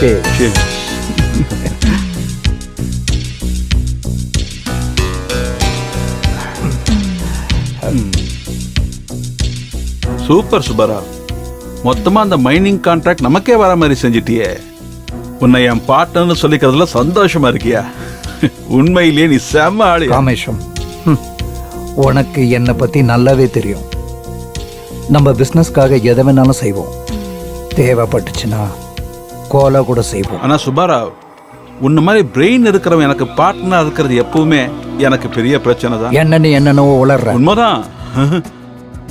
Cheers. Super சுபரா, மொத்தமா அந்த mining contract நமக்கே வர மாதிரி செஞ்சிட்டியே. உன்னை என் பார்ட்னர்னு சொல்லிக்கிறதுல சந்தோஷமா இருக்கியா? உண்மையிலேயே நீ செம்ம ஆளு. ராமேஷம், உனக்கு என்னை பத்தி நல்லாவே தெரியும். நம்ம பிசினஸ்க்காக எதை வேணாலும் செய்வோம், தேவைப்பட்டுச்சுன்னா கோலா கூட செய்வோம். ஆனா சுபாராவ், உன்ன மாதிரி பிரெயின் இருக்கிறவன் எனக்கு பார்ட்னர் இருக்கிறது எப்பவுமே எனக்கு பெரிய பிரச்சனை தான். என்னென்னோ உளர்ற. உண்மைதான்.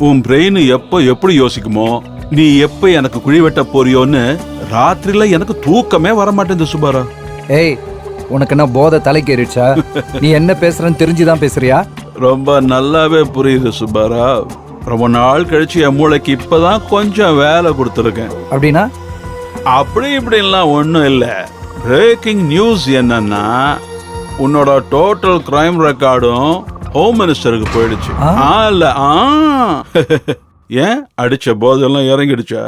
உன் பிரெயின் எப்போ எப்படி யோசிக்குமோ, நீ எப்ப எனக்கு குழி வெட்ட போறியோன்னு ராத்திரில எனக்கு தூக்கமே வர மாட்டேங்குது சுபாராவ். ஏய், உனக்கு என்ன போதை தலைக்கேறிடுச்சா? நீ என்ன பேசுறன்னு தெரிஞ்சுதான் பேசுறியா? ரொம்ப நல்லாவே புரியுது சுபாராவ். ரொம்ப நாள் கழிச்சு என் மூளைக்கு இப்பதான் கொஞ்சம் வேலை கொடுத்துருக்கேன். அப்படின்னா? அப்படி இப்படின்லாம் ஒன்றும் இல்லை. பிரேக்கிங் நியூஸ் என்னன்னா, உன்னோட டோட்டல் கிரைம் ரெக்கார்டும் ஹோம் மினிஸ்டருக்கு போயிடுச்சு. ஏன் அடிச்ச போதெல்லாம் இறங்கிடுச்சா?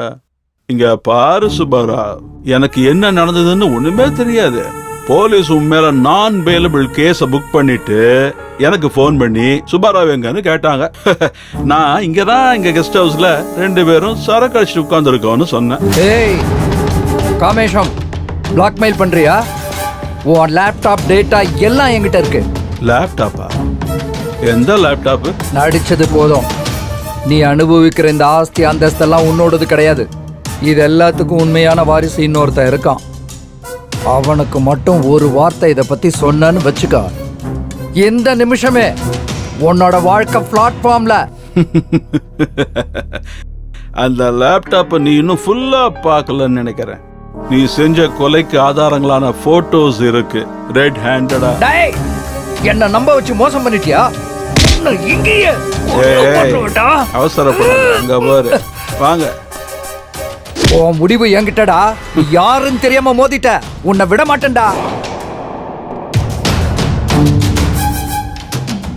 இங்க பாரு சுபாராவ், எனக்கு என்ன நடந்ததுன்னு ஒண்ணுமே தெரியாது. போலீஸ் உன் மேல நான் பெயிலபிள் கேஸ புக் பண்ணிட்டு எனக்கு போன் பண்ணி சுபாராவ் எங்கன்னு கேட்டாங்க. நான் இங்க கெஸ்ட் ஹவுஸ்ல 2 பேரும் சரக்கு அடிச்சுட்டு உட்கார்ந்துருக்கோம்னு சொன்னேன். ஏய் காமேஷம், பிளாக்மெயில் பண்றியா? உன் லேப்டாப் டேட்டா எல்லாம் என்கிட்ட இருக்கு. லேப்டாப்பா? எந்த லேப்டாப்? நடிச்சது போதும். நீ அனுபவிக்கிற இந்த ஆஸ்தி அந்தஸ்தெல்லாம் உன்னோடது கிடையாது. இது எல்லாத்துக்கும் உண்மையான வாரிசு இன்னொருத்தன் இருக்கான். அவனுக்கு மட்டும் ஒரு வார்த்தை இதை பத்தி சொன்னு வச்சுக்க, எந்த நிமிஷமே உன்னோட வாழ்க்கை பிளாட்ஃபார்ம்ல. அந்த லேப்டாப்பை நீ இன்னும் ஃபுல்லா பார்க்கலன்னு நினைக்கிறேன். நீ செஞ்ச கொலைக்கு ஆதாரங்களான போட்டோஸ் இருக்கு. ரெட் ஹேண்டடா. டேய், என்ன நம்ப வச்சு மோசம் பண்ணிட்டியா? அவசரப்படாத, அங்க பாரு. வாங்க. உன் முடிவு என்கிட்டடா. நீ யாருன்னு தெரியாம மோதிட்ட, உன்னை விட மாட்டேன்டா.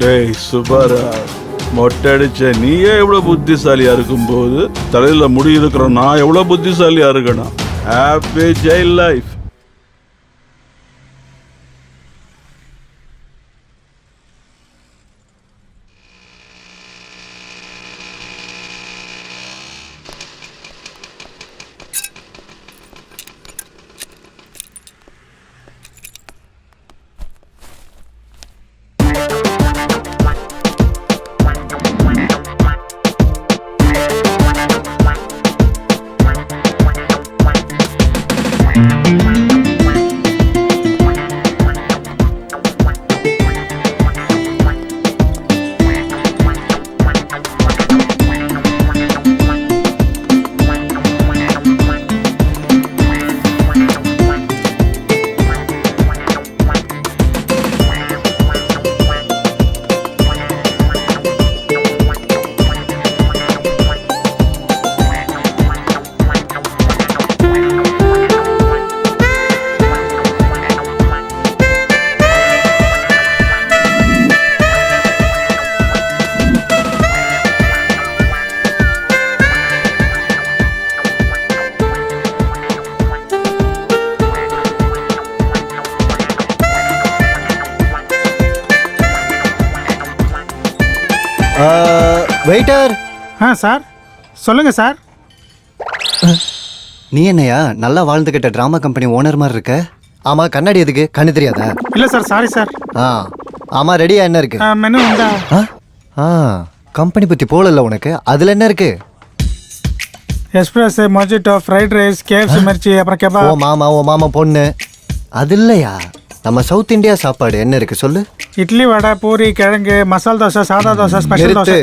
டேய் சுபாரா, மொட்டடிச்ச நீயே எவ்வளவு புத்திசாலியா இருக்கும் போது தலையில முடி இருக்கிற நான் எவ்வளவு புத்திசாலியா இருக்கணும். Happy jail life. Waiter. Sir சொல்லுங்க சார். நீ என்னையா நல்லா வாழ்ந்துகிட்ட டிராமா கம்பெனி ஓனர் மாதிரி இருக்க? ஆமா, கண்ணாடி எதுக்கு? கண்ணு தெரியாதா? இல்ல சார், சாரி சார். ஆமா, ரெடியா என்ன இருக்கு? மெனு உண்டா? கம்பெனி பத்தி போகல உனக்கு. அதுல என்ன இருக்கு? எஸ்பிரஸ், mojito, fried rice, KFC Mirchi, அப்புறம் கெபாப். ஓ மாமா பொண்ணு. அது இல்லையா? நம்ம சவுத் இந்தியா சாப்பாடு என்ன இருக்கு சொல்லு. இட்லி, வடை, பூரி, கிழங்கு, மசால் தோசை, சாதா தோசை, ஸ்பெஷல் தோசை.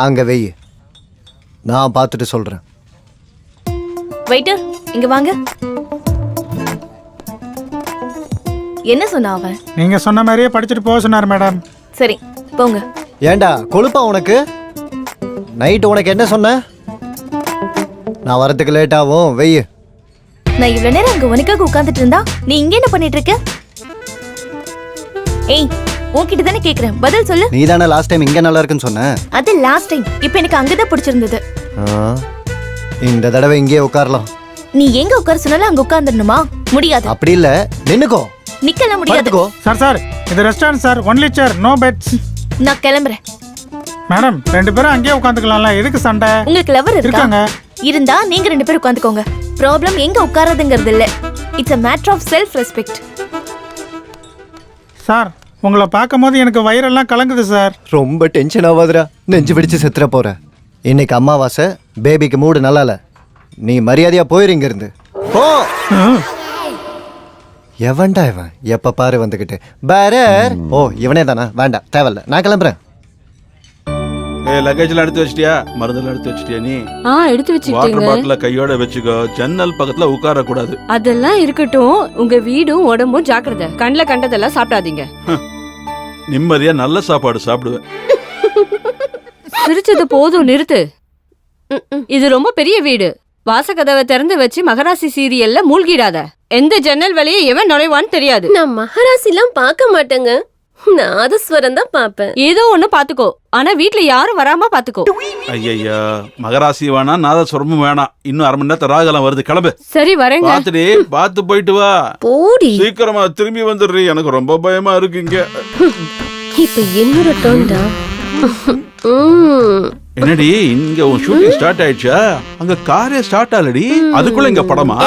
அங்க வெய், நான் பார்த்துட்டு சொல்றேன். வெயிட்டர், இங்க வாங்க. என்ன சொன்னா அவன்? நீங்க சொன்ன மாதிரியே படிச்சுட்டு போக சொன்னார் மேடம். சரி போங்க. ஏண்டா கொழுப்பா உனக்கு? நைட்டு உனக்கு என்ன சொன்ன? நான் வரதுக்கு லேட் ஆகும், வெய். நான் இவ்வளவு நேரம் அங்க உனக்காக உட்கார்ந்துட்டு இருந்தா நீ இங்க என்ன பண்ணிட்டு இருக்க? ஏய், உன்கிட்ட தானே கேக்குறேன், பதில் சொல்லு. நீ தானே லாஸ்ட் டைம் இங்க நல்லா இருக்குன்னு சொன்ன. அது லாஸ்ட் டைம். இப்போ எனக்கு அங்கதான் பிடிச்சிருந்தது. இந்த தடவை இங்கே உட்காரலாம். நீ எங்க உட்கார சொன்னாலும் அங்க உட்கார்ந்துடணுமா? முடியாது. அப்படி இல்ல, நின்னுக்கோ. நிக்கலாம் முடியாது. படுத்துக்கோ. சார் இது ரெஸ்டாரண்ட் சார், ஒன்லி சேர், நோ பெட்ஸ். நான் கிளம்புறேன். மேடம் 2 பேரும் அங்கேயே உட்காந்துக்கலாம்ல, எதுக்கு சண்டை? உங்களுக்கு லவர் இருக்காங்க. இருந்தா நீங்க 2 பேரும் உட்காந்துக்கோங்க. ப்ராப்ளம் எங்க உட்காரதுங்கிறது இல்ல. It's a matter of self respect. Sir உங்களை பார்க்கும்போது எனக்கு வயிறெல்லாம் கலங்குது சார். ரொம்ப டென்ஷன் ஆகாதுடா, நெஞ்சு பிடிச்சு செத்துற போற. இன்னைக்கு அம்மாவாசை, பேபிக்கு மூடு நல்லா இல்ல. நீ மரியாதையா போயிரு இங்க இருந்து. போ. எவன்டா இவன், எப்ப பாரு வந்துகிட்டு பேரர். ஓ இவனே தானா? வேண்டாம், தேவையில்ல, நான் கிளம்புறேன். லக்கேஜ்லாம் எடுத்து வச்சிட்டியா? மருந்தெல்லாம் எடுத்து வச்சிட்டியா? நீ எடுத்து வாட்டர் வச்சுக்கிட்டீங்க. பாட்டில கையோட வச்சுக்கோ. ஜன்னல் பக்கத்துல உட்கார கூடாது. அதெல்லாம் இருக்கட்டும், உங்க வீடும் உடம்பும் ஜாக்கிரதை. கண்ணுல கண்டதெல்லாம் சாப்பிடாதீங்க. நிம்மதியா நல்ல சாப்பாடு சாப்பிடுவேன். சிரிச்சது போதும், நிறுத்து. இது ரொம்ப பெரிய வீடு. வாசக்கதவை திறந்து வச்சு மகராசி சீரியல்ல மூழ்கிடாத. எந்த ஜன்னல் வழியே எவன் நுழைவான்னு தெரியாது. நான் மகாராசிலாம் பார்க்க மாட்டேங்க, நாதஸ்வரம் தான் பாப்பேன். ஏதோ ஒண்ணு பாத்துக்கோ, ஆனா வீட்ல யாரும் வராம பாத்துக்கோ. ஐயா மகராசி வேணாம், நாதஸ்வரமும் வேணாம். இன்னும் 1/2 மணி நேரத்துல ராகலாம் வருது, கிளம்பு. சரி வரேங்க. பாத்துடி, பாத்து போயிட்டு வா. போடி. சீக்கிரமா திரும்பி வந்துடுறீ, எனக்கு ரொம்ப பயமா இருக்கு இங்க. இப்ப என்னோட டோன்டா. என்னடி இங்க உன் ஷூட்டிங் ஸ்டார்ட் ஆயிடுச்சா? அங்க காரே ஸ்டார்ட் ஆகலடி, அதுக்குள்ள இங்க படமா?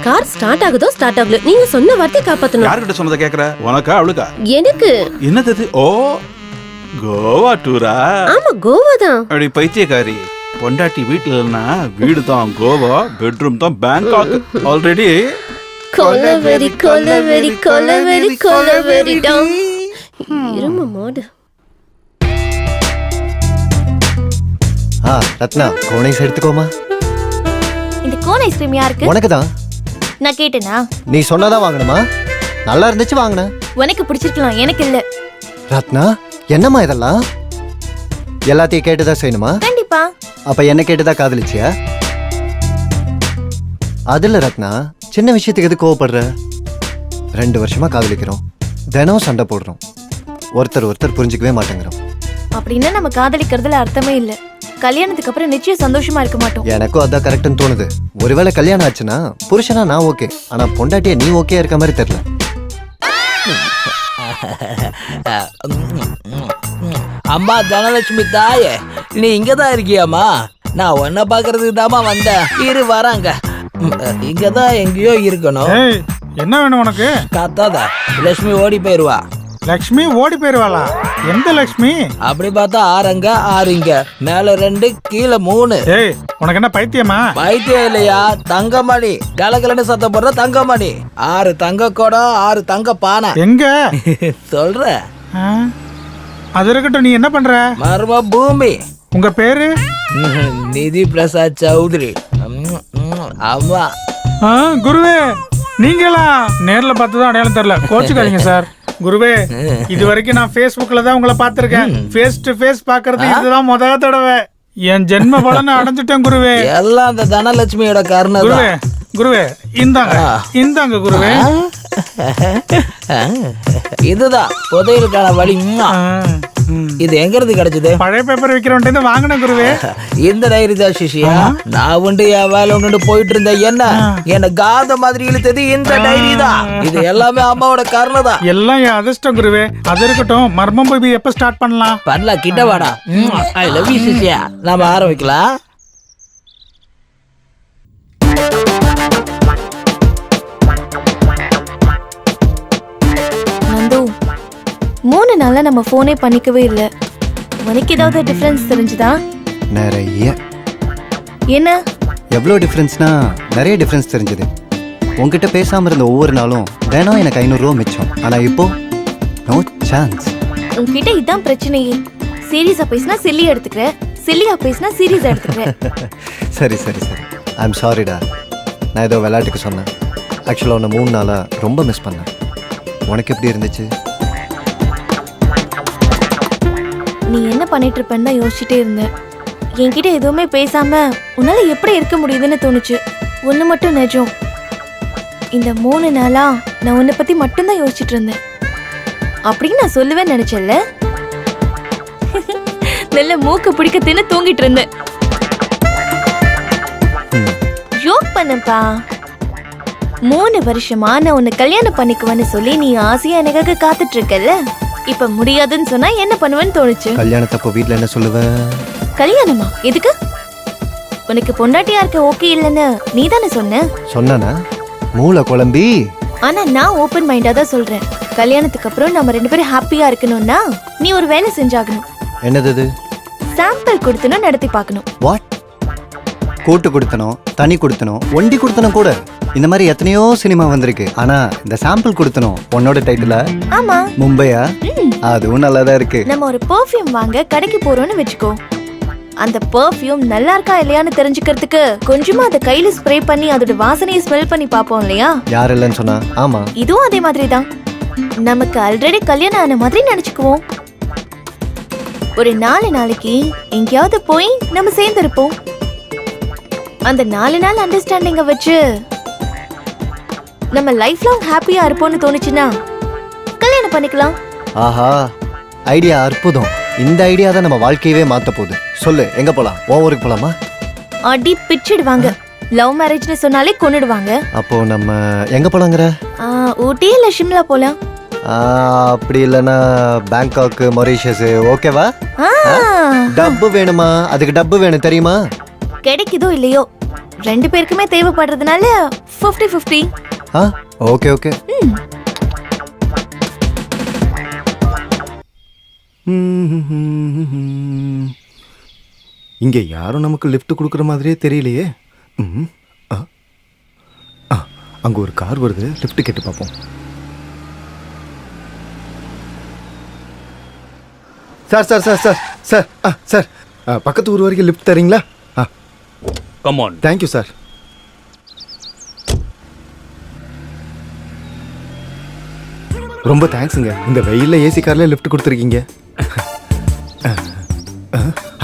கார் ஸ்டார்ட் ஆகுதோ ஸ்டார்ட் ஆகல, நீங்க சொன்ன வார்த்தை காப்பாத்தணும். யார்கிட்ட சொன்னதை கேக்குற? உனக்கா அவளுக்கா? எனக்கு. என்னது? ஓ கோவா டூரா? ஆமா கோவா தான். அப்படி பைத்தியக்காரி. பொண்டாட்டி வீட்டுல இல்லைன்னா வீடு தான் கோவா, பெட்ரூம் தான் பேங்காக். ஆல்ரெடி கொலவெறி கொலவெறி கொலவெறி கொலவெறி டாம். இரும மாடு. ரத்னா, கோன் ஐஸ் எடுத்துக்கோமா. இந்த கோன் ஐஸ்கிரீம் யாருக்கு? உனக்கு தான். நான் கேட்டேனா? நீ சொன்னதா வாங்கணுமா? நல்லா இருந்துச்சு வாங்கினேன். உனக்கு பிடிச்சிருக்கலாம், எனக்கு இல்ல. ரத்னா, என்னம்மா இதெல்லாம்? எல்லாத்தையும் கேட்டுதான் செய்யணுமா? கண்டிப்பா. அப்ப என்ன கேட்டுதான் காதலிச்சியா? அதுல ரத்னா, சின்ன விஷயத்துக்கு எது கோவப்படுற? 2 வருஷமா காதலிக்கிறோம், தினம் சண்டை போடுறோம், ஒருத்தர் புரிஞ்சுக்கவே மாட்டேங்கிறோம். அப்படின்னா நம்ம காதலிக்கிறதுல அர்த்தமே இல்ல. கல்யாணத்துக்கு அப்புறம் நிச்சயம் சந்தோஷமா இருக்க மாட்டோம். எனக்கும் அதான் கரெக்ட்னு தோணுது. ஒருவேளை கல்யாணம் ஆச்சுன்னா புருஷனா நான் ஓகே, ஆனா பொண்டாட்டிய நீ ஓகே இருக்க மாதிரி தெரியல. அம்மா தனலட்சுமி தாயே, நீ இங்கதான் இருக்கியாமா? நான் உன்னை பாக்குறதுக்கு தாமா வந்தேன். இரு வராங்க. இங்கதான் எங்கேயோ இருக்கணும். ஏய் என்ன வேணும் உனக்கு? காத்தாதா லட்சுமி ஓடி போயிருவா. லக்ஷ்மி ஓடி போயிருவாளா? எந்த லக்ஷ்மி? அப்படி பார்த்தா 6 அங்க 6 இங்க, மேல 2 கீழே 3. ஏய் உனக்கு என்ன பைத்தியமா? பைத்தியம் இல்லையா, தங்கமணி. கலகலன்னு சத்தம் போடுற தங்கமணி. 6 தங்க குடம், 6 தங்க பானை. எங்க? சொல்ற. அது இருக்கட்டும், நீ என்ன பண்ற? மர்ம பூமி. உங்க பேரு? நிதி பிரசாத் சௌத்ரி. ஆமா. குருவே நீங்களா? நேர்ல பார்த்துதான் அடையாளம் தெரியல, கோச்சுக்காதீங்க சார். குருவே, இது வரைக்கும் நான் Facebookல தான் உங்களை பார்த்திருக்கேன். ஃபேஸ் டு ஃபேஸ் பாக்குறது இதுதான் முதல் தடவை. என் ஜென்ம பலனை அடைஞ்சிட்டேன் குருவே. எல்லாம் அந்த தனலட்சுமியோட கருணை. குருவே குருவே இந்தாங்க குருவே. இதுதான் புதையலுக்கான வழி. இது எங்க இருந்து கிடைச்சது? பழைய பேப்பர் விக்கிறவன்ட்டு வாங்கினேன் குருவே. இந்த டைரி தான் சிஷியா. நான் உண்டு என் வேலை ஒன்று போயிட்டு இருந்தேன். என்ன காந்த மாதிரி இழுத்தது இந்த டைரி தான். இது எல்லாமே அம்மாவோட கருணை தான். எல்லாம் என் அதிர்ஷ்டம் குருவே. அது இருக்கட்டும், மர்மம் பேபி எப்ப ஸ்டார்ட் பண்ணலாம்? பண்ணலாம், கிட்ட வாடா. ஐ லவ் யூ சிஷியா. நாம ஆரம்பிக்கலாம். நந்து, 3 நாளா நம்ம போனே பண்ணிக்கவே இல்ல. உனக்கு ஏதாவது டிஃபரன்ஸ் தெரிஞ்சுதா? நிறைய. என்ன? எவ்வளோ டிஃபரன்ஸ்னா நிறைய டிஃபரன்ஸ் தெரிஞ்சது. உங்ககிட்ட பேசாம இருந்த ஒவ்வொரு நாளும் தினம் எனக்கு 500 ரூபா மிச்சம். ஆனா இப்போ நோ சான்ஸ். உன்கிட்ட இதான் பிரச்சனையே. சீரியஸா பேசினா சில்லியா எடுத்துக்கிற, சில்லியா பேசினா சீரியஸா எடுத்துக்கிற. சரி ஐ எம் சாரிடா. நான் ஏதோ விளையாட்டுக்கு சொன்னேன். ஆக்சுவலாக உன்னை 3 நாளா ரொம்ப மிஸ் பண்ணேன். உனக்கு எப்படி இருந்துச்சு? நீ என்ன பண்ணிட்டு இருப்பேன்னு தான் யோசிச்சுட்டே இருந்தேன். என்கிட்ட எதுவுமே பேசாம உன்னால எப்படி இருக்க முடியுதுன்னு தோணுச்சு. ஒண்ணு மட்டும் நிஜம், இந்த 3 நாளா நான் உன்னை பத்தி மட்டும்தான் யோசிச்சுட்டு இருந்தேன் அப்படின்னு நான் சொல்லுவேன்னு நினைச்சல. நல்ல மூக்க பிடிக்க தின்னு தூங்கிட்டு இருந்தேன். ஜோக் பண்ணப்பா. 3 வருஷமா நான் உன்னை கல்யாணம் பண்ணிக்குவேன்னு சொல்லி நீ ஆசையா எனக்காக காத்துட்டு இருக்கல. இப்ப முடியாதுன்னு சொன்னா என்ன பண்ணுவேன்னு தோணுச்சு. கல்யாணத்தப்போ வீட்ல என்ன சொல்லுவ? கல்யாணமா? எதுக்கு? உனக்கு பொண்டாட்டியா இருக்க ஓகே இல்லைன்னு நீ தானே சொன்ன. சொன்னானா? மூளை குழம்பி. ஆனா நான் ஓபன் மைண்டா தான் சொல்றேன். கல்யாணத்துக்கு அப்புறம் நம்ம 2 பேரும் ஹாப்பியா இருக்கணும்னா நீ ஒரு வேலை செஞ்சாகணும். என்னது இது? சாம்பிள் கொடுத்தனும் நடத்தி பார்க்கணும். வாட்? கூட்டு கொடுத்தனும், தனி கொடுத்தனும், ஒண்டி கொடுத்தனும் கூட. இந்த மாதிரி எத்தனையோ சினிமா வந்திருக்கு. ஆனா இந்த சாம்பிள் கொடுத்தனும் உன்னோட டைட்டிலா? ஆமா. மும்பையா? அதுவும் நல்லாதான் இருக்கு. நம்ம ஒரு பெர்ஃப்யூம் வாங்க கடைக்கு போறோம்னு வெச்சுக்கோ. அந்த பெர்ஃப்யூம் நல்லா இருக்கா இல்லையான்னு தெரிஞ்சுக்கிறதுக்கு கொஞ்சமா அதை கையில ஸ்ப்ரே பண்ணி அதோட வாசனையை ஸ்மெல் பண்ணி பாப்போம் இல்லையா? யார் இல்லைன்னு சொன்னா? ஆமா. இதுவும் அதே மாதிரி தான். நமக்கு ஆல்ரெடி கல்யாணம் ஆன மாதிரி நினைச்சுக்குவோம். ஒரு 4 நாளைக்கு எங்கேயாவது போய் நம்ம சேர்ந்து இருப்போம். அந்த 4 நாள் அண்டர்ஸ்டாண்டிங்க வச்சு நம்ம லைஃப் லாங் ஹாப்பியா இருப்போம்னு தோணுச்சுன்னா கல்யாணம் பண்ணிக்கலாம். ஆஹா, ஐடியா அற்புதம். இந்த ஐடியா தான் நம்ம வாழ்க்கையவே மாத்த போகுது. சொல்லு, எங்க போலாம்? உன் ஊருக்கு போலாமா? அடி பிச்சிடுவாங்க. லவ் மேரேஜ்னு சொன்னாலே கொன்னுடுவாங்க. அப்போ நம்ம எங்க போலாங்கிற? ஊட்டி இல்ல ஷிம்லா போலாம். அப்படி இல்லைன்னா பேங்காக், மொரீஷியஸ் ஓகேவா? ஆ, டப்பு வேணுமா? அதுக்கு டப்பு வேணும் தெரியுமா? கிடைக்குதோ இல்லையோ 2 பேருக்குமே தேவைப்படுறதுனால 50-50. Okay okay. இங்க யாரும் நமக்கு லிஃப்ட் கொடுக்குற மாதிரியே தெரியலையே. அங்க ஒரு கார் வருது, லிஃப்ட் கேட்டு பார்ப்போம். Sir sir sir sir sir sir பக்கத்து ஊர் வரைக்கும் லிஃப்ட் தரீங்களா? Come on. Thank you sir. ரொம்ப தேங்க்ஸுங்க. இந்த வெயில்ல ஏசி கார்ல லிஃப்ட் கொடுத்துருக்கீங்க.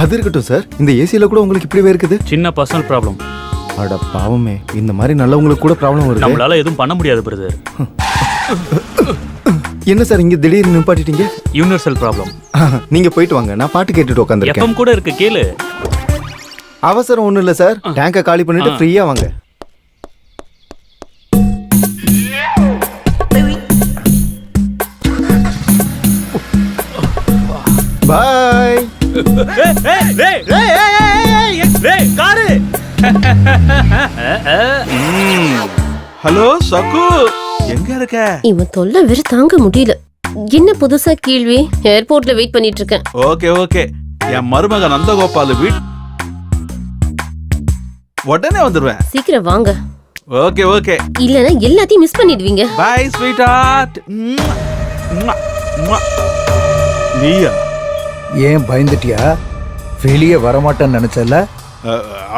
அது இருக்கட்டும் சார், இந்த ஏசியில கூட உங்களுக்கு இப்படி இருக்குது? சின்ன பர்சனல் ப்ராப்ளம். அட பாவமே, இந்த மாதிரி நல்லவங்களுக்கு கூட ப்ராப்ளம் வருது. நம்மளால எதுவும் பண்ண முடியாது பிரதர். என்ன சார் இங்க திடீர்னு நிப்பாட்டிட்டீங்க? Universal problem. நீங்க போயிட்டு வாங்க, நான் பாட்டு கேட்டுட்டு உட்காந்துருக்கேன். எஃப்எம் கூட இருக்கு, கேளு. அவசரம் ஒண்ணும் இல்ல சார், டேங்கை காலி பண்ணிட்டு ஃப்ரீயா வாங்க. பாய். காரு. ஹலோ சக்கு, எங்க இருக்க? இவன் தொல்லை வேற தாங்க முடியல. என்ன புதுசா கேள்வி? ஏர்போர்ட்ல வெயிட் பண்ணிட்டு இருக்கேன். ஓகே ஓகே, என் மருமக நந்தகோபால் உடனே வந்துருவேன். சீக்கிரம் வாங்க. Okay okay. இல்லனா எல்லாத்தையும் மிஸ் பண்ணிடுவீங்க. Bye sweetheart. நீயா? ஏன் பயந்துட்டியா? வெளியே வரமாட்டேன்னு நினைச்சல?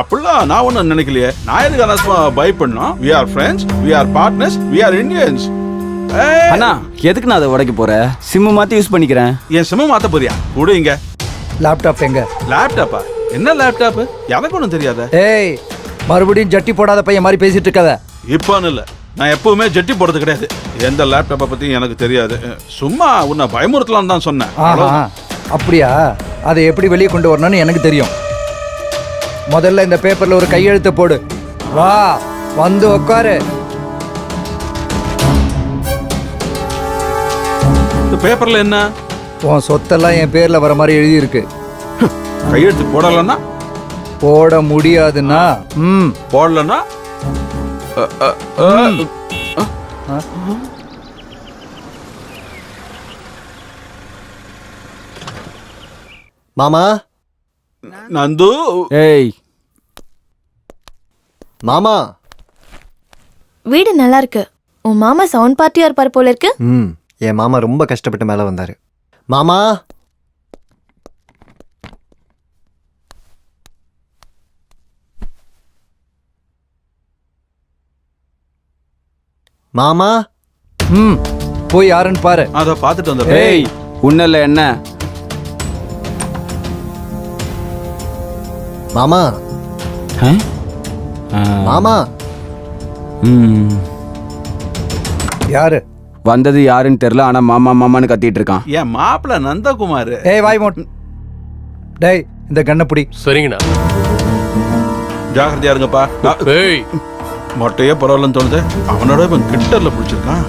அப்படிலாம் நான் ஒன்றும் நினைக்கலையே. நான் எதுக்கு அனஸ்மா பை பண்ணோம்? we are friends, we are partners, we are Indians. அண்ணா, எதுக்கு நான் அதை உடைக்க போறேன்? சிம்மு மாத்தி யூஸ் பண்ணிக்கிறேன். என் சிம்ம மாத்த போறியா? கூட இங்க லேப்டாப் எங்க? லேப்டாப்பா? என்ன லேப்டாப்? எனக்கு ஒன்றும் தெரியாத. ஏய், மறுபடியும் ஜட்டி போடாத பையன் மாதிரி பேசிட்டு இருக்காத. இப்போன்னு இல்லை, நான் எப்பவுமே ஜட்டி போடுறது கிடையாது. எந்த லேப்டாப்பை பற்றியும் எனக்கு தெரியாது. சும்மா உன்னை பயமுறுத்தலான்னு தான் சொன்னேன். ஆஹா, அப்படியா? அதை எப்படி வெளியே கொண்டு வரணும்னு எனக்கு தெரியும். முதல்ல இந்த பேப்பர்ல ஒரு கையெழுத்து போடு. வா, வந்து உட்காரு. இந்த பேப்பர்ல என்ன? உன் சொத்தெல்லாம் என் பேர்ல வர மாதிரி எழுதி இருக்கு. கையெழுத்து போடலன்னா? போட முடியாதுன்னா போடலன்னா? மாமா. நந்து. ஏய் மாமா. வீடு நல்லா இருக்கு. உன் மாமா சவுண்ட் பார்ட்டியா இருப்பார் போல இருக்கு. என் மாமா ரொம்ப கஷ்டப்பட்டு மேல வந்தாரு. மாமா. மாமா. போய் யாருன்னு பாரு. அதை பார்த்துட்டு வந்த. ஏய், உன்னல என்ன? மாமா. மாமா. யாரு வந்தது யாருன்னு தெரியல, ஆனா மாமா மாமான்னு கத்திட்டு இருக்கான். என் மாப்பிள்ள நந்தகுமார். ஏய் வாய் மோட். டேய், இந்த கண்ணை புடி. சரிங்கண்ணா. ஜாகிரதையா இருங்கப்பா. ஏய், மொட்டையே பரவாயில்லன்னு தோணுது. அவனோட இவன் கிண்டர்ல பிடிச்சிருக்கான்.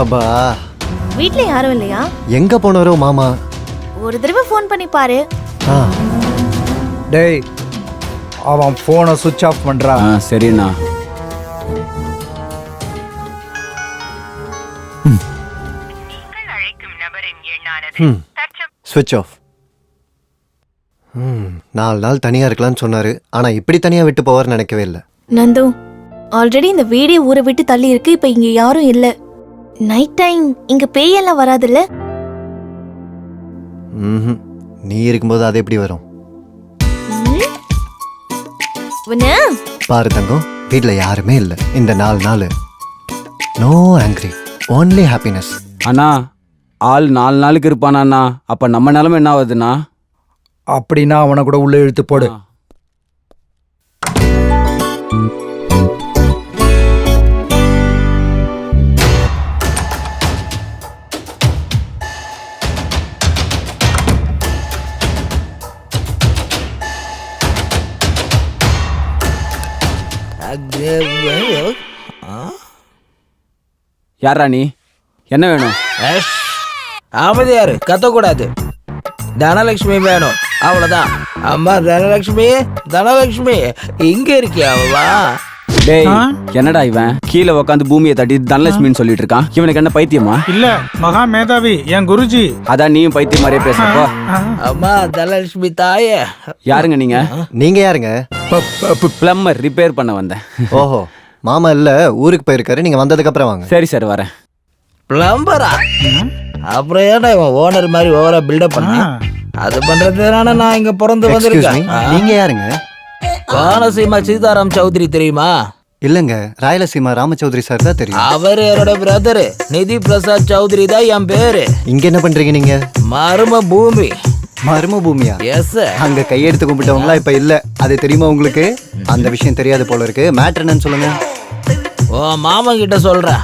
அப்பா வீட்ல யாரும் இல்லையா? எங்க போனாரோ மாமா? ஒரு தடவை ஃபோன் பண்ணி பாரு. ஆ டேய் அவன் ஃபோனை சுவிட்ச் ஆஃப் பண்றான். சரிண்ணா. ஸ்விட்ச் ஆஃப். 4 நாள் தனியா இருக்கலாம்னு சொன்னாரு. ஆனா இப்படி தனியா விட்டு போவார்னு நினைக்கவே இல்லை. நந்து, ஆல்ரெடி இந்த வீடே ஊரை விட்டு தள்ளி இருக்கு. இப்ப இங்க யாரும் இல்ல. நைட் டைம் இங்க பேயெல்லாம் வராதுல்ல? நீ இருக்கும்போது அது எப்படி வரும்? பாரு தங்கம், வீட்ல யாருமே இல்ல இந்த 4 நாள். No angry, only happiness. அண்ணா ஆள் 4 நாளுக்கு இருப்பானா? அப்ப நம்ம நிலைமை என்ன ஆகுதுண்ணா? அப்படின்னா அவனை கூட உள்ள இழுத்து போடு. யாரா நீ? என்ன வேணும்? அமைதியாரு, கத்தக்கூடாது. தனலட்சுமி வேணும், அவ்வளவுதான். அம்மா தனலட்சுமி, தனலட்சுமி இங்க இருக்கியாவா? டேய் என்னடா இவன் கீழே உட்காந்து பூமியை தட்டி தனலட்சுமின்னு சொல்லிட்டு இருக்கான். இவனுக்கு என்ன பைத்தியமா? இல்ல, மகா மேதாவி என் குருஜி. அதான் நீயும் பைத்தியம் மாதிரியே பேசுறப்போ. அம்மா தனலட்சுமி தாயே. யாருங்க நீங்க? நீங்க யாருங்க? பிளம்பர், ரிப்பேர் பண்ண வந்தேன். ஓஹோ, மாமா இல்ல ஊருக்கு போயிருக்காரு. நீங்க வந்ததுக்கு அப்புறம் வாங்க. சரி சார் வரேன். பிளம்பரா? அப்புறம் ஏன்டா இவன் ஓனர் மாதிரி ஓவரா பில்டப் பண்ண? அது பண்றதுனால நான் இங்க பிறந்து வந்திருக்கேன். நீங்க யாருங்க? கோனசீமா சீதாராம் சௌத்ரி தெரியுமா? இல்லங்க, ராயலசீமா ராமச்சௌத்ரி சார் தான் தெரியும். அவர் என்னோட பிரதர் நிதி பிரசாத் சௌத்ரி தான் என் பேரு. இங்க என்ன பண்றீங்க நீங்க? மர்ம பூமி. மர்ம பூமியா? எஸ். அங்க கையெடுத்து கும்பிட்டவங்களா இப்ப இல்ல, அது தெரியுமா உங்களுக்கு? அந்த விஷயம் தெரியாது போல இருக்கு. மேட்டர் என்னன்னு சொல்லுங்க. ஓ மாமா கிட்ட சொல்றேன்.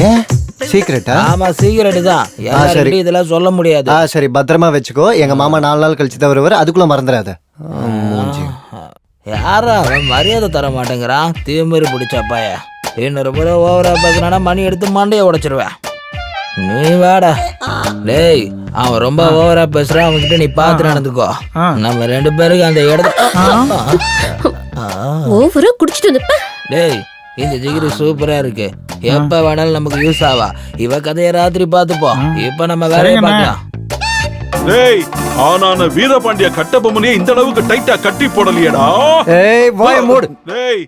ஏன் சீக்கிரட்டா? ஆமா சீக்கிரட் தான். சரி, இதெல்லாம் சொல்ல முடியாது. சரி பத்திரமா வச்சுக்கோ. எங்க மாமா 4 நாள் கழிச்சு தான் வருவார். அதுக்குள்ள மறந்துடாத. யாரா அவன் மரியாதை தர மாட்டேங்கிறான்? தீமிரி பிடிச்சா பைய. இன்னொரு முறை ஓவரா பேசினா மணி எடுத்து மண்டையை உடைச்சிருவேன். நீ வாடா. டேய் அவன் ரொம்ப ஓவரா பேசுறான், அவன்கிட்ட நீ பார்த்து நடந்துக்கோ. நம்ம 2 பேருக்கு அந்த இடத்த ஓவரா குடிச்சிட்டு வந்து. டேய் இந்த ஜிகிரி சூப்பரா இருக்கு, எப்ப வேணாலும் நமக்கு யூஸ் ஆவா. இவ கதைய ராத்திரி பாத்துப்போம். இப்ப நம்ம வேலையை பார்க்கலாம். டேய் ஆனான வீரபாண்டிய கட்டபொம்மனையே இந்த அளவுக்கு டைட்டா கட்டி போடலையடா. ஏய் வாய மூடு. டேய்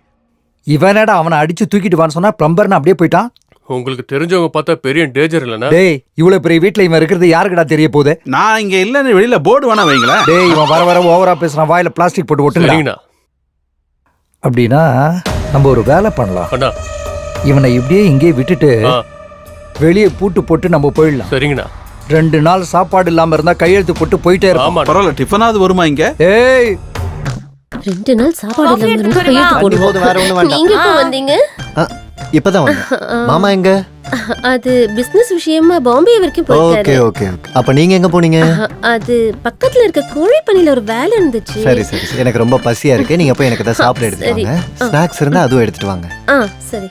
இவனடா அவனை அடிச்சு தூக்கிட்டு வான்னு சொன்னா பிளம்பர்னு அப்படியே போயிட்டான். உங்களுக்கு தெரிஞ்சவங்க பார்த்தா பெரிய டேஞ்சர் இல்லனா? டேய் இவ்வளவு பெரிய வீட்ல இவன் இருக்கிறது யாருக்குடா தெரிய போகுது? நான் இங்க இல்லன்னு வெளியில போர்டு வேணா வைங்களேன். டேய் இவன் வர வர ஓவரா பேசுறான். வாயில பிளாஸ்டிக் போட்டு ஒட்டுங்கடா. அப்படின்னா நம்ம ஒரு வேலை பண்ணலாம். அண்ணா இவனை இப்படியே இங்கேயே விட்டுட்டு வெளியே பூட்டு போட்டு நம்ம போயிடலாம். சரிங்கண்ணா. 2 நாள் சாப்பாடு இல்லாம இருந்தா கையெழுத்து போட்டு போயிட்டே இருக்கும். பரவாயில்ல, டிஃபனாவது வருமா இங்க? ஏய் 2 நாள் சாப்பாடு இல்லாம இருந்தா கையெழுத்து போடுவோம். வேற ஒண்ணு வேண்டாம். நீங்க எப்ப வந்தீங்க? இப்பதான் வந்தேன். மாமா எங்க? அது பிசினஸ் விஷயமா பாம்பே வரைக்கும் ஓகே போயிருக்காரு. Okay okay. அப்ப நீங்க எங்க போனீங்க? அது பக்கத்துல இருக்க கோழி பண்ணையில ஒரு வேலை இருந்துச்சு. சரி சரி சரி. எனக்கு ரொம்ப பசியா இருக்கு. நீங்க போய் எனக்கு ஏதாவது சாப்பிட எடுத்துட்டு வாங்க. ஸ்நாக்ஸ் இருந்தா அதுவும் எடுத்துட்டு வாங்க. சரி.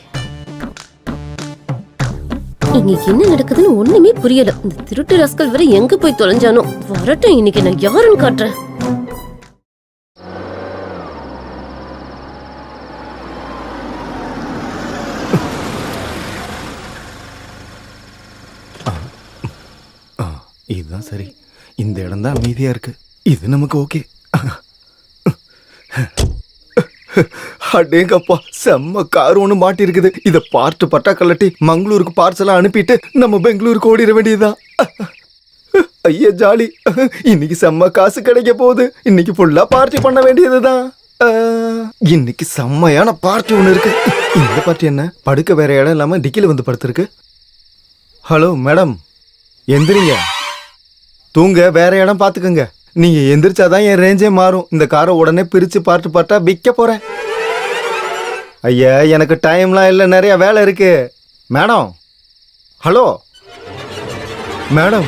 இங்க என்ன நடக்குதுன்னு ஒண்ணுமே புரியல. இந்த திருட்டு ராஸ்கல் வேற எங்க போய் தொலைஞ்சானோ. வரட்டும், இன்னைக்கு நான் யாருன்னு காட்டுறேன். இதுதான் சரி. இந்த இடம் தான் அமைதியா இருக்கு. இது நமக்கு ஓகே. அடேங்கப்பா, செம்ம கார் ஒன்று மாட்டி இருக்குது. இதை பார்ட்டு பட்டா கல்லட்டி மங்களூருக்கு பார்சலா அனுப்பிட்டு நம்ம பெங்களூருக்கு ஓடிட வேண்டியதுதான். ஐயா ஜாலி, இன்னைக்கு செம்ம காசு கிடைக்க போகுது. இன்னைக்கு ஃபுல்லா பார்ட்டி பண்ண வேண்டியதுதான். இன்னைக்கு செம்மையான பார்ட்டி ஒன்று இருக்கு. இந்த பார்ட்டி என்ன, படுக்க வேற இடம் இல்லாம டிக்கில வந்து படுத்திருக்கு. ஹலோ மேடம், எந்திரிங்க. தூங்க வேற இடம் பாத்துக்கோங்க. நீங்க எந்திரிச்சாதான் என் ரேஞ்சே மாறும். இந்த காரை உடனே பிரிச்சு பார்ட்டு பார்த்தா விற்க போறேன். ஐயா எனக்கு டைம்லாம் இல்லை, நிறைய வேலை இருக்கு. மேடம், ஹலோ மேடம்,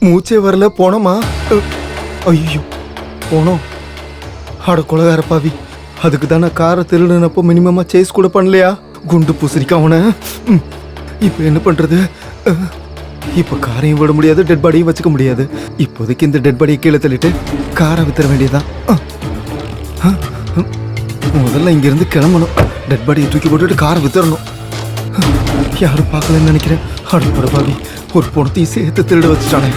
மூச்சே வரல போனோமா? ஐயோ போனோம். அட கொலகார பாவி, அதுக்கு தானே காரை திருடுனப்போ மினிமமா சேஸ் கூட பண்ணலையா? குண்டு பூசணிக்க அவனை. இப்போ என்ன பண்றது? இப்போ காரையும் விட முடியாது, டெட் பாடியும் வச்சுக்க முடியாது. இப்போதைக்கு இந்த டெட் பாடியை கீழே தள்ளிட்டு காரை வித்துற வேண்டியதுதான். முதல்ல இங்கிருந்து கிளம்பணும். டெட் பாடியை தூக்கி போட்டுட்டு காரை வித்துறணும். யாரும் பார்க்கலன்னு நினைக்கிறேன். அட பாவி, ஒரு பொணத்தையும் சேர்த்து திருட வச்சுட்டானே.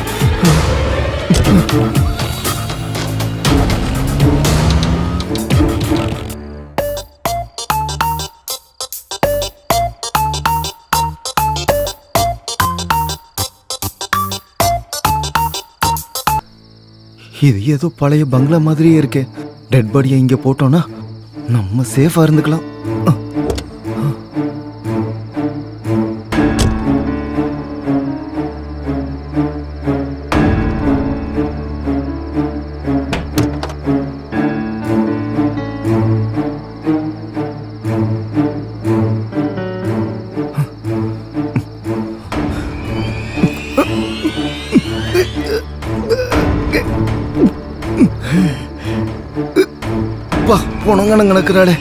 இது ஏதோ பழைய பங்களா மாதிரியே இருக்கே. டெட் பாடியை இங்க போட்டோம்னா நம்ம சேஃபா இருந்துக்கலாம். பொணங்கன நடக்கிறாளே.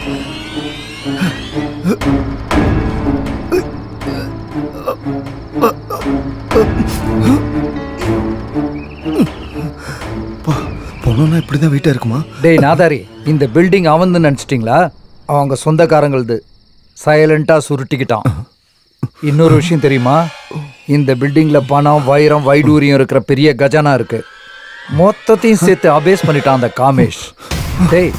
பொண்ணுன்னா இப்படிதான் வீட்டா இருக்குமா? டேய் நாதாரி, இந்த பில்டிங் அவந்து நினைச்சிட்டீங்களா? அவங்க சொந்தக்காரங்களது. சைலண்டா சுருட்டிக்கிட்டான். இன்னொரு விஷயம் தெரியுமா? இந்த பில்டிங்ல பணம், வைரம், வைடூரியம் இருக்கிற பெரிய கஜானா இருக்கு. மொத்தத்தையும் சேர்த்து அபேஸ் பண்ணிட்டான் அந்த காமேஷ். டேய்,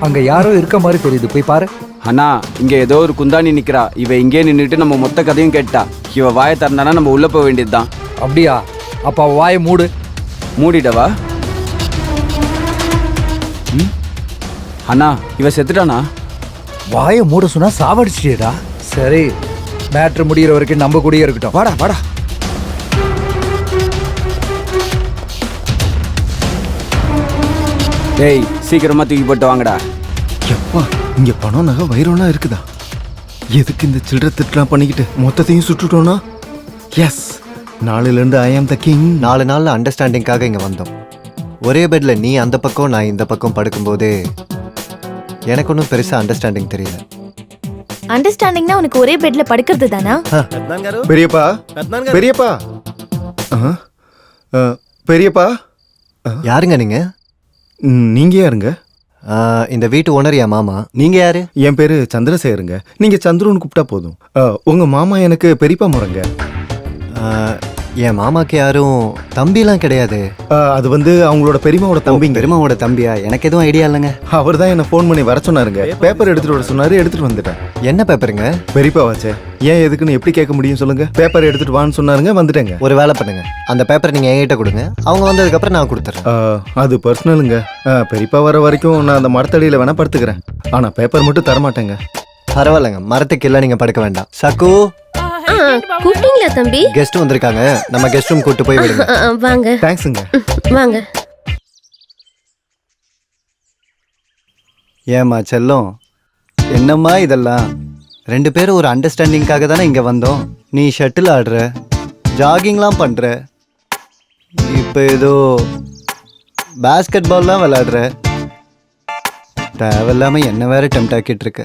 அங்க யாரோ இருக்க மாதிரி தெரியுது, போய் பாரு. அண்ணா, இங்க ஏதோ ஒரு குந்தாணி நிக்கிறா. இவ இங்கே நின்றுட்டு நம்ம மொத்த கதையும் கேட்டா. இவ வாயை திறந்தானா நம்ம உள்ள போக வேண்டியதுதான். அப்படியா? அப்ப வாயை மூடு. மூடிடவா? அண்ணா, இவ செத்துட்டானா? வாயை மூட சொன்னா சாவடிச்சிட்டேடா. சரி, மேட்ரு முடிகிற வரைக்கும் நம்ம கூடயே இருக்கட்டும். வாடா வாடா. டேய், சீக்கிரமா தூக்கி போட்டு வாங்கடா. எப்பா, இங்க பணம், நகை, வைரம்லாம் இருக்குதா? எதுக்கு இந்த சில்லறை திட்டலாம் பண்ணிக்கிட்டு மொத்தத்தையும் சுட்டுட்டோம்னா? எஸ், நாளையிலேருந்து ஐ ஆம் த கிங். 4 நாள்ல அண்டர்ஸ்டாண்டிங்காக இங்க வந்தோம். ஒரே பெட்ல நீ அந்த பக்கம், நான் இந்த பக்கம் படுக்கும்போது எனக்கு ஒன்றும் பெருசா அண்டர்ஸ்டாண்டிங் தெரியல. அண்டர்ஸ்டாண்டிங்னா உனக்கு ஒரே பெட்ல படுக்கிறது தானா? பெரியப்பா, பெரியப்பா, பெரியப்பா. யாருங்க நீங்க? நீங்க யாருங்க? இந்த வீட்டு ஓனர் என் மாமா. நீங்க யாரு? என் பேரு சந்திரசேகருங்க. நீங்க சந்துருன்னு கூப்பிட்டா போதும். உங்க மாமா எனக்கு பெரியப்பா முறைங்க. என் மாமாக்கு யாரும் தம்பிலாம் கிடையாது. அது வந்து அவங்களோட பெரியமாவோட தம்பிங்க. பெரியமாவோட தம்பியா? எனக்கு எதுவும் ஐடியா இல்லைங்க. அவர் தான் என்ன ஃபோன் பண்ணி வர சொன்னாருங்க. பேப்பர் எடுத்துட்டு வர சொன்னாரு, எடுத்துட்டு வந்துட்டேன். என்ன பேப்பருங்க? பெரியப்பா வாச்சே. ஏன் எதுக்குன்னு எப்படி கேட்க முடியும் சொல்லுங்க? பேப்பர் எடுத்துட்டு வான்னு சொன்னாருங்க, வந்துட்டேங்க. ஒரு வேலை பண்ணுங்க, அந்த பேப்பர் நீங்க என்கிட்ட கொடுங்க. அவங்க வந்ததுக்கு அப்புறம் நான் கொடுத்துறேன். அது பர்சனலுங்க. பெரியப்பா வர வரைக்கும் நான் அந்த மரத்தடியில வேணா படுத்துக்கிறேன். ஆனா பேப்பர் மட்டும் தரமாட்டேங்க. பரவாயில்லைங்க, மரத்துக்கு எல்லாம் நீங்க படுக்க வேண்டாம். சக்கு, கூப்பிட்டீங்களா தம்பி? கெஸ்ட் வந்திருக்காங்க, நம்ம கெஸ்ட் ரூம் கூட்டு போய் விடுங்க. வாங்க. தேங்க்ஸுங்க. வாங்க. ஏமா செல்லம், என்னம்மா இதெல்லாம்? 2 பேரும் ஒரு அண்டர்ஸ்டாண்டிங்காக தானே இங்க வந்தோம். நீ ஷட்டில் ஆடுற, ஜாகிங்லாம் பண்ற, இப்போ ஏதோ பாஸ்கெட் பால்லாம் விளையாடுற. தேவையில்லாம என்ன வேற டெம்ட் ஆக்கிட்டு இருக்க.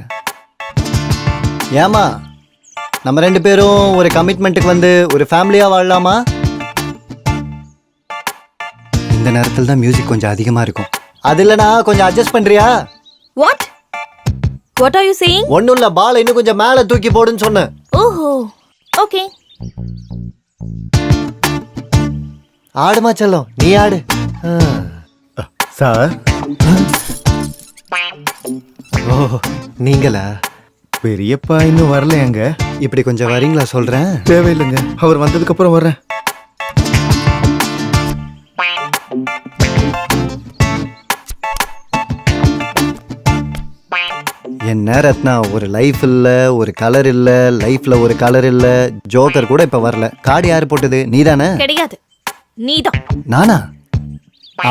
ஏமா, நம்ம 2 பேரும் ஒரு கமிட்மெண்ட்டுக்கு வந்து ஒரு ஃபேமிலியா வாழலாமா? இந்த நேரத்தில் தான் மியூசிக் கொஞ்சம் அதிகமா இருக்கும். அது இல்லைனா கொஞ்சம் அட்ஜஸ்ட் பண்றியா? What are you saying? ஒன்னும் இல்ல, பால் இன்னும் கொஞ்சம் மேல தூக்கி போடுன்னு சொன்னேன். ஓஹோ, ஓகே. ஆடுமா செல்லம், நீ ஆடு. சார். ஓ, நீங்களா? பெரியப்பா இன்னும் வரலையாங்க. இப்படி கொஞ்சம் வரீங்களா? சொல்றேன். தேவையில்லைங்க, அவர் வந்ததுக்கு அப்புறம் வர்றேன். என்ன ரத்னா, ஒரு லைஃப் இல்ல, ஒரு கலர் இல்ல, லைஃப்ல ஒரு கலர் இல்ல. ஜோக்கர் கூட இப்ப வரல. கார்டு யாரு போட்டது? நீதானே? கிடையாது, நீதான். நானா?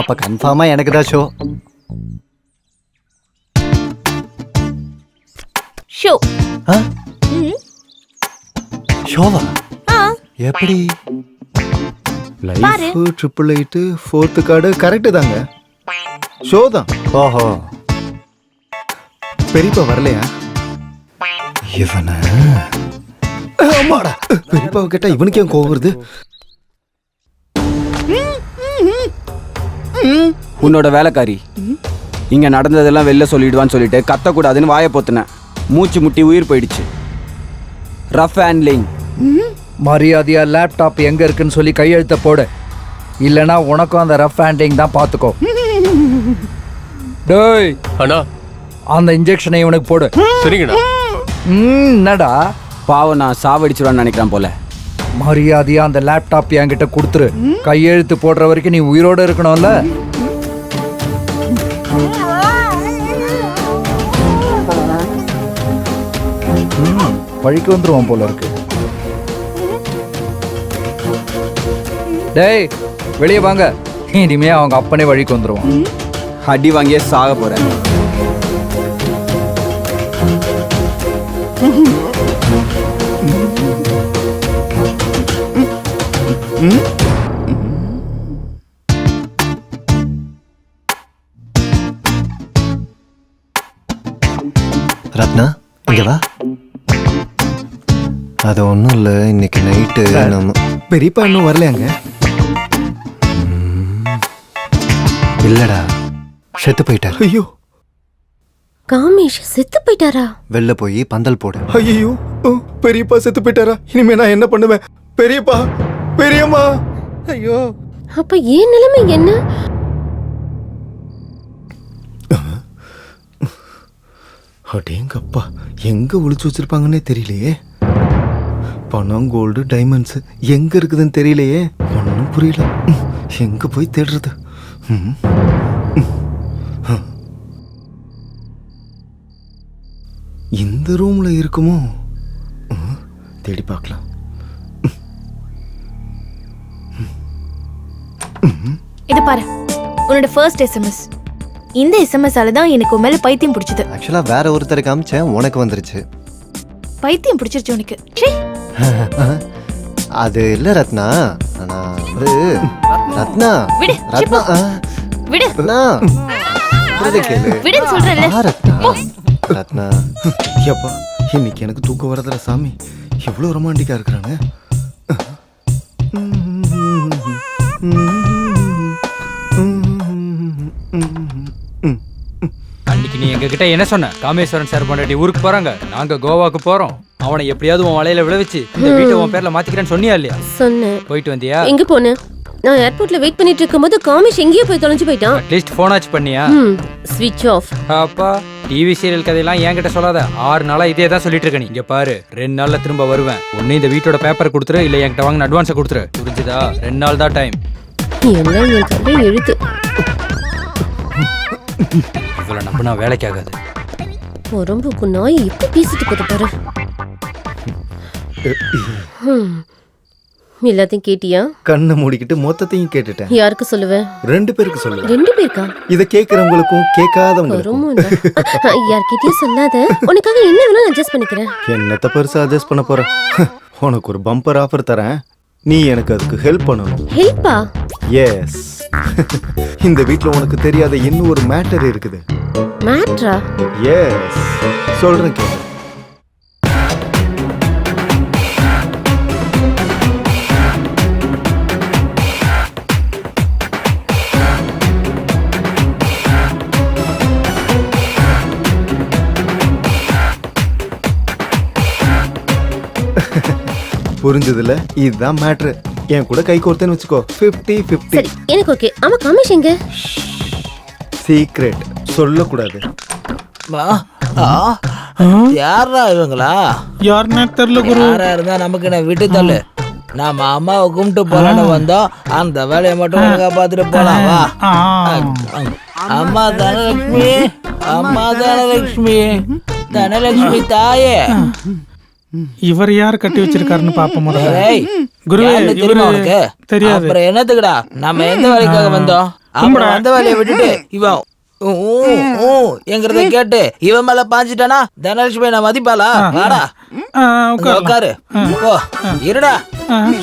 அப்ப கன்ஃபார்மா எனக்கு தான் ஷோ. ஷோ. ஷோவா? எப்படி? லைஃப் 888 4th கார்டு கரெக்டு தாங்க. ஷோ தான். ஓஹோ, பெரியப்பா வரலையா? இவன ஆமாடா, பெரியப்பாவை கேட்டா இவனுக்கு ஏன் கோவம் வருது? உன்னோட வேலைக்காரி இங்க நடந்ததெல்லாம் வெளில சொல்லிடுவான்னு சொல்லிட்டு கத்தக்கூடாதுன்னு வாயை பொத்துனேன். மூச்சு முட்டி உயிர் போயிடுச்சு. Rough handling. மரியாதையா லேப்டாப் எங்க இருக்குன்னு சொல்லி கையெழுத்த போடு, இல்லனா உனக்கும் அந்த ரஃப் ஹேண்டிங் தான் பாத்துக்கோ. டேய், அண்ணா அந்த இன்ஜெக்ஷனை இவனுக்கு போடு. சரிங்கண்ணா. என்னடா பாவம், நான் சாவடிச்சிருவான்னு நினைக்கிறேன் போல. மரியாதையா அந்த லேப்டாப் என்கிட்ட கொடுத்துரு. கையெழுத்து போடுற வரைக்கும் நீ உயிரோட இருக்கணும்ல. வழிக்கு வந்துருவான் போல இருக்கு. டேய், வெளியே வாங்க. இனிமே அவங்க அப்பனே வழிக்கு வந்துருவான். அடி வாங்கியே சாக போறேன். ரத்னா இங்க வா. அது ஒன்றும் இல்லை, இன்னைக்கு நைட்டு நம்ம பெரியப்பா இன்னும் வரலையாங்க? இல்லடா, செத்து போயிட்டார். ஐயோ, காமேஷ் செத்து போயிட்டாரா? வெளில போய் பந்தல் போடு. ஐயோ, பெரியப்பா செத்து போயிட்டாரா? இனிமே நான் என்ன பண்ணுவேன்? பெரியப்பா, பெரியம்மா, ஐயோ. அப்ப ஏன் நிலைமை என்ன? அடேங்கப்பா, எங்க ஒளிச்சு வச்சிருப்பாங்கன்னே தெரியலையே. பணம், கோல்டு, டைமண்ட்ஸ் எங்க இருக்குதுன்னு தெரியலையே. ஒன்றும் புரியல. எங்க போய் தேடுறது? இந்த ரூம்ல இருக்குமோ? தேடி பார்க்கலாம். இது பாரு, உன்னோட ஃபர்ஸ்ட் எஸ்எம்எஸ். இந்த எஸ்எம்எஸ்ஸால தான் எனக்கு உன் மேல பைத்தியம் பிடிச்சது. ஆக்சுவலா வேற ஒருத்தருக்கு காமிச்சேன், உனக்கு வந்துருச்சு. பைத்தியம் பிடிச்சிருச்சு உனக்கு. ச்சீ. அது இல்ல ரத்னா, நான் வந்து ரத்னா விடு, ரத்னா விடு. ரத்னா சொல்றதை கேளு. விடுன்னு சொல்றேன்ல. ரத்னா ரத்னா எப்பா, இன்னைக்கு எனக்கு தூக்கம் வரதுல சாமி. எவ்வளவு ரொமான்டிக்கா இருக்கிறாங்க. அன்னைக்கு நீ எங்ககிட்ட என்ன சொன்ன? காமேஸ்வரன் சார் பொண்டாட்டி ஊருக்கு போறாங்க, நாங்க கோவாக்கு போறோம், அவனை எப்படியாவது உன் வலையில விளைவிச்சு இந்த வீட்டை உன் பேர்ல மாத்திக்கிறேன்னு சொன்னியா இல்லையா? சொன்னேன். போயிட்டு வந்தியா? எங்க போனேன்? நான் ஏர்போர்ட்ல வெயிட் பண்ணிட்டு இருக்கும்போது காமேஷ் எங்கேயோ போய் தொலைஞ்சு போயிட்டான். அட்லீஸ்ட் போனாச்சு பண்ணியா? ஸ்விட்ச் ஆஃப். அப்பா, டிவி சீரியல் கதையெல்லாம் என்கிட்ட சொல்லாத. 6 நாளா இதே தான் சொல்லிட்டு இருக்க நீ. இங்க பாரு, 2 நாள்ல திரும்ப வருவேன். ஒன்னு இந்த வீட்டோட பேப்பர் கொடுத்துரு, இல்ல என்கிட்ட வாங்கின அட்வான்ஸை கொடுத்துரு. புரிஞ்சுதா? 2 நாள் தான் டைம். எல்லாம் என் கதை எழுத்து. இவ்வளவு நம்பினா வேலைக்கு ஆகாது. உடம்புக்கு நாய் இப்ப பேசிட்டு போது பாரு. எல்லாத்தையும் கேட்டியா? கண்ணை மூடிக்கிட்டு மொத்தத்தையும் கேட்டுட்டேன். யாருக்கு சொல்லுவேன்? 2 பேருக்கு சொல்லுவேன். 2 பேருக்கா? இதை கேட்கறவங்களுக்கும் கேட்காதவங்களுக்கும். யார்கிட்டயும் சொல்லாத. உனக்காக என்ன வேணாலும் அட்ஜஸ்ட் பண்ணிக்கிறேன். என்னத்த பெருசா அட்ஜஸ்ட் பண்ண போறேன்? உனக்கு ஒரு பம்பர் ஆஃபர் தரேன், நீ எனக்கு அதுக்கு ஹெல்ப் பண்ணணும். ஹெல்ப்பா? எஸ். இந்த வீட்ல உனக்கு தெரியாத இன்னும் ஒரு மேட்டர் இருக்குது. மேட்ரா? எஸ், சொல்றேன் கேளு. புரிஞ்சதுல? இதுதான் மேட்ரு. என் கூட கை கோர்த்தேன்னு வச்சுக்கோ, 50-50. சரி, எனக்கு ஓகே. ஆமா, காமேஷ் எங்க? சீக்ரெட் சொல்லக்கூடாது. யாரா இவங்களா? யாருன்னு தெரியல குரு. யாரா இருந்தா நமக்கு என்ன விட்டு தள்ளு. நாம அம்மாவை கும்பிட்டு போலான்னு வந்தோம். அந்த வேலையை மட்டும் ஒழுங்கா பார்த்துட்டு போலாம். வா. அம்மா தனலட்சுமி, அம்மா தனலட்சுமி, தனலட்சுமி தாயே. இவர் யார் கட்டி வச்சிருக்காருன்னு பாப்போம். ஏய், குருவே, யாருன்னு தெரியுமா உனக்கு? தெரியாது. அப்புறம் என்னத்துக்குடா நம்ம எந்த வேலைக்காக வந்தோம்? அப்புறம் அந்த வேலையை விட்டுட்டு இவன் எங்கிறத கேட்டு இவன் மேல பாஞ்சிட்டானா தனலட்சுமி நான் மதிப்பாளா? வாடா இங்க உட்காரு. ஓ இருடா,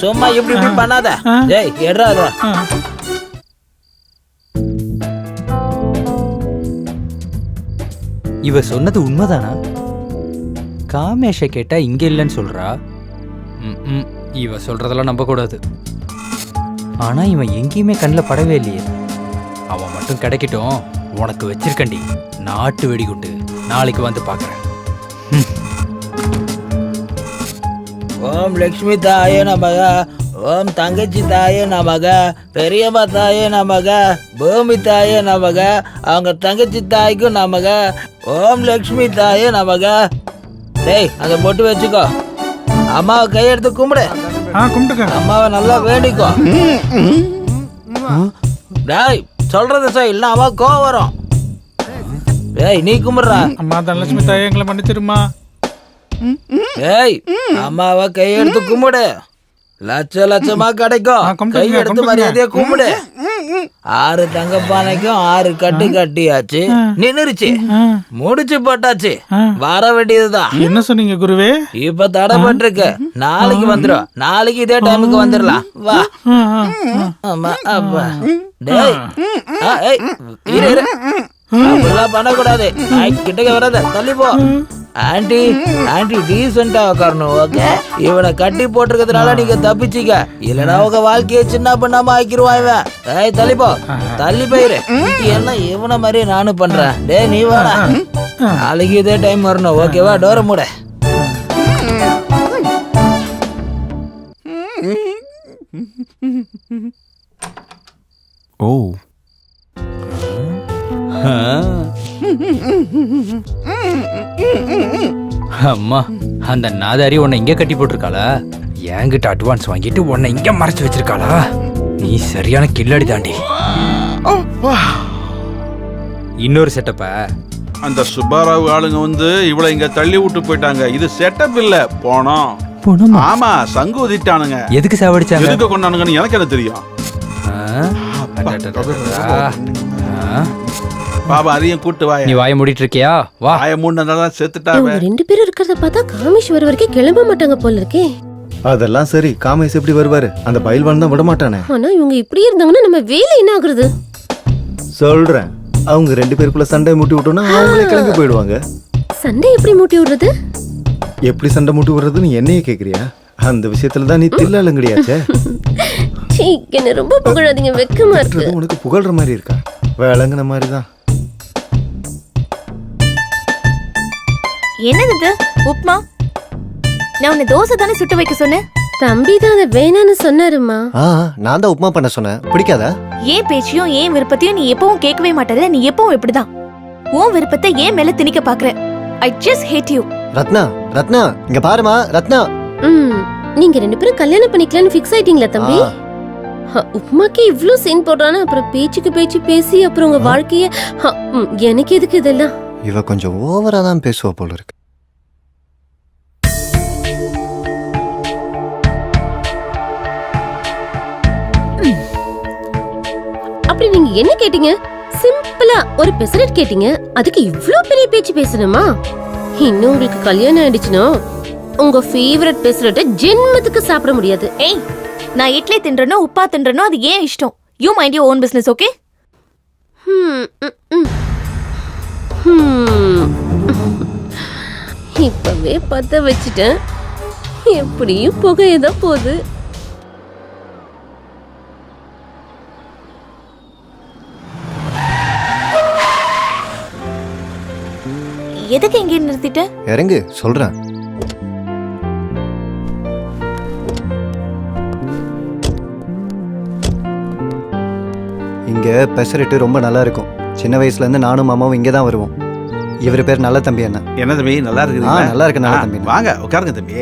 சும்மா இப்படி இப்படி பண்ணாத. டேய் எடுறா அத. இவ சொன்னது உண்மைதானா? காமேஷை கேட்டா இங்க இல்லைன்னு சொல்றா. இவ சொல்றதெல்லாம் நம்ப கூடாது. ஆனா இவன் எங்கேயுமே கண்ணில் படவே இல்லையே. அவன் மட்டும் கிடைக்கட்டும், உனக்கு வச்சிருக்கண்டி நாட்டு வெடிகுண்டு. நாளைக்கு வந்து பாக்குறேன். ஓம் லக்ஷ்மி தாயே நமக, ஓம் தங்கச்சி தாயே நமக, பெரியம்மா தாயே நமக, பூமி தாயே நமக, அவங்க தங்கச்சி தாய்க்கும் நமக. ஓம் லக்ஷ்மி தாயே நமக. டேய் அதை போட்டு வச்சுக்கோ. அம்மாவை கையெடுத்து கும்பிடு. அம்மாவை நல்லா வேண்டிக்கோ. டேய் சொல்றது சார் இல்ல அம்மா கோவம் வரும். டேய் நீ கும்பிடுறா. அம்மா தனலட்சுமி தாயே எங்களை மன்னிச்சிருமா. ஏய் அம்மாவை கையெடுத்து கும்பிடு. லட்சமா கிடைக்கும். கையெடுத்து மரியாதையா கும்பிடு. 6 தங்கப்பானைக்கும் 6 கட்டு கட்டியாச்சு. நின்னுருச்சு, முடிச்சு போட்டாச்சு. வர வேண்டியதுதான். என்ன சொன்னீங்க குருவே? இப்ப தடைப்பட்டிருக்கு. நாளைக்கு வந்துடும். நாளைக்கு இதே டைமுக்கு வந்துடலாம். வா. ஆமா அப்பா. டேய் இரு அப்படிலாம் பண்ணக்கூடாது. கிட்டக்க வராத, தள்ளி போ. ஆண்டி டீசெண்டா உட்காரணும். ஓகே, இவனை கட்டி போட்டிருக்கிறதுனால நீங்க தப்பிச்சிக்க. இல்லனா உங்க வாழ்க்கையை சின்ன பண்ணாம ஆக்கிருவான் இவன். ஏய் தள்ளி போ, தள்ளி போயிரு. என்ன இவனை மாதிரி நானும் பண்றேன். டேய் நீ வாடா. நாளைக்கு இதே டைம் வரணும். ஓகேவா? டோரை மூட. ஓ அம்மா, அந்த நாதாரி உன்னை இங்க கட்டி போட்டிருக்காளா? என்கிட்ட அட்வான்ஸ் வாங்கிட்டு உன்னை இங்க மறைச்சு வச்சிருக்காளா? நீ சரியான கில்லாடி தாண்டி. இன்னொரு செட்டப்ப அந்த சுப்பாராவ் ஆளுங்க வந்து இவளை இங்க தள்ளி விட்டு போயிட்டாங்க. இது செட்டப் இல்ல, போனோம். ஆமா, சங்கு ஊதிட்டானுங்க. எதுக்கு சாவடிச்சாங்க? எதுக்கு கொண்டானுங்கன்னு எனக்கு என்ன தெரியும். பாபா அதையும் கூட்டு வாய. நீ வாய மூடிட்டு இருக்கியா? வா. வாய மூடினதான் செத்துட்டாங்க. 2 பேரும் இருக்கிறத பார்த்தா காமேஷ் வர வரைக்கும் கிளம்ப மாட்டாங்க போல இருக்கே. அதெல்லாம் சரி, காமேஷ் எப்படி வருவாரு? அந்த பயில்வான் தான் விட மாட்டானே. ஆனா இவங்க இப்படி இருந்தாங்கன்னா நம்ம வேலை என்ன ஆகுறது? சொல்றேன், அவங்க 2 பேருக்குள்ள சண்டை மூட்டி விட்டோம்னா அவங்களே கிளம்பி போயிடுவாங்க. சண்டை எப்படி மூட்டி விடுறது? எப்படி சண்டை மூட்டி விடுறதுன்னு என்னையே கேக்குறியா? அந்த விஷயத்துல தான் நீ தில்லாலங்கடியாச்சே. என்ன ரொம்ப புகழாதீங்க, வெக்கமா இருக்கு. உனக்கு புகழ்ற மாதிரி இருக்கா? விளங்குன மாதிரி தான். என்னது இது? உப்மா? நான் உன்னை தோசை தானே சுட்டு வைக்க சொன்னேன். தம்பி தான் அதை வேணான்னு சொன்னாருமா. நான் தான் உப்புமா பண்ண சொன்னேன். பிடிக்காதா? ஏன் பேச்சையும் ஏன் விருப்பத்தையும் நீ எப்பவும் கேட்கவே மாட்டல. நீ எப்பவும் இப்படிதான். உன் விருப்பத்தை ஏன் மேல திணிக்க பாக்குற. I just hate you. Ratna இங்க பாருமா. ரத்னா, நீங்க 2 பேரும் கல்யாணம் பண்ணிக்கலாம்னு ஃபிக்ஸ் ஆயிட்டீங்களா தம்பி? உப்மாக்கு இவ்ளோ சீன் போடுறானா, அப்புறம் பேச்சுக்கு பேச்சு பேசி அப்புறம் உங்க வாழ்க்கைய எனக்கு எதுக்கு இதெல்லாம்? இவ கொஞ்சம் ஓவரா தான் பேசுவா போல இருக்கு. அப்படி நீங்க என்ன கேட்டீங்க? சிம்பிளா ஒரு பெசரட் கேட்டீங்க, அதுக்கு இவ்ளோ பெரிய பேச்சு பேசணுமா? இன்னும் உங்களுக்கு கல்யாணம் ஆயிடுச்சுன்னா உங்க ஃபேவரட் பெசரட்டை ஜென்மத்துக்கு சாப்பிட முடியாது. ஏய், நான் இட்லி தின்றனோ உப்பா தின்றனோ அது ஏன் இஷ்டம். You mind your own business. Okay? இப்பவே பத்த வச்சுட்டேன். எப்படியும் புகையதான் போகுது. எதுக்கு எங்கே நிறுத்திட்ட? இறங்கு, சொல்றேன். இங்க பெசரட்டு ரொம்ப நல்லா இருக்கும். சின்ன வயசுல இருந்து நானும் மாமாவும் இங்க தான் வருவோம். இவர் பேர் நல்ல தம்பி. என்ன தம்பி, நல்லா இருக்குது? நல்லா இருக்கு. நல்ல தம்பி, வாங்க உட்காருங்க தம்பி.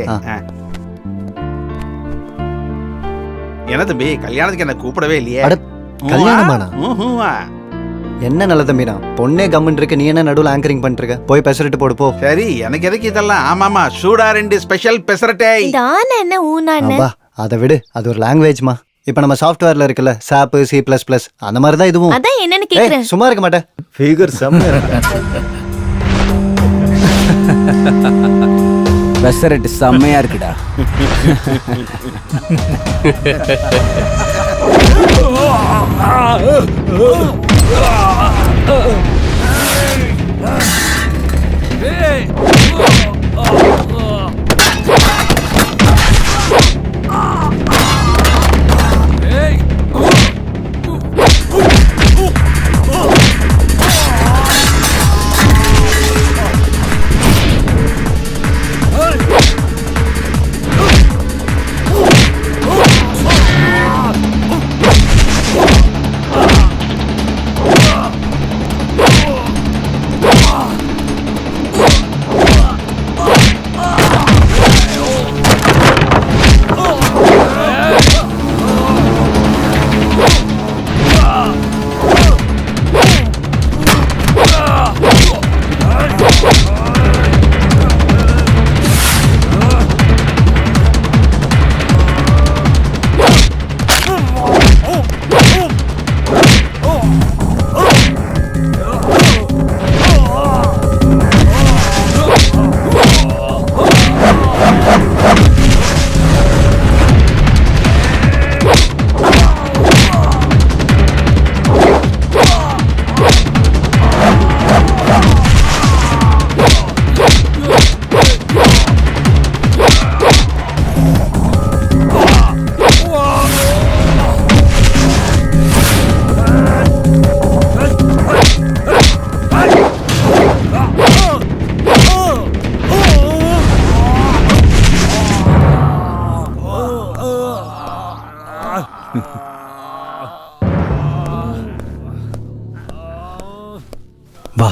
என்ன தம்பி, கல்யாணத்துக்கு என்ன கூப்பிடவே இல்லையே? கல்யாணமானா? என்ன நல்ல தம்பினா, பொண்ணே கம்மன் இருக்கு, நீ என்ன நடுவில் ஆங்கரிங் பண்ணிருக்க? போய் பெசரட்டு போடு போ. சரி, எனக்கு எதுக்கு இதெல்லாம்? ஆமாமா, சூடா 2 ஸ்பெஷல் பெசரட்டே. இந்த ஆனா என்ன ஊனா என்ன? அதை விடு, அது ஒரு லாங்குவேஜ்மா. இப்போ நம்ம சாஃப்ட்வேர்ல இருக்குல்ல SAP C++ அந்த மாதிரி தான் இதுவும். அதான் என்னன்னு ஏய், கேக்குறேன். சும்மா இருக்க மாட்டேன். ஃபிகர் செம்மையா இருக்கு. பெசரட் செம்மையா இருக்குடா. வா.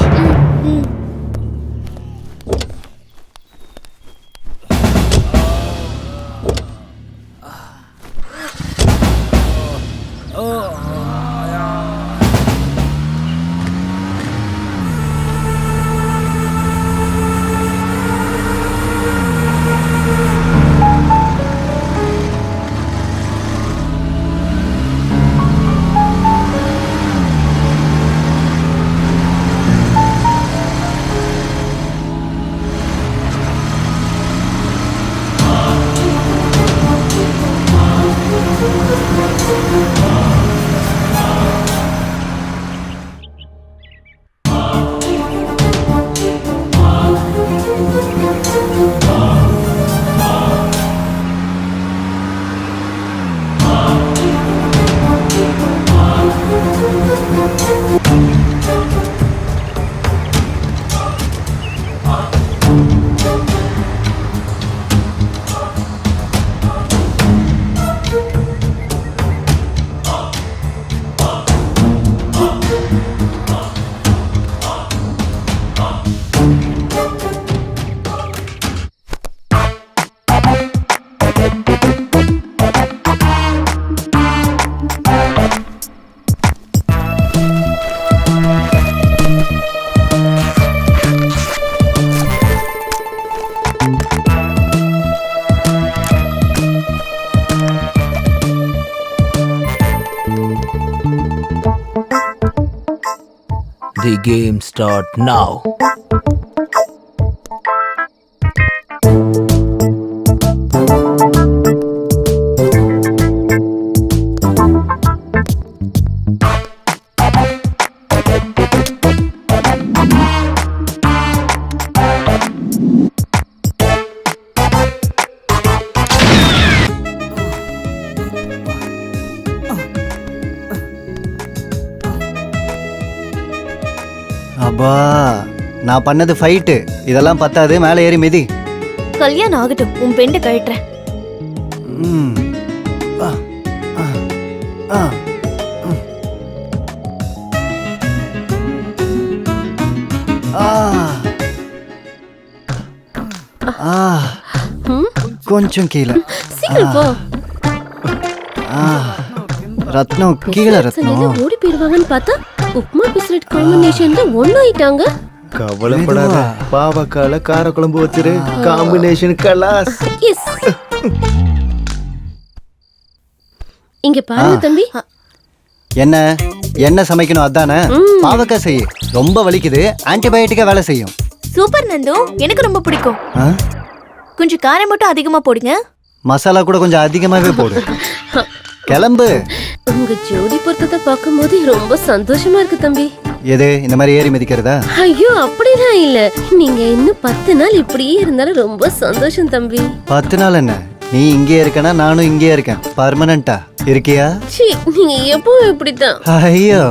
The game start now. அப்பா, நான் பண்ணது ஃபைட்டு. இதெல்லாம் பத்தாது, மேலே ஏறி மிதி. கல்யாணம் ஆகட்டும், உன் பெண்டு கழட்டுறேன். ம். ஆ, ஆ, ஆ, ம். ஆ. ஆ. கொஞ்சம் கீழே. சீக்கிரம் போ. ஆ. ரத்னம் கீழே ரத்னம். ஓடி போயிருவாங்கன்னு பார்த்தா உப்மா பிஸ்கட் காம்பினேஷன்ல ஒண்ணாயிட்டாங்க. கவலைப்படாத, பாவக்கால கார குழம்பு வச்சிரு. காம்பினேஷன் கலாஸ். எஸ். இங்க பாருங்க தம்பி. என்ன என்ன சமைக்கணும் அதானே? பாவக்காய் செய்ய ரொம்ப வலிக்குது, ஆன்டிபயோட்டிக்கா வேலை செய்யும். சூப்பர் நந்து, எனக்கு ரொம்ப பிடிக்கும். ஆ? கொஞ்சம் காரம் மட்டும் அதிகமா போடுங்க. மசாலா கூட கொஞ்சம் அதிகமாவே போடு. கிளம்பு. உங்க ஜோடி பொருத்தத்தை பார்க்கும்போது ரொம்ப சந்தோஷமா இருக்கு தம்பி. எது இந்த மாதிரி ஏறி மிதிக்கிறதா? ஐயோ அப்படிலாம் இல்ல, நீங்க இன்னும் 10 நாள் இப்படியே இருந்தாலும் ரொம்ப சந்தோஷம் தம்பி. 10 நாள் என்ன? நீ இங்கே இருக்கனா நானும் இங்கே இருக்கேன். பர்மனண்டா இருக்கியா? சீ, நீங்க எப்பவும் இப்படித்தான். ஐயோ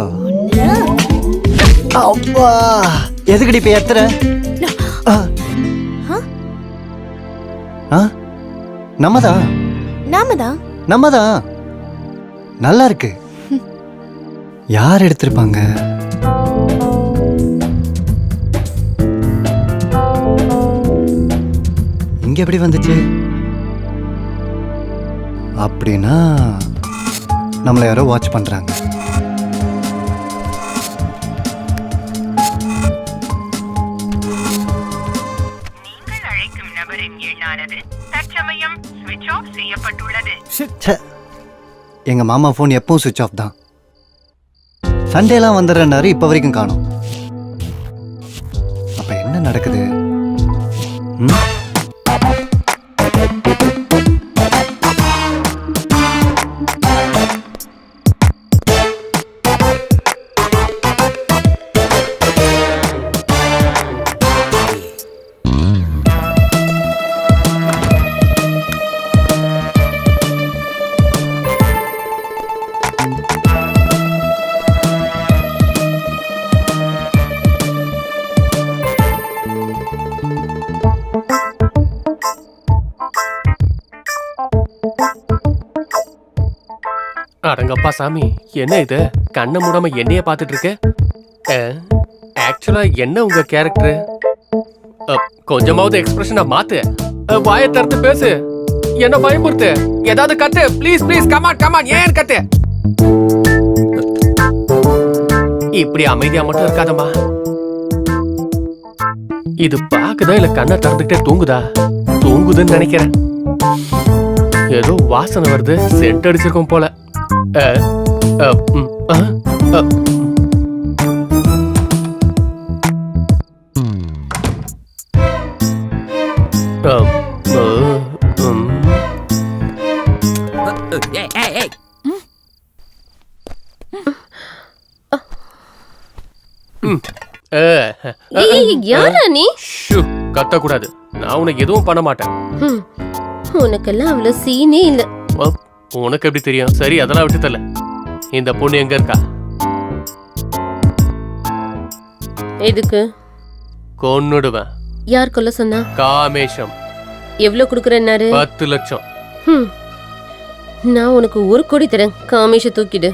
அப்பா, எதுக்குடி இப்ப எத்தற? நம்மதா நாமதான். நம்மதான் நல்லா இருக்கு. யார் எடுத்திருப்பாங்க? இங்க எப்படி வந்துச்சு? அப்படின்னா நம்மள யாரோ வாட்ச் பண்றாங்க. எங்க மாமா போன் எப்பவும் சுவிட்ச் ஆஃப் தான். சண்டேலாம் வந்துடுறேன்னாரு, இப்ப வரைக்கும் காணோம். அப்ப என்ன நடக்குது? ம்? அடங்கப்பா சாமி, என்ன இது? கண்ணை மூடாம என்னைய பாத்துட்டு இருக்க? ஆக்சுவலா என்ன உங்க கேரக்டர்? கொஞ்சமாவது எக்ஸ்பிரஷனை மாத்து. வாயை திறந்து பேசு. என்ன பயமுறுத்து. ஏதாவது கத்து. Please please, come on come on. ஏன் கத்து? இப்படி அமைதியா மட்டும் இருக்காதம்மா. இது பாக்குதா இல்ல கண்ணை திறந்துட்டே தூங்குதா? தூங்குதுன்னு நினைக்கிறேன். ஏதோ வாசனை வருது. சென்ட் அடிச்சிருக்கோம் போல. யாரா நீ? கத்தக்கூடாது. நான் உனக்கு எதுவும் பண்ண மாட்டேன். உனக்கெல்லாம் அவ்வளவு சீனே இல்ல. உனக்கு எப்படி தெரியும்? சரி, அதெல்லாம் விட்டு தரல. இந்த பொண்ணு எங்க இருக்கா? எதுக்கு? கொன்னுடுவேன். யார் கொல்ல சொன்னா? காமேஷம். எவ்வளவு குடுக்கறேன்னாரு? 10 லட்சம். நான் உனக்கு 1 கோடி தரேன். காமேஷ தூக்கிடு.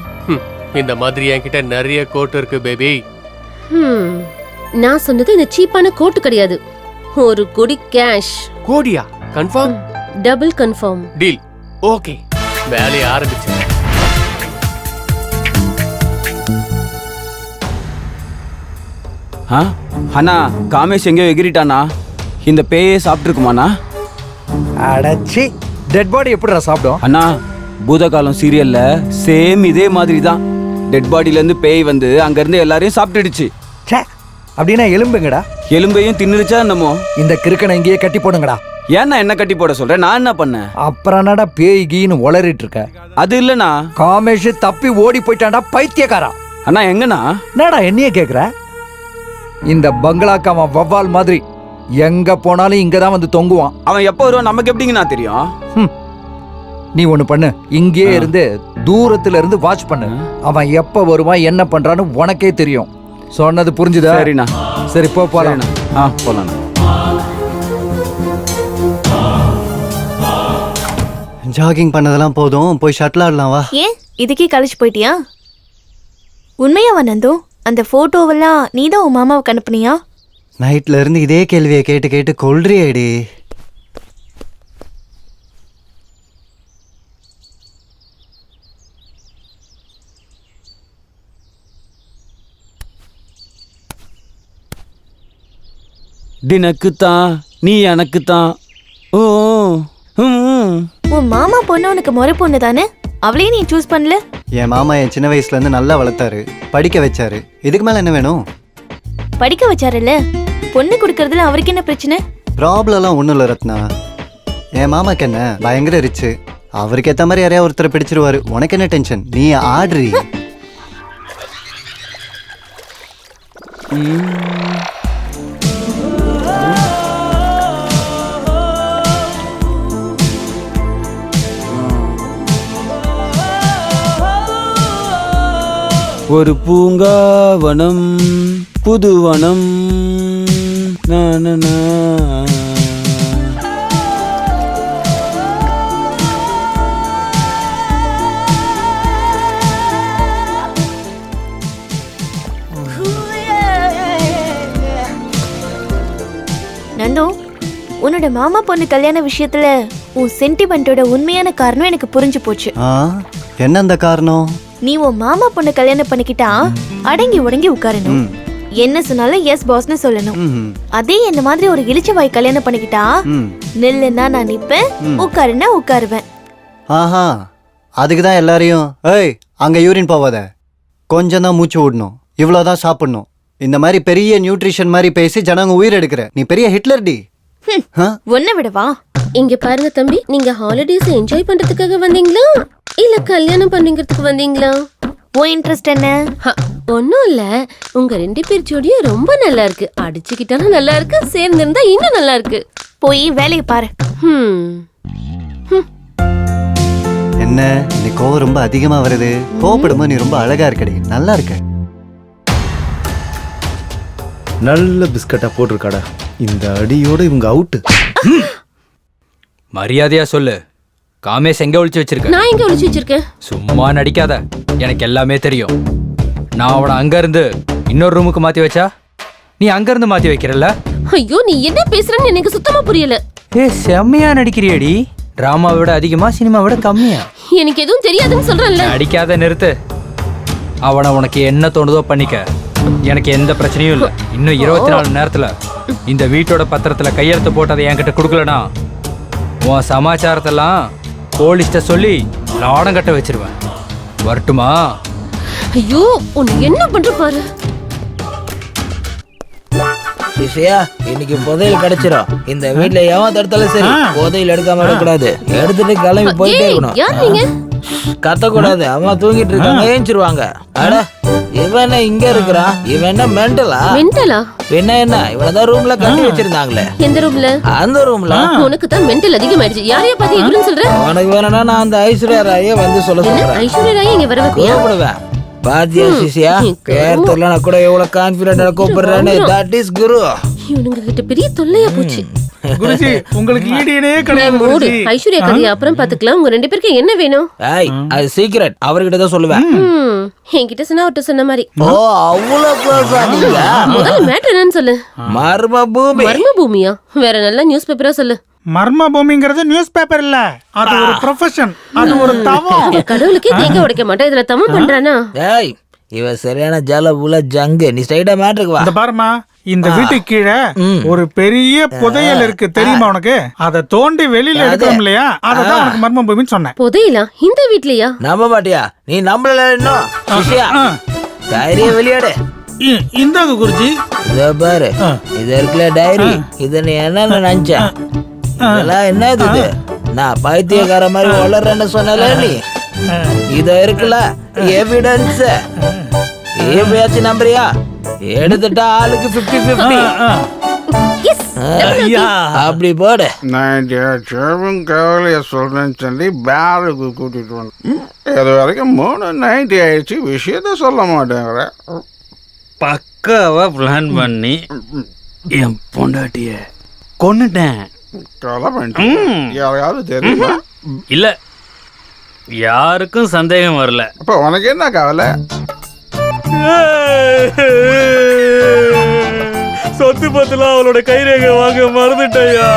இந்த மாதிரி என்கிட்ட நிறைய கோட் இருக்கு பேபி. நான் சொன்னது இந்த சீப்பான கோட்டு கிடையாது. 1 கோடி கேஷ். கோடியா? Confirm? Double confirm. Deal. Okay, வேலையை ஆரம்பிச்சு. அண்ணா, காமேஷ் எங்கேயோ எகிரிட்டானா? இந்த பேயே சாப்பிட்டுருக்குமாண்ணா? அடச்சி, டெட் பாடி எப்படிடா சாப்பிடும்? அண்ணா, பூதகாலம் சீரியல்ல சேம் இதே மாதிரி தான். டெட் பாடியிலேருந்து பேய் வந்து அங்கேருந்து எல்லாரையும் சாப்பிட்டுடுச்சு. சே, அப்படின்னா எலும்புங்கடா. எலும்பையும் தின்னுருச்சா என்னமோ? இந்த கிறுக்கனை இங்கேயே கட்டி போடுங்கடா. ஏன்னா என்ன கட்டி போட சொல்றேன்? நான் என்ன பண்ணேன்? அப்புறம் என்னடா பேய் கீன்னு உளறிட்டு இருக்க? அது இல்லண்ணா, காமேஷ் தப்பி ஓடி போயிட்டான்டா, பைத்தியக்காரா. அண்ணா எங்கண்ணா? என்னடா என்னைய கேக்குற? இந்த பங்களாக்கு அவன் வவ்வால் மாதிரி எங்க போனாலும் இங்கதான் வந்து தொங்குவான். அவன் எப்போ வருவான் நமக்கு எப்படிங்கண்ணா தெரியும்? நீ ஒண்ணு பண்ணு, இங்கே இருந்து தூரத்துல இருந்து வாட்ச் பண்ணு. அவன் எப்ப வருவான், என்ன பண்றான்னு உனக்கே தெரியும். சொன்னது புரிஞ்சுதா? சரிண்ணா. சரி, போ போலாம். போலாம். ஜாகிங் பண்ணதெல்லாம் போதும், போய் ஷட்டில் ஆடலாம் வா. ஏன் இதுக்கே கழிச்சு போயிட்டியா? உண்மையாவா நந்து? அந்த போட்டோவெல்லாம் நீ தான் உன் மாமாவுக்கு அனுப்புனியா? நைட்ல இருந்து இதே கேள்வியை கேட்டு கேட்டு கொல்றியேடி. தினக்குத்தான் நீ எனக்குத்தான். ஓ உன் மாமா பொண்ணு உனக்கு முறை பொண்ணு தானே? அவளையே நீ சூஸ் பண்ணல? என் மாமா என் சின்ன வயசுல இருந்து நல்லா வளர்த்தாரு, படிக்க வச்சாரு. இதுக்கு மேல என்ன வேணும்? படிக்க வச்சாருல்ல, பொண்ணு கொடுக்கறதுல அவருக்கு என்ன பிரச்சனை? ப்ராப்ளம்லாம் ஒன்றும் இல்லை ரத்னா. என் மாமாக்கு என்ன பயங்கர ரிச்சு. அவருக்கு ஏற்ற மாதிரி யாரையா ஒருத்தரை பிடிச்சிருவாரு. உனக்கு என்ன டென்ஷன்? நீ ஆடுறி. ஒரு பூங்காவனம் புதுவனம் நானனா. நந்தோ, உன்னோட மாமா பொண்ணு கல்யாண விஷயத்துல உன் சென்டிமெண்டோட உண்மையான காரணம் எனக்கு புரிஞ்சு போச்சு. என்ன அந்த காரணம்? நீ உன் மாமா பொண்ணு கல்யாணம் பண்ணிக்கிட்டா அடங்கி உடங்கி உட்காரணும். என்ன சொன்னாலும் எஸ் பாஸ்னு சொல்லணும். அதே என்ன மாதிரி ஒரு இளிச்சவாய் கல்யாணம் பண்ணிக்கிட்டா நில்லுன்னா நான் நிப்பேன், உட்காருன்னா உட்காருவேன். ஆஹா, அதுக்குதான் எல்லாரையும் ஏய் அங்க யூரின் போவாத, கொஞ்சம் தான் மூச்சு விடணும், இவ்வளவுதான் சாப்பிடணும், இந்த மாதிரி பெரிய நியூட்ரிஷன் மாதிரி பேசி ஜனங்க உயிர் எடுக்கிற. நீ பெரிய ஹிட்லர் டி. ஒன்ன விடவா? இங்க பாருங்க தம்பி, நீங்க ஹாலிடேஸ் என்ஜாய் பண்றதுக்காக வந்தீங்களா இல்ல கல்யாணம் பண்ணிக்கிறதுக்கு வந்தீங்களா? உன் இன்ட்ரெஸ்ட் என்ன? ஒன்னும் இல்ல, உங்க 2 பேர் ஜோடியும் ரொம்ப நல்லா இருக்கு. அடிச்சுக்கிட்டாலும் நல்லா இருக்கு, சேர்ந்திருந்தா இன்னும் நல்லா இருக்கு. போய் வேலையை பாரு. என்ன நீ கோவம் ரொம்ப அதிகமா வருது? கோவப்படும்போது நீ ரொம்ப அழகா இருக்கடி, நல்லா இருக்க. நல்ல பிஸ்கட்டா போட்டிருக்காடா. இந்த அடியோட இவங்க அவுட்டு. மரியாதையா சொல்லு, காமேஷ் எங்க ஒளிச்சு வச்சிருக்க? நான் எங்க ஒளிச்சு வச்சிருக்கேன்? சும்மா நடிக்காத, எனக்கு எல்லாமே தெரியும். நான் அவனை அங்க இருந்து இன்னொரு ரூமுக்கு மாத்தி வச்சா நீ அங்க இருந்து மாத்தி வைக்கிறல்ல? ஐயோ, நீ என்ன பேசுறன்னு எனக்கு சுத்தமா புரியல. செம்மையா நடிக்கிறியடி. டிராமாவை விட அதிகமா, சினிமாவை விட கம்மியா? எனக்கு எதுவும் தெரியாதுன்னு சொல்றேன்ல. நடிக்காத, நிறுத்து. அவனை உனக்கு என்ன தோணுதோ பண்ணிக்க, எனக்கு எந்த பிரச்சனையும் இல்லை. இன்னும் 24 மணி நேரத்துல இந்த வீட்டோட பத்திரத்துல கையெழுத்து போட்டு அதை என்கிட்ட கொடுக்கலனா உன் சமாச்சாரத்தெல்லாம் போலீஸ்ட சொல்லி லாடம் கட்ட வச்சிருவேன். வரட்டுமா? ஐயோ, உன்னை என்ன பண்ற பாரு. சிஷியா, இன்னைக்கு புதையல் கிடைச்சிரும். இந்த வீட்டுல எவன் தடுத்தாலும் சரி, புதையல் எடுக்காம இருக்கக்கூடாது. எடுத்துட்டு கிளம்பி போயிட்டே இருக்கணும். யார் நீங்க? கத்தக்கூடாது, அம்மா தூங்கிட்டு இருக்காங்க, ஏஞ்சிருவாங்க. அட, இவன் என்ன இங்க இருக்கிறான்? இவன் என்ன மென்டலா? மென்டலா? என்ன இவனதான் ரூம்ல கட்டி வச்சிருந்தாங்களே. எந்த ரூம்ல? அந்த ரூம்ல. உனக்கு தான் மென்டல் அதிகமாயிடுச்சு. யாரைய பார்த்து இவளுன்னு சொல்ற? உனக்கு வேணும்னா நான் அந்த ஐஸ்வர்யா ராயை வந்து சொல்ல சொல்றேன். ஐஸ்வர்யா ராயை இங்க வர வைப்பியா? கூப்பிடுவேன். பாத்தியா சிசியா, பேர் தெரியல, நான் கூட எவ்வளவு கான்பிடண்டா கூப்பிடுறேன்னு. தட் இஸ் குரு. இவனுங்க கிட்ட பெரிய தொல்லையா போச்சு. குருஜி, உங்களுக்கு ஈடியனே கிடையாது மூடு. குருஜி. ஐஸ்வர்யா கதையை அப்புறம் பாத்துக்கலாம். உங்க 2 பேருக்கு என்ன வேணும்? ஏய், அது சீக்ரெட். அவர்கிட்ட தான் சொல்லுவேன். என்கிட்ட சொன்னா அவர்கிட்ட சொன்ன மாதிரி. ஓ, அவ்வளவு க்ளோஸா நீங்க? முதல்ல மேட்டர் என்னன்னு சொல்லு. மர்ம பூமி. மர்ம பூமியா? வேற நல்ல நியூஸ் பேப்பரா சொல்லு. மர்ம பூமிங்கிறது நியூஸ் பேப்பர் இல்ல, அது ஒரு ப்ரொஃபஷன், அது ஒரு தவம். கடவுளுக்கே தேங்க உடைக்க மாட்டேன், இதுல தவம் பண்றானா? ஏய், இவ சரியான ஜல புல ஜங்கு. நீ ஸ்ட்ரைட்டா மேட்டருக்கு வா. இந்த பாருமா, இந்த வீட்டுக்கு கீழே ஒரு பெரிய புதையல் இருக்கு, தெரியுமா உனக்கு? அதை தோண்டி வெளியில எடுக்கணும் இல்லையா, அததான் உனக்கு மர்ம பூமின்னு சொன்னேன். புதையலா? இந்த வீட்லயா? நம்ப மாட்டியா? நீ நம்பல இன்னும். சிஷியா, டைரிய வெளியாடு. இந்தாங்க குருஜி. இத பாரு, இது இருக்குல்ல டைரி. இத நீ என்ன நினைச்ச? இதெல்லாம் என்ன இது? நான் பைத்தியக்கார மாதிரி வளர்றேன்னு சொன்னல நீ. இத இருக்குல்ல எவிடன்ஸ். எப்பயாச்சும் நம்புறியா? எடுத்துட்டா ஆளுக்கு 50-50. அப்படி போடு. நான் கவலைய சொல்றேன்னு சொல்லி பேருக்கு கூட்டிட்டு வந்தேன். இது வரைக்கும் 3:90 ஆயிடுச்சு, விஷயத்த சொல்ல மாட்டேங்கிற. பக்காவா பிளான் பண்ணி என் பொண்டாட்டிய கொன்னுட்டேன். கொலை பண்ணிட்டேன். யாரையாவது தெரியுமா? இல்ல, யாருக்கும் சந்தேகம் வரல. அப்ப உனக்கு என்ன கவலை? சொத்து பத்தலாம் அவளோட கைரேகை வாங்க மறந்துட்டயா.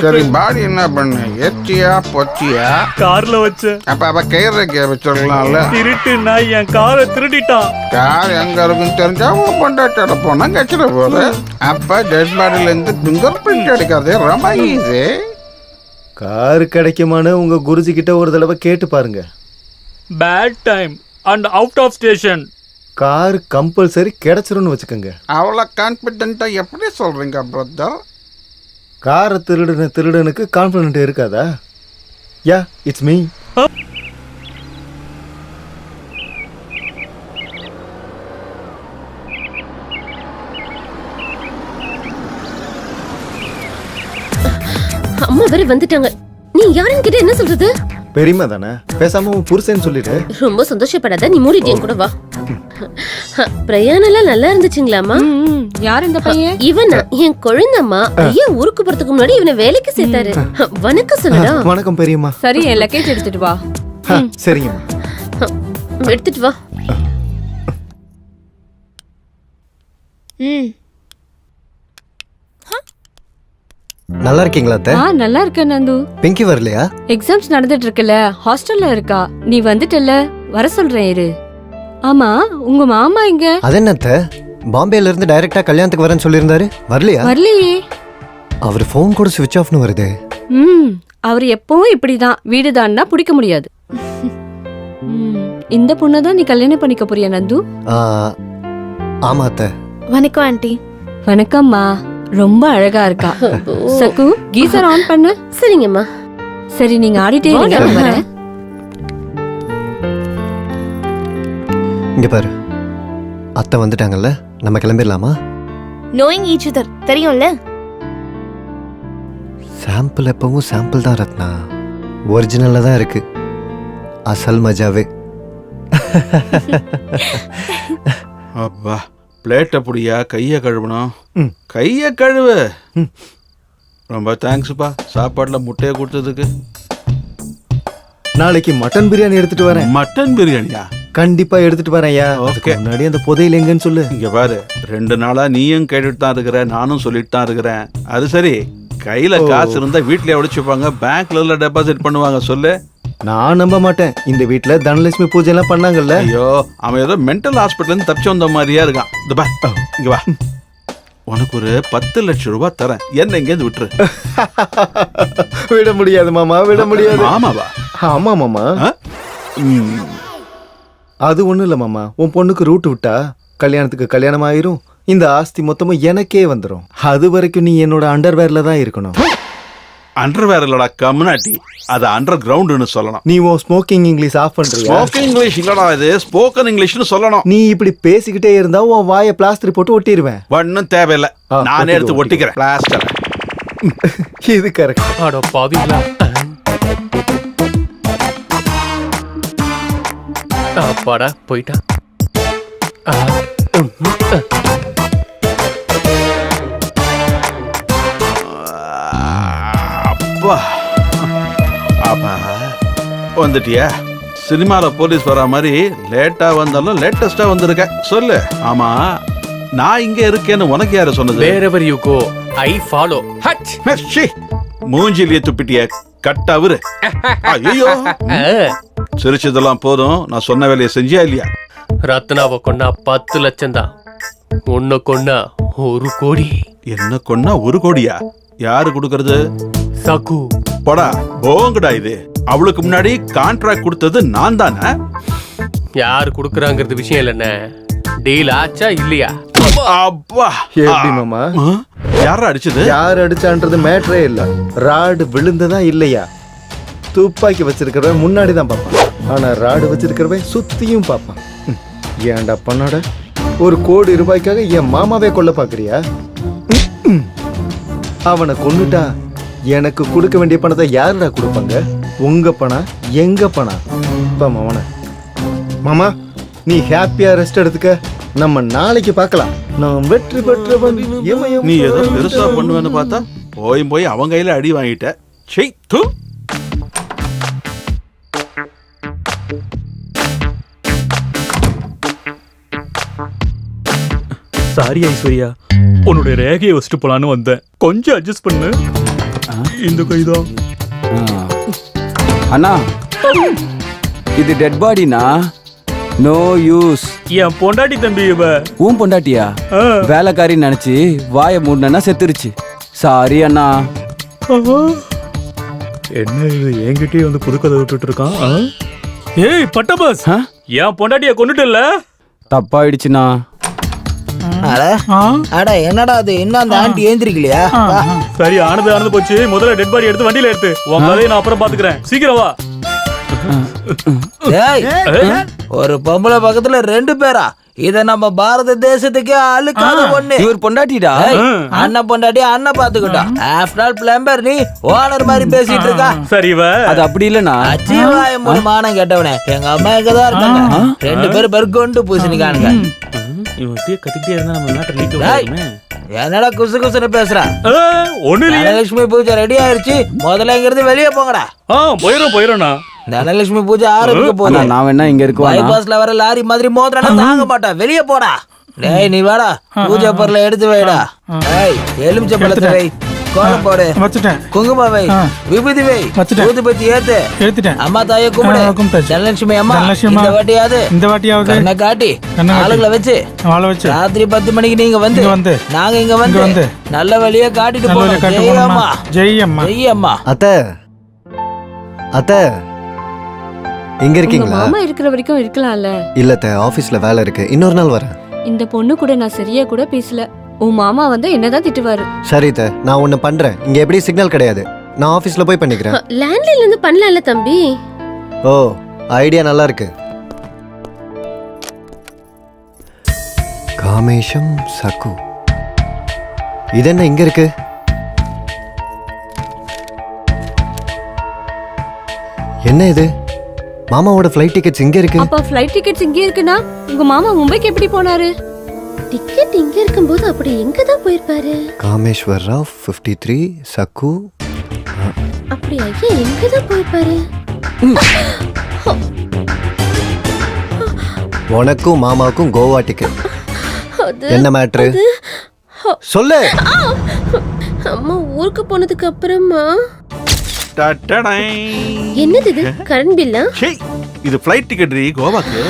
சரி, பாடி என்ன பண்ண? எச்சியா பொச்சியா? கார்ல வச்ச. அப்ப கைரேகை வச்சிடலாம்ல. திருட்டு நாய் என் காரை திருடிட்டான். கார் எங்க இருக்குன்னு தெரிஞ்சா உன் பொண்டாட்டியோட போனா கச்சிட போகுது. அப்ப டெட் பாடியில இருந்து பிங்கர் பிரிண்ட் எடுக்காது, ரொம்ப ஈஸி. காரு கிடைக்குமான்னு உங்க குருஜி கிட்ட ஒரு தடவை கேட்டு பாருங்க. Bad time and out of station. Car compulsory கிடைச்சிரும்னு வச்சுக்கோங்க. அவ்வளோ கான்ஃபிடென்ட்டா எப்படி சொல்றீங்க பிரதர்? காரை திருடனுக்கு கான்ஃபிடென்ட் இருக்காதா? யா, இட்ஸ் மீ. அம்மா வேற வந்துட்டாங்க. நீ யாருன்னு கிட்ட என்ன சொல்றது? பெரியமா தானே, பேசாம உன் புருஷன் சொல்லிட்டு. ரொம்ப சந்தோஷப்படாத, நீ மூடிட்டு என் கூட வா. பிரயாணம் எல்லாம் நல்லா இருந்துச்சுங்களாமா? யார் இந்த பையன்? இவனா என் குழந்தைம்மா. ஐயா ஊருக்கு போறதுக்கு முன்னாடி இவனை வேலைக்கு சேர்த்தாரு. வணக்கம் சொல்லுடா. வணக்கம் பெரியம்மா. சரி, என் லக்கேஜ் எடுத்துட்டு வா. சரிங்கம்மா. எடுத்துட்டு வா. நல்லா இருக்கீங்களா அத்தை? நல்லா இருக்கேன் நந்து. பிங்கி வரலையா? எக்ஸாம்ஸ் நடந்துட்டு இருக்குல்ல, ஹாஸ்டல்ல இருக்கா. நீ வந்துட்டல்ல, வர சொல்றேன் இரு. ஆமா, உங்க மாமா எங்க? அது என்ன அத்தை, பாம்பேல இருந்து டைரக்டா கல்யாணத்துக்கு வரேன்னு சொல்லியிருந்தாரு, வரலையா? வரலையே. அவர் ஃபோன் கூட ஸ்விட்ச் ஆஃப்னு வருது. அவர் எப்பவும் இப்படிதான், வீடுதான்னா பிடிக்க முடியாது. இந்த பொண்ணை தான் நீ கல்யாணம் பண்ணிக்க போறியா நந்து? ஆமா அத்தை. வணக்கம் ஆண்டி. வணக்கம்மா. ரொம்ப அழகா இருக்கா. சக்கு, கீசர் ஆன் பண்ணு. சரிங்கம்மா. சரி, நீங்க ஆடிட்டே இருங்க, நான் வரேன். இங்க பாரு, அத்தை வந்துட்டாங்கல்ல, நம்ம கிளம்பிடலாமா? நோயிங் ஈச் அதர் தெரியும்ல. சாம்பிள் எப்பவும் சாம்பிள் தான் ரத்னா, ஒரிஜினல்ல தான் இருக்கு அசல் மஜாவே. அப்பா, பிளேட்டை புடியா, கையை கழுவணும். கையை கழுவு. ரொம்ப தேங்க்ஸ்ப்பா, சாப்பாட்டில் முட்டையை கொடுத்ததுக்கு. நாளைக்கு மட்டன் பிரியாணி எடுத்துட்டு வரேன். மட்டன் பிரியாணியா? கண்டிப்பா எடுத்துட்டு வரேன். ஓகே. முன்னாடி அந்த புதையில எங்கன்னு சொல்லு. இங்க பாரு, 2 நாளா நீயும் கேட்டுட்டு தான் இருக்கிற, நானும் சொல்லிட்டு தான் இருக்கிறேன். அது சரி, கையில காசு இருந்தா வீட்லயே ஒழிச்சுப்பாங்க, பேங்க்ல டெபாசிட் பண்ணுவாங்க, சொல்லு. நான் நம்ப மாட்டேன். இந்த வீட்டுல தனலட்சுமி பூஜை எல்லாம் பண்ணாங்கல்ல. ஐயோ, அவன் ஏதோ மென்டல் ஹாஸ்பிட்டல் இருந்து தப்பிச்சு வந்த மாதிரியா இருக்கான். இந்த பா, இங்க வா, உனக்கு ஒரு 10 லட்சம் ரூபாய் தரேன், என்ன எங்கேருந்து விட்டுரு. விட முடியாது மாமா, விட முடியாது. ஆமாவா? ஆமா மாமா. அது ஒண்ணும் இல்ல மாமா, உன் பொண்ணுக்கு ரூட் விட்டா கல்யாணத்துக்கு கல்யாணம் ஆயிரும், இந்த ஆஸ்தி மொத்தமும் எனக்கே வந்துடும். அது வரைக்கும் நீ என்னோட அண்டர்வேர்ல தான் இருக்கணும். அண்டர்வேர் இல்லடா கம்னாட்டி, அது அண்டர் கிரவுண்ட்னு சொல்லணும். நீ உன் ஸ்மோக்கிங் இங்கிலீஷ் ஆஃப் பண்றியா? ஸ்மோக்கிங் இங்கிலீஷ் இல்லடா, இது ஸ்போக்கன் இங்கிலீஷ்னு சொல்லணும். நீ இப்படி பேசிக்கிட்டே இருந்தா உன் வாயை பிளாஸ்டர் போட்டு ஒட்டிடுவேன். ஒன்னும் தேவையில்லை, நானே எடுத்து ஒட்டிக்கிறேன் பிளாஸ்டர். இது கரெக்ட். அட பாவிங்களா. அப்பாடா, போயிட்டா. அப்பா, அப்பா வந்துட்டியா? சினிமால போலீஸ் வர மாதிரி லேட்டா வந்தாலும் லேட்டஸ்டா வந்திருக்க. சொல்லு. ஆமா, நான் இங்க இருக்கேன்னு உனக்கு யாரு சொன்னது? Wherever you go, I follow. ஹட். மூஞ்சிலேயே துப்பிட்டிய கட்டவரு. ஐயோ, சிரிச்சதெல்லாம் போதும், நான் சொன்ன வேலையை செஞ்சியா இல்லையா? ரத்னாவை கொன்னா 10 லட்சம் தான், உன்னை கொன்னா 1 கோடி. என்ன கொன்னா 1 கோடியா? யாரு கொடுக்கறது? சகு. படா போங்கடா, இது அவளுக்கு முன்னாடி கான்ட்ராக்ட் கொடுத்தது நான் தானே. யாரு குடுக்கறாங்கிறது விஷயம் இல்லைண்ணே, டீல் ஆச்சா இல்லையா? அப்பா, எப்படி மாமா? யாரா அடிச்சது? யார் அடிச்சான்றது மேட்டரே இல்ல, ராடு விழுந்ததா இல்லையா? துப்பாக்கி வச்சிருக்கிறவன் முன்னாடி தான் பார்ப்பான், ஆனா ராடு வச்சிருக்கிறவன் சுத்தியும் பார்ப்பான். ஏன்டா பண்ணாட, 1 கோடி ரூபாய்க்காக என் மாமாவே கொல்ல பாக்குறியா? அவனை கொன்னுட்டா எனக்கு கொடுக்க வேண்டிய பணத்தை யாருடா கொடுப்பாங்க? உங்க பணம், எங்க பணம்? மாமா, மாமா நீ ஹாப்பியா ரெஸ்ட் எடுத்துக்க, நம்ம நாளைக்கு பார்க்கலாம். நான் வெற்றி பெற்றவன். நீ ஏதோ பெருசா பண்ணுவேன்னு பார்த்தா போய் அவங்க கையில அடி வாங்கிட்ட. சை தூ. சாரி ஐஸ்வர்யா, உன்னுடைய ரேகையை வச்சுட்டு போலான்னு வந்தேன், கொஞ்சம் அட்ஜஸ்ட் பண்ணு. இந்த கைதான். அண்ணா, இது டெட் பாடினா, நோ யூஸ். என் பொண்டாட்டி தம்பி இவ. உன் பொண்டாட்டியா? வேலைக்காரின்னு நினைச்சு வாயை மூடனா செத்துருச்சு. சாரி அண்ணா. என்ன இது என்கிட்டயே வந்து புது கதை விட்டுட்டு இருக்கான்? ஏய் பட்டபாஸ், என் பொண்டாட்டிய கொண்டுட்டல. தப்பாயிடுச்சுண்ணா. அட அட என்னடா அது, இன்னும் அந்த ஆண்டி ஏந்திரிக்கலையா? சரி, ஆனது போச்சு. முதல்ல டெட் பாடி எடுத்து வண்டியில எடுத்து உன் கதையை நான் அப்புறம் பாத்துக்கிறேன். சீக்கிரம் வா. டேய், ஒரு பொம்பளை பக்கத்துல 2 பேரா? இத நம்ம பாரத தேசத்துக்கே அழுக்காத ஒண்ணு. இவர் பொண்டாட்டிடா. அண்ணன் பொண்டாட்டி அண்ணன் பாத்துக்கிட்டோம். ஆஃப்டர் ஆல் பிளம்பர், நீ ஓனர் மாதிரி பேசிட்டு இருக்கா. சரி வா. அது அப்படி இல்லண்ணா. அச்சிவாய மூணு மானம் கேட்டவனே, எங்க அம்மா இங்கதான் இருக்காங்க. 2 பேரும் பெருக்கொண்டு பூசணிக்கானுங்க. இவன் அப்படியே கத்திக்கிட்டே இருந்தா நம்ம நாட்டை லீக் ஆகுமே. என்னடா குசு குசுன்னு பேசுற? ஒண்ணு இல்லையே. தனலட்சுமி பூஜை ரெடி ஆயிருச்சு, முதல்ல இங்க இருந்து வெளியே போங்கடா. போயிரோம்ண்ணா. தனலட்சுமி பூஜை ஆரம்பிக்க போகுது. நான் வேணா இங்க இருக்குவா. பைபாஸ்ல வர லாரி மாதிரி மோதிரா தாங்க மாட்டா, வெளியே போடா. டேய் நீ வாடா, பூஜை பொருளை எடுத்து வைடா. டேய் எலுமிச்சை பழத்தை வை, கோலம் போடு, வச்சுட்டேன். குங்குமம் வை, விபூதி வை, வச்சுட்டேன். ஊதுபத்தி ஏத்து, எடுத்துட்டேன். அம்மா தாயை கும்பிடு. கும்பிட்டாச்சு. தனலட்சுமி அம்மா, தனலட்சுமி அம்மா, இந்த வாட்டியாவது கண்ணை காட்டி ஆளுகளை வச்சு ராத்திரி 10 மணிக்கு நீங்க வந்து நாங்க இங்க வந்து நல்ல வழியா காட்டிட்டு போறோம். ஜெய் அம்மா, ஜெய் அம்மா, ஜெய் அம்மா. அத்தை எங்க உங்க இருக்கீங்களா? மாமா இருக்கிற வரைக்கும் இருக்கலாம்ல. இல்ல அத்தை, ஆபீஸ்ல வேலை இருக்கு, இன்னொரு நாள் வரேன். இந்த பொண்ணு கூட நான் சரியா கூட பேசல. உன் மாமா வந்து என்னதான் திட்டுவாரு. சரி அத்தை, நான் ஒண்ணு பண்றேன். இங்க எப்படி சிக்னல் கிடையாது, நான் ஆபீஸ்ல போய் பண்ணிக்கிறேன். லேண்ட்லைன்ல இருந்து பண்ணலாம்ல தம்பி. ஓ, ஐடியா நல்லா இருக்கு. காமேஷம் சக்கு, இது என்ன இங்க இருக்கு? என்ன இது? மாமாவோட ஃப்ளைட் டிக்கெட்ஸ் இங்க இருக்கு. அப்ப ஃளைட் டிக்கெட்ஸ் இங்கே இருக்குன்னா உங்க மாமா மும்பைக்கு எப்படி போனாரு? டிக்கெட் இங்க இருக்கும்போது அப்படி எங்க தான் போயிருப்பாரு? காமேஸ்வர் ராவ் 53 சக்கு. அப்படி ஐயா எங்க தான் போயிருப்பாரு? உனக்கும் மாமாவுக்கும் கோவா டிக்கெட். அது என்ன மேட்ரு சொல்லு. அம்மா ஊருக்கு போனதுக்கு அப்புறமா டடடை. என்னது இது, கரண்ட் பில்லா? ச்சேய், இது ஃப்ளைட் டிக்கெட் கோவாக்கு.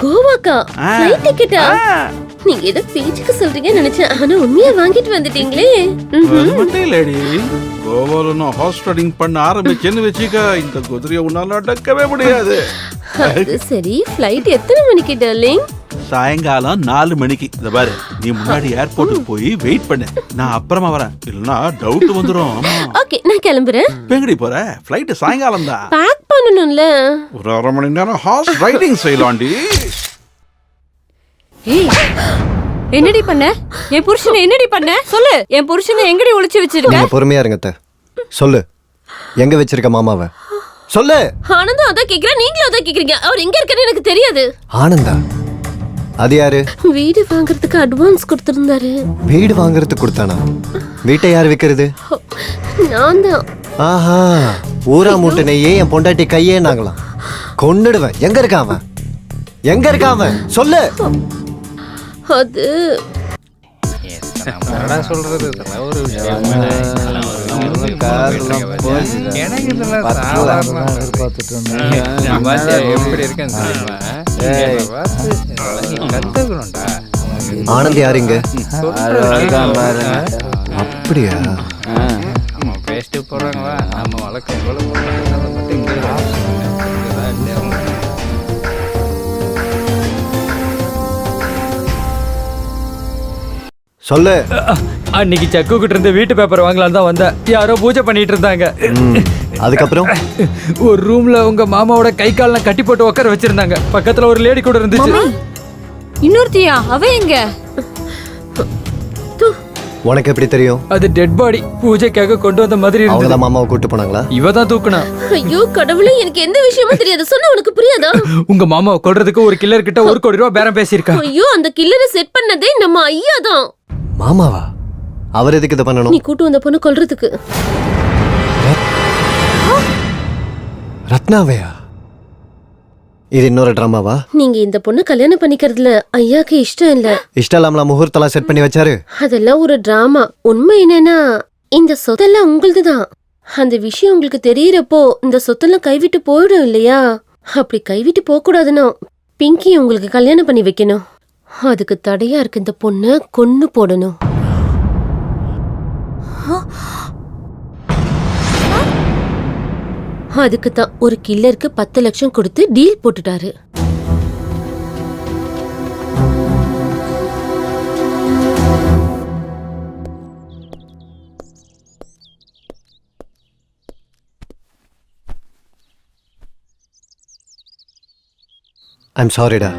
கோவாக்கா ஃளைட் டிக்கெட்டா? நீங்க ஏதோ பேச்சுக்கு சொல்றீங்க நினைச்சேன், ஆனா உண்மையா வாங்கிட்டு வந்துட்டீங்களே. அது மட்டும் இல்லடி, கோவால நான் ஹார்ஸ் ரைடிங் பண்ண ஆரம்பிச்சேன்னு வச்சுக்க, இந்த குதிரையை உன்னால அடக்கவே முடியாது. அது சரி, ஃளைட் எத்தனை மணிக்கு டார்லிங்? சாயங்காலம் 4 மணிக்கு. இந்த பாரு, நீ முன்னாடி ஏர்போர்ட்டுக்கு போய் வெயிட் பண்ணு, நான் அப்புறமா வரேன், இல்லனா டவுட் வந்துரும். ஓகே, நான் கிளம்புறேன். எங்கடி போற? ஃளைட் சாயங்காலம் தான். பேக் பண்ணனும்ல. ஒரு 1/2 மணி நேரம் ஹார்ஸ் ரைடிங் செய்யலாம்டி. ஏய், என்னடி பண்ண? என் புருஷனை என்னடி பண்ண? சொல்லு. என் புருஷனை எங்கடி ஒளிச்சு வச்சிருக்க? நீங்க பொறுமையா இருங்க அத்தை. சொல்லு, எங்க வச்சிருக்க மாமாவை சொல்லு. ஆனந்தம் அதான் கேக்குறேன், நீங்களும் அதான் கேக்குறீங்க. அவர் எங்க இருக்காருன்னு எனக்கு தெரியாது. ஆனந்தா? அது யாரு? வீடு வாங்குறதுக்கு அட்வான்ஸ் கொடுத்திருந்தாரு. வீடு வாங்குறதுக்கு கொடுத்தானா? வீட்டை யார் விக்கிறது? நான் தான். ஆஹா, ஊரா மூட்டை நெய்யே என் பொண்டாட்டி கையே நாங்களாம். கொன்னுடுவேன். எங்க இருக்கான் அவன்? எங்க இருக்கான் அவன்? சொல்லு. அது சொல்றது ஒரு விஷயம். ஆனந்த் யாருங்க? அப்படியா? பேசிட்டு போறாங்களா? நம்ம வழக்கம் போல சொல்லு. அன்னைக்கு சக்கு கிட்ட இருந்து வீட்டு பேப்பர் வாங்கலான்னு தான் வந்தேன். யாரோ பூஜை பண்ணிட்டு இருந்தாங்க. அதுக்கப்புறம் ஒரு ரூம்ல உங்க மாமாவோட கை கால்லாம் கட்டி போட்டு உட்கார வச்சிருந்தாங்க. பக்கத்துல ஒரு லேடி கூட இருந்துச்சு. இன்னொருத்தியா? அவ எங்க? உனக்கு எப்படி தெரியும்? அது டெட் பாடி, பூஜைக்காக கொண்டு வந்த மாதிரி அவங்க இருந்தது. தான் மாமாவை கூட்டு போனாங்களா? இவ தான் தூக்குனா. ஐயோ கடவுளே, எனக்கு எந்த விஷயமும் தெரியாது. சொன்னா உனக்கு புரியாதா? உங்க மாமாவை கொல்றதுக்கு ஒரு கில்லர் கிட்ட 1 கோடி ரூபாய் பேரம் பேசியிருக்கா. ஐயோ, அந்த கில்லரை செட் பண்ணதே நம்ம ஐயா தான். மாமாவா? அவர் எதுக்கு இதை பண்ணணும்? நீ கூட்டு வந்த பொண்ணு கொல்றதுக்கு. ரத்னாவையா? இது இன்னொரு ட்ராமாவா? நீங்க இந்த பொண்ணு கல்யாணம் பண்ணிக்கிறதுல ஐயாக்கு இஷ்டம் இல்ல. இஷ்டம் இல்லாமல முகூர்த்தெல்லாம் செட் பண்ணி வச்சாரு. அதெல்லாம் ஒரு டிராமா. உண்மை என்னன்னா, இந்த சொத்தெல்லாம் உங்களுது தான். அந்த விஷயம் உங்களுக்கு தெரியறப்போ இந்த சொத்தெல்லாம் கைவிட்டு போயிடும் இல்லையா? அப்படி கைவிட்டு போக கூடாதுன்னா பிங்கி உங்களுக்கு கல்யாணம் பண்ணி வைக்கணும். அதுக்கு தடையா இருக்கு இந்த பொண்ணை கொன்னு போடணும். அதுக்கு தான் ஒரு கில்லருக்கு 10 லட்சம் கொடுத்து டீல் போட்டுட்டாரு. ஐம் சாரிடா.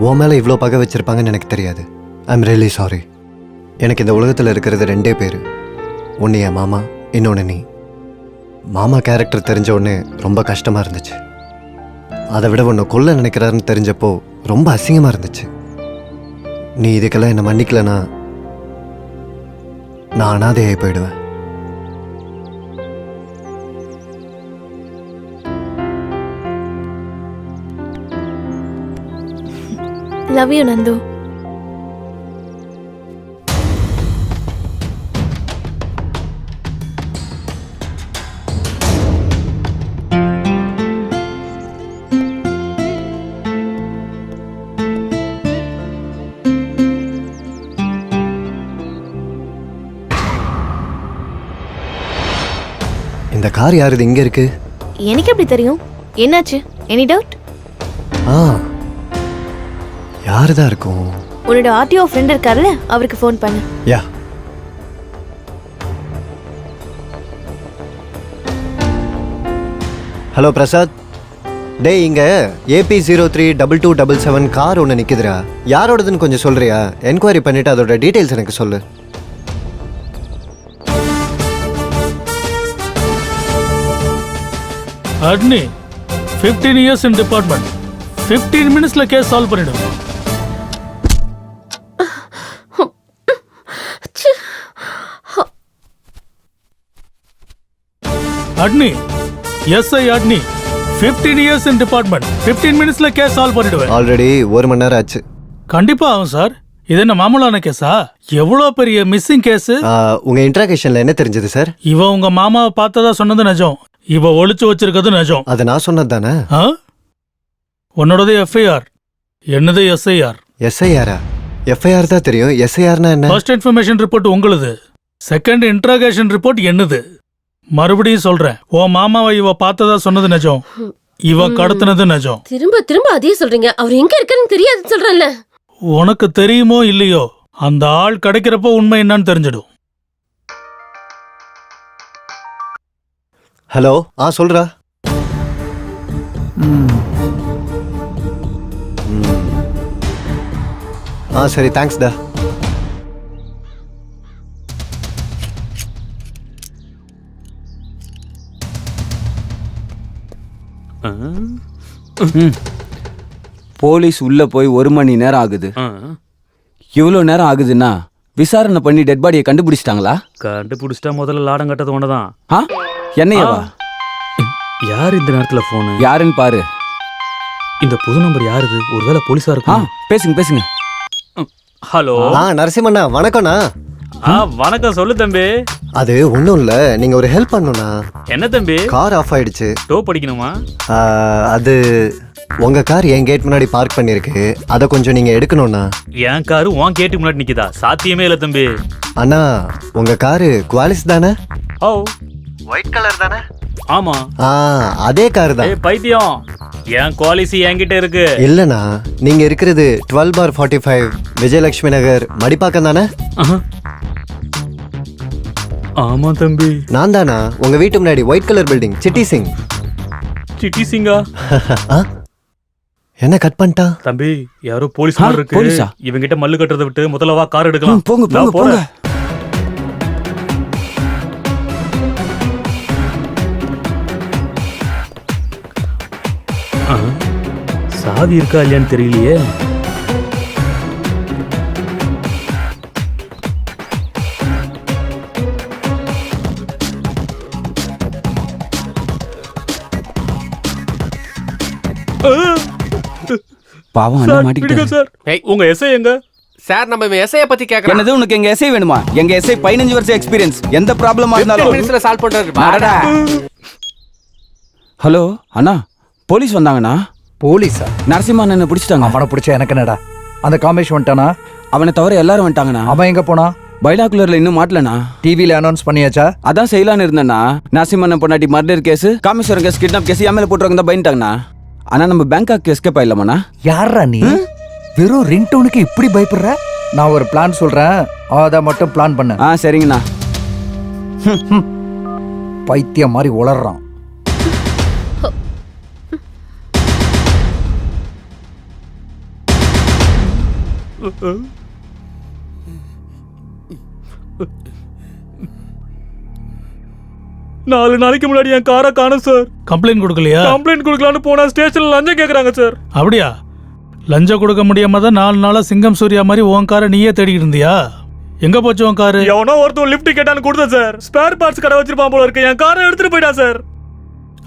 உன் மேலே இவ்வளோ பகை வச்சிருப்பாங்கன்னு எனக்கு தெரியாது. I'm really sorry. எனக்கு இந்த உலகத்தில் இருக்கிறது 2 பேர். ஒன்று என் மாமா, இன்னொன்று நீ. மாமா கேரக்டர் தெரிஞ்ச உடனே ரொம்ப கஷ்டமாக இருந்துச்சு. அதை விட உன்னை கொல்ல நினைக்கிறாருன்னு தெரிஞ்சப்போ ரொம்ப அசிங்கமாக இருந்துச்சு. நீ இதுக்கெல்லாம் என்னை மன்னிக்கலனா நான் அனாதையாகி போயிடுவேன். Love you Nandu. இந்த கார் யாருது இங்கே இருக்கு? எனக்கு எப்படி தெரியும்? என்னாச்சு? Any doubt? ஆ, யாரு தான் இருக்கும்? உன்னோட ஆர்டிஓ ஃப்ரெண்ட் இருக்கார்ல, அவருக்கு ஃபோன் பண்ணு. யா. ஹலோ பிரசாத். டேய், இங்க AP032277 கார் ஒன்று நிற்குதுடா. யாரோடதுன்னு கொஞ்சம் சொல்றியா? என்கொயரி பண்ணிட்டு அதோட டீட்டெயில்ஸ் எனக்கு சொல்லு. அட்னி 15 years in department. 15 minutesல கேஸ் சால்வ் பண்ணிடுவோம். அட்னி, எஸ்ஐ அட்னி, 15 years in department. 15 minutesல கேஸ் சால்வ் பண்ணிடுவேன். ஆல்ரெடி 1 மணி நேரம் ஆச்சு. கண்டிப்பா ஆகும் சார். இது என்ன மாமூலான கேஸா? எவ்வளோ பெரிய மிஸ்ஸிங் கேஸ். உங்க இன்ட்ராகேஷன்ல என்ன தெரிஞ்சது சார்? இவ உங்க மாமாவை பார்த்ததா சொன்னது நிஜம். இவ ஒளிச்சு வச்சிருக்கிறது நிஜம். அதை நான் சொன்னது தானே? உன்னோடது எஃப்ஐஆர், என்னது எஸ்ஐஆர். எஸ்ஐஆரா? எஃப்ஐஆர் தான் தெரியும். எஸ்ஐஆர்னா என்ன? ஃபர்ஸ்ட் இன்ஃபர்மேஷன் ரிப்போர்ட் உங்களுது, செகண்ட் இன்ட்ராகேஷன் ரிப்போர்ட் என்னது. மறுபடியும் சொல்றேன், ஓ மாமாவை இவ பார்த்ததா சொன்னது நிஜம், இவ கடத்தினது நிஜம். திரும்ப திரும்ப அதே சொல்றீங்க. அவர் எங்க இருக்காருன்னு தெரியாது சொல்றேன்ல. உனக்கு தெரியுமோ இல்லையோ, அந்த ஆள் கிடைக்கிறப்போ உண்மை என்னன்னு தெரிஞ்சிடும். ஹலோ. சொல்றா. சரி, தேங்க்ஸ் டா. போலீஸ் உள்ள போய் 1 மணி நேரம் ஆகுது. இவ்வளோ நேரம் ஆகுதுன்னா விசாரணை பண்ணி டெட் பாடியை கண்டுபிடிச்சிட்டாங்களா? கண்டுபிடிச்சிட்டா முதல்ல லாடம் கட்டது ஒண்ணுதான். என்னையவா? யார் இந்த நேரத்துல போனு? யாருன்னு பாரு. இந்த புது நம்பர் யாருது? ஒருவேளை போலீஸா இருக்கும். பேசுங்க பேசுங்க. ஹலோ. நரசிம்மண்ணா, வணக்கம்ண்ணா. வணக்கம். சொல்லு தம்பி. அது ஒன்றும் இல்லை, நீங்க ஒரு ஹெல்ப் பண்ணணும்ண்ணா. என்ன தம்பி? கார் ஆஃப் ஆயிடுச்சு. டோ படிக்கணுமா? அது உங்க கார் என் கேட் முன்னாடி பார்க் பண்ணிருக்கு. அதை கொஞ்சம் நீங்க எடுக்கணும்ண்ணா. என் காரு உன் கேட்டு முன்னாடி நிக்குதா? சாத்தியமே இல்ல தம்பி. அண்ணா, உங்க காரு குவாலிஸ் தானே? ஓ, ஒயிட் கலர் தானே? ஆமா. அதே கார் தான். பைத்தியம், என் குவாலிசி என்கிட்ட இருக்கு. இல்லண்ணா, நீங்க இருக்கிறது 12/45 விஜயலட்சுமி நகர் மடிப்பாக்கம் தானே? ஆமா தம்பி. நான் தானா? உங்க வீட்டு முன்னாடி white colour building, Chitti Singh. சிட்டி சிங்கா? என்ன கட் பண்ணிட்டா? தம்பி, யாரோ போலீஸ் மாதிரி இருக்கு. இவங்கிட்ட மல்லு கட்டுறதை விட்டு முதல்ல வா கார் எடுக்கலாம். போங்க போங்க போங்க. சாவி இருக்கா இல்லையான்னு தெரியலையே. பாவம் அண்ணா மாட்டிக்கிட்டாரு. சார், உங்க எஸ்ஐ எங்க? சார், நம்ம எஸ்ஐ பத்தி கேக்குறோம். என்னது, உனக்கு எங்க எஸ்ஐ வேணுமா? எங்க எஸ்ஐ 15 வருஷம் எக்ஸ்பீரியன்ஸ். எந்த ப்ராப்ளமா இருந்தாலும் சால்வ் பண்றாரு. ஹலோ அண்ணா, போலீஸ் வந்தாங்கண்ணா. போலீஸா? நரசிம்மா அண்ணனை பிடிச்சிட்டாங்க. அவனை பிடிச்சா எனக்கு என்னடா? அந்த காமேஷ் வந்துட்டானா? அவனை தவிர எல்லாரும் வந்துட்டாங்கண்ணா. அவன் எங்க போனா? பைனாகுலர்ல இன்னும் மாட்டலண்ணா. டிவியில் அனௌன்ஸ் பண்ணியாச்சா? அதான் செய்யலான்னு இருந்தேண்ணா. நரசிம்மண்ணன் பொண்டாட்டி murder case, Kameswaran case, kidnap case என் மேல போட்டுருவாங்க தான் பயந்துட்டாங்கண்ணா. ஆனா நம்ம பேங்காக் எஸ்கேப் ஆயிடலாமாண்ணா? யாரா நீ? வெறும் ரிங்டோனுக்கு இப்படி பயப்படுற? நான் ஒரு பிளான் சொல்றேன், அதை மட்டும் பிளான் பண்ண. சரிங்கண்ணா. பைத்தியம் மாதிரி உளறான். நாலு நாளைக்கு முன்னாடி என் காரை காணும் சார். கம்ப்ளைண்ட் கொடுக்கலையா? கம்ப்ளைண்ட் கொடுக்கலான்னு போனா ஸ்டேஷன்ல லஞ்சம் கேக்குறாங்க சார். அப்படியா? லஞ்சம் கொடுக்க முடியாம தான் 4 நாளா சிங்கம் சூர்யா மாதிரி உன் காரை நீயே தேடிக்கிட்டு இருந்தியா? எங்க போச்சு உன் காரு? எவனோ ஒருத்தன் லிஃப்ட் கேட்டான்னு கொடுத்தேன் சார். ஸ்பேர் பார்ட்ஸ் கடை வச்சிருப்பான் போல இருக்கு. என் காரை எடுத்துட்டு போயிட்டான் சார்.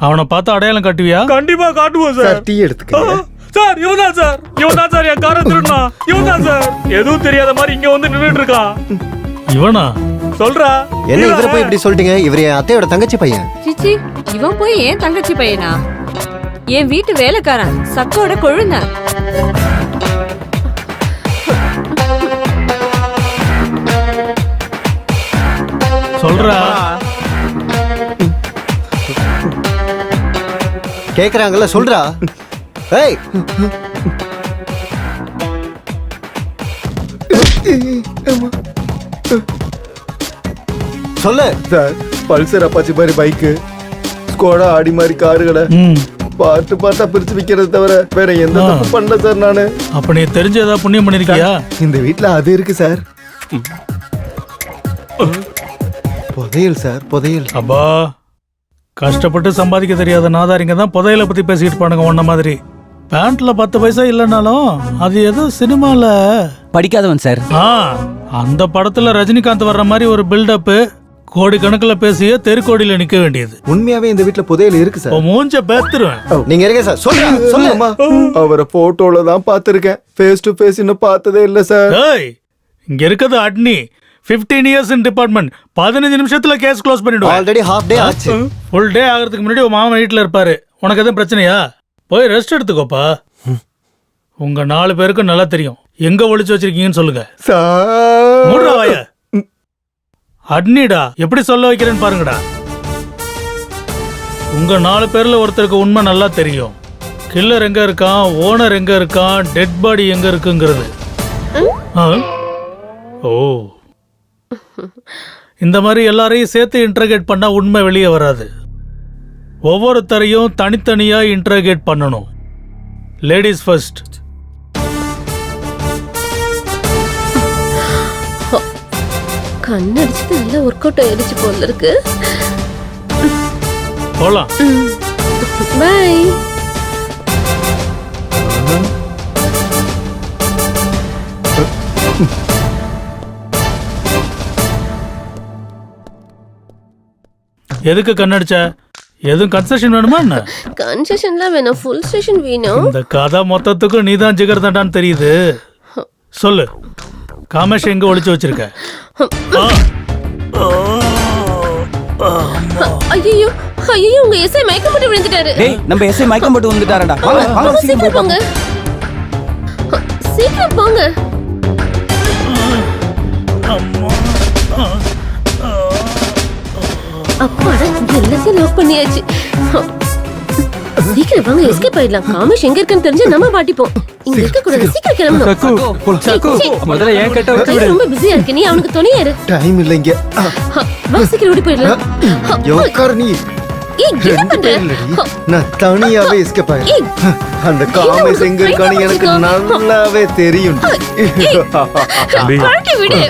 அவனை பார்த்து அடையாளம் காட்டுவியா? கண்டிப்பா காட்டுவோம் சார். டீ எடுத்துக்க. சார் இவன் தான் சார் என் காரை திருடுனா. இவன் தான் சார். எதுவும் தெரியாத மாதிரி இங்க வந்து நின்னுட்டு இருக்கான். இவனா? சொல்றா. என்ன இவரை போய் இப்படி சொல்லிட்டீங்க? இவர் என் அத்தையோட தங்கச்சி பையன். சிச்சி, இவன் போய் ஏன் தங்கச்சி பையனா? என் வீட்டு வேலைக்காரன், சக்கோட கொழுந்த. சொல்றா. கேக்குறாங்கல்ல, சொல்றா. ஏய், சொல்லு. சார், பல்சர் அப்பாச்சி மாதிரி பைக்கு, ஸ்கோடா ஆடி மாதிரி காருகளை பார்த்து பார்த்தா பிரிச்சு விக்கிறது தவிர வேற எந்த தப்பு பண்ணல சார் நானு. அப்ப நீ தெரிஞ்ச ஏதாவது புண்ணியம் பண்ணிருக்கியா? இந்த வீட்ல அது இருக்கு சார். புதையல் சார், புதையல். அப்பா, கஷ்டப்பட்டு சம்பாதிக்க தெரியாத நாதாரிங்க தான் புதையலை பத்தி பேசிட்டு பானுங்க. உன்ன மாதிரி பேண்ட்ல 10 பைசா இல்லைனாலும் அது ஏதோ சினிமால படிக்காதவன் சார். அந்த படத்துல ரஜினிகாந்த் வர்ற மாதிரி ஒரு பில்டப், கோடிக்கணக்கில் பேசிய தெருக்கோடியில நிக்க வேண்டியது. உண்மையாவே இந்த வீட்ல புதையல் இருக்கு சார். மூஞ்ச பேத்துருவேன். நீங்க இருக்க சார். சொல்லுமா. அவரை போட்டோல தான் பாத்துருக்கேன். ஃபேஸ் டு ஃபேஸ் இன்னும் பார்த்ததே இல்ல சார். இங்க இருக்குது அட்னி. 15 years in department. 15 நிமிஷத்துல கேஸ் க்ளோஸ் பண்ணிடுவோம். ஆல்ரெடி ஹாஃப் டே ஆச்சு. ஃபுல் டே ஆகிறதுக்கு முன்னாடி உன் மாமா வீட்டுல இருப்பாரு. உனக்கு எதுவும் பிரச்சனையா? போய் ரெஸ்ட் எடுத்துக்கோப்பா. உங்க 4 பேருக்கும் நல்லா தெரியும் எங்க ஒளிச்சு வச்சிருக்கீங்கன்னு சொல்லுங்க. மூடுறா வாய. அட்னிடா, எப்படி சொல்ல வைக்கிறேன்னு பாருங்கடா. உங்க 4 பேர்ல ஒருத்தருக்கு உண்மை நல்லா தெரியும். கில்லர் எங்க இருக்கான், ஓனர் எங்க இருக்கான், டெட் பாடி எங்க இருக்குங்கிறது. ஓ, இந்த மாதிரி எல்லாரையும் சேர்த்து இன்டர்கேட் பண்ணா உண்மை வெளியே வராது. ஒவ்வொருத்தரையும் தனித்தனியா இன்டர்கேட் பண்ணணும். Ladies first. கண்ணடிச்சது நல்லா ஒர்க் அவுட் ஆயிடுச்சு போல இருக்கு. போலாம். பை. எதுக்கு கண்ணடிச்ச? எதுவும் கன்செஷன் வேணுமா என்ன? கன்செஷன்லாம் வேணும், ஃபுல் ஸ்டேஷன் வேணும். இந்த கதை மொத்தத்துக்கும் நீதான் ஜிகர் தண்டான்னு தெரியுது. சொல்லு, காமேஷ் எங்க ஒளிச்சு வச்சிருக்க? ஐயோ ஐயோ, உங்க எஸ்ஐ மயக்கம் போட்டு விழுந்துட்டாரு. டேய், நம்ம எஸ்ஐ மயக்கம் போட்டு வந்துட்டாரடா. வாங்க சீக்கிரம் போங்க. சீக்கிரம் போங்க. அப்பாடா, எல்லாத்தையும் லாக் பண்ணியாச்சு. சீக்கிரம் வாங்க, எஸ்கேப் ஆயிடலாம். காமேஷ் எங்க இருக்குன்னு தெரிஞ்சா நம்ம மாட்டிப்போம். இங்க இருக்க கூடாது, சீக்கிரம் கிளம்பணும். முதல்ல ஏன் கேட்ட விட்டு விடு. ரொம்ப பிஸியா இருக்கு, நீ அவனுக்கு துணையா இரு. டைம் இல்ல இங்க. வா, சீக்கிரம் ஓடி போயிடலாம். யோக்கார் நீ. ஏய், என்ன பண்ற? நான் தனியாவே எஸ்கேப் ஆயிட்டேன். அந்த காமேஷ் எங்க இருக்கான்னு எனக்கு நல்லாவே தெரியும். பாட்டி விடு.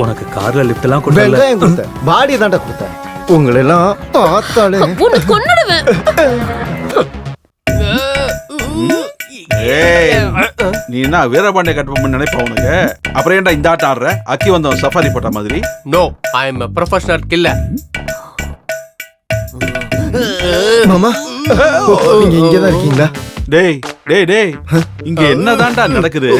உனக்கு கார்ல லிஃப்ட் எல்லாம் கொடுத்தல. வெங்காயம் கொடுத்தேன், பாடி தாண்டா கொடுத்தேன். உங்களை எல்லாம் பார்த்தாலே உன்னை கொன்னுடுவேன். நீ என்ன வீரபாண்டிய கட்டபொம்மன் நினைப்பா உனக்கு? அப்புறம் ஏன்டா இந்த ஆட்டம் ஆடுற? அக்கி வந்தவன் சஃபாரி போட்ட மாதிரி. No, I am a professional killer. மாமா, நீங்க இங்கதான் இருக்கீங்களா? டேய் டேய் டேய், இங்க என்னதான்டா நடக்குது?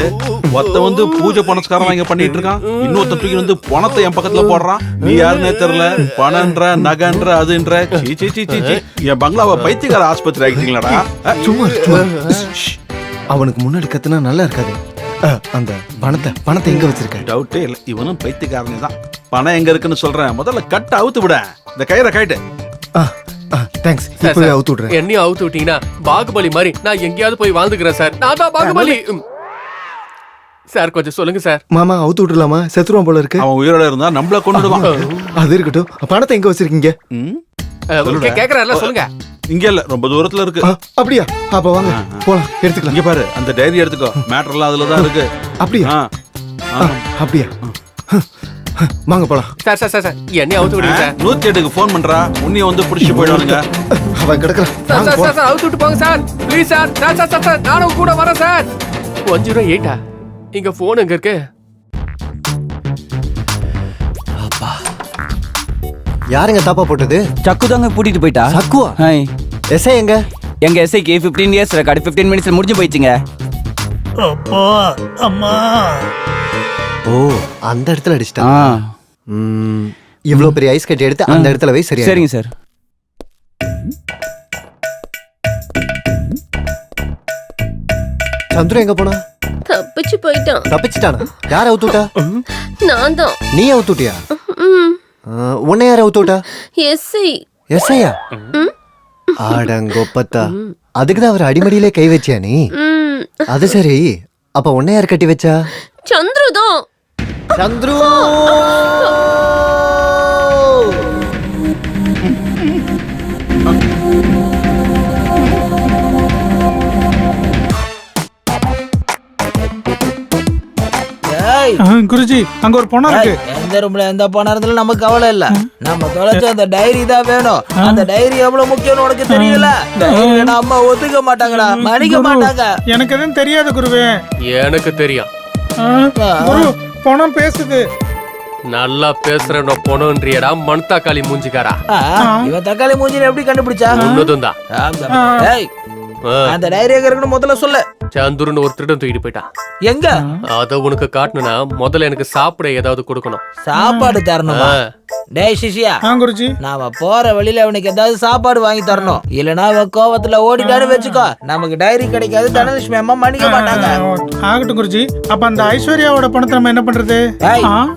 ஒருத்த வந்து பூஜை பணஸ்காரம் இங்க பண்ணிட்டு இருக்கான், இன்னொருத்த தூக்கி வந்து பணத்தை என் பக்கத்துல போடுறான். நீ யாருன்னே தெரியல, பணன்ற நகன்ற அதுன்ற. சீ சீ சீ சீ, என் பங்களாவை பைத்தியக்கார ஆஸ்பத்திரி ஆகிட்டீங்களாடா. சும்மா அவனுக்கு முன்னாடி கத்துனா நல்லா இருக்காது. அந்த பணத்தை எங்க வச்சிருக்க? டவுட்டே இல்லை, இவனும் பைத்தியக்காரனே தான். பணம் எங்க இருக்குன்னு சொல்றேன், முதல்ல கட்ட அவுத்து விட. இந்த கயிறை கைட்டு. தேங்க்ஸ். சார், இப்பவே சார், அவுத்து விடுறேன். என்னையும் அவுத்து விட்டீங்கன்னா பாகுபலி மாதிரி நான் எங்கேயாவது போய் வாழ்ந்துக்கிறேன் சார். நான் தான் பாகுபலி. சார் கொஞ்சம் சொல்லுங்க சார். மாமா அவுத்து விட்டுலாமா? செத்துருவான் போல இருக்கு. அவன் உயிரோட இருந்தா நம்மள கொண்டுடுவான். அது இருக்கட்டும். பணத்தை எங்க வச்சிருக்கீங்க? கேக்குறாருல, சொல்லுங்க. இங்க இல்ல, ரொம்ப தூரத்துல இருக்கு. அப்படியா? அப்ப வாங்க போலாம், எடுத்துக்கலாம். இங்க பாரு, அந்த டைரி எடுத்துக்கோ. மேட்டர் எல்லாம் அதுல தான் இருக்கு. அப்படியா? அப்படியா? வாங்க போலாம். சார் சார் சார் சார் என்னையும் அவுத்து விடுங்க சார். 108க்கு ஃபோன் பண்றா, உன்னைய வந்து பிடிச்சு போயிடுவானுங்க. அவன் கிடக்குறான். சார் சார் சார் சார் அவுத்து விட்டு போங்க sir. Please sir. Sir sir sir sir நானும் கூட வரேன் சார். 108 இங்க போன் எங்க இருக்கு? யாருங்க தாப்பா போட்டது? சக்கு தாங்க கூட்டிட்டு போயிட்டா. சக்குவா? ஹாய். எஸ்ஐ எங்க? எங்க எஸ்ஐக்கு 15 இயர்ஸ் ரெக்கார்டு 15 மினிட்ஸ்ல முடிஞ்சு போயிடுச்சுங்க. அப்பா அம்மா. ஓ, அந்த இடத்துல அடிச்சிட்டா. இவ்வளவு பெரிய ஐஸ் கட்டி எடுத்து அந்த இடத்துல வை. சரியா? சரிங்க சார். சந்துரு எங்க போனா? தப்பிச்சு போயிட்டான். தப்பிச்சிட்டானா? யார் அவுத்து விட்டா? நான் தான். நீ அவுத்து விட்டியா? உன்னை யார் அவுத்து விட்டா? எஸ்ஐ. எஸ்ஐயா? ஆடங்கொப்பத்தா, அதுக்குதான் அவர் அடிமடியிலே கை வச்சியா நீ? அது சரி, அப்ப உன்னை யார் கட்டி வச்சா? சந்துரு தான். சந்துரு. குருஜி, அங்க ஒரு பொண்ணு இருக்கு. எந்த ரூம்ல எந்த பணம் இருந்தாலும் நமக்கு கவலை இல்ல. நம்ம தொலைச்ச அந்த டைரி தான் வேணும். அந்த டைரி எவ்வளவு முக்கியம்னு உனக்கு தெரியல. டைரி அம்மா ஒத்துக்க மாட்டாங்கடா, மன்னிக்க மாட்டாங்க. எனக்கு எதுவும் தெரியாது குருவே. எனக்கு தெரியும். குரு, பணம் பேசுது. நல்லா பேசுறேன் பொண்ணுன்றியடா மண் தக்காளி மூஞ்சிக்காரா. இவன் தக்காளி மூஞ்சில எப்படி கண்டுபிடிச்சா? உன்னதும் தான். அந்த டைரி எங்க இருக்குன்னு முதல்ல சொல்லு. சந்துருன்னு ஒரு திருடன் தூக்கிட்டு போயிட்டான். எங்க? அத உனக்கு காட்டணும்னா முதல்ல எனக்கு சாப்பிட ஏதாவது கொடுக்கணும். சாப்பாடு தரணுமா? டேய் சிஷியா, குருஜி, நாம போற வழியில அவனுக்கு ஏதாவது சாப்பாடு வாங்கி தரணும். இல்லனா அவன் கோவத்துல ஓடிட்டான்னு வச்சுக்கோ, நமக்கு டைரி கிடைக்காது. தனலட்சுமி அம்மா மன்னிக்க மாட்டாங்க. ஆகட்டும் குருஜி. அப்ப அந்த ஐஸ்வர்யாவோட பணத்தை நம்ம என்ன பண்றது?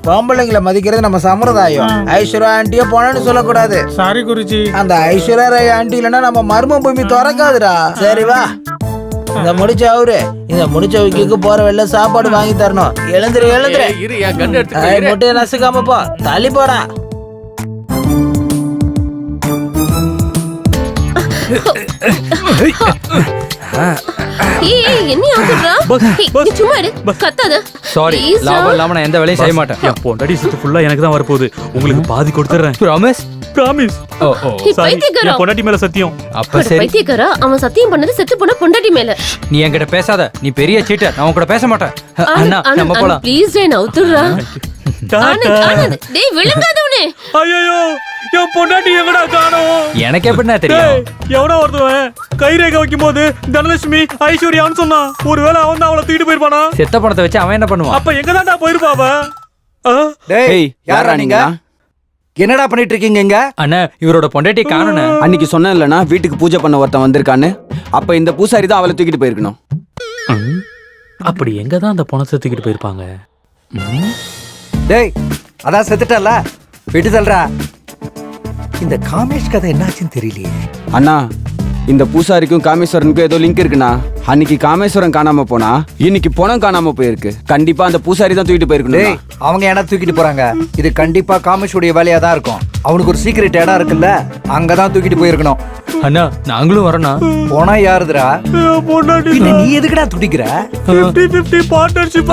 பொம்பளைங்களை மதிக்கிறது நம்ம சம்பிரதாயம். ஐஸ்வர்யா ஆண்டியோ போனன்னு சொல்லக்கூடாது. சாரி குருஜி. அந்த ஐஸ்வர்யா ராய் ஆண்டி இல்லைன்னா நம்ம மர்ம பூமி திறக்காதுடா. சரி வா, இந்த முடிச்ச அவரு இந்த முடிச்ச விக்கிக்கு போற வெளில சாப்பாடு வாங்கி தரணும். எழுந்துரு எழுந்துரு. இரு, என் கண்ணு எடுத்து முட்டையை நசுக்காம போ, தள்ளி போடா. சாரி, லாபம் இல்லாம நான் எந்த வேலையும் செய்ய மாட்டேன். என் பொண்டாட்டி சுத்து ஃபுல்லா எனக்கு தான் வரப்போகுது. உங்களுக்கு பாதி கொடுத்துறேன். ப்ராமிஸ்? ப்ராமிஸ். ஓ ஓ, சாரி, என் பொண்டாட்டி மேல சத்தியம். அப்ப சரி. பைத்தியக்காரா, அவன் சத்தியம் பண்ணது செத்து போன பொண்டாட்டி மேல. நீ என்கிட்ட பேசாத, நீ பெரிய சீட்டர். நான் உன்கிட்ட பேச மாட்டேன். அண்ணா, நம்ம போலாம். ப்ளீஸ் டேய், நவுத்துறா. ஆனந்த், டேய் விழுங்காதவனே. ஐயோ, என் பொண்டாட்டி எங்கடா காணோம்? எனக்கு எப்படின்னா தெரியும்? எவனோ ஒருத்தவன் கைரேகை வைக்கும் போது தனலட்சுமி ஐஸ்வர்யான்னு சொன்னான். ஒருவேளை அவன் தான் அவளை தூக்கிட்டு போயிருப்பானா? செத்த பணத்தை வச்சு அவன் என்ன பண்ணுவான்? அப்ப எங்க தான்டா போயிருப்பாவ? டேய், யாரா நீங்க? என்னடா பண்ணிட்டு இருக்கீங்க இங்க? அண்ணா, இவரோட பொண்டாட்டி காணோன்னு அன்னைக்கு சொன்னேன் இல்லனா, வீட்டுக்கு பூஜை பண்ண ஒருத்தன் வந்திருக்கான்னு. அப்ப இந்த பூசாரி தான் அவளை தூக்கிட்டு போயிருக்கணும். அப்படி எங்க தான் அந்த பணத்தை தூக்கிட்டு போயிருப்பாங்க? டேய், அதான் செத்துட்டல, விட்டு தள்ளுறா. இந்த காமேஷ் கதை என்னாச்சுன்னு தெரியலையே. அண்ணா, இந்த பூசாரிக்கும் காமேஸ்வரனுக்கும் ஏதோ லிங்க் இருக்குண்ணா. அன்னைக்கு காமேஸ்வரன் காணாம போனா, இன்னைக்கு பணம் காணாம போயிருக்கு. கண்டிப்பா அந்த பூசாரி தான் தூக்கிட்டு போயிருக்கணும். அவங்க என்ன தூக்கிட்டு போறாங்க? இது கண்டிப்பா காமேஷுடைய வேலையா தான் இருக்கும். அவனுக்கு ஒரு சீக்ரெட் இடம் இருக்குல்ல, அங்கதான் தூக்கிட்டு போயிருக்கணும். அண்ணா, நாங்களும் வரோண்ணா. போனா யாருதுரா? இல்ல, நீ எதுக்குடா துடிக்கிற? 50-50 பார்ட்னர்ஷிப்.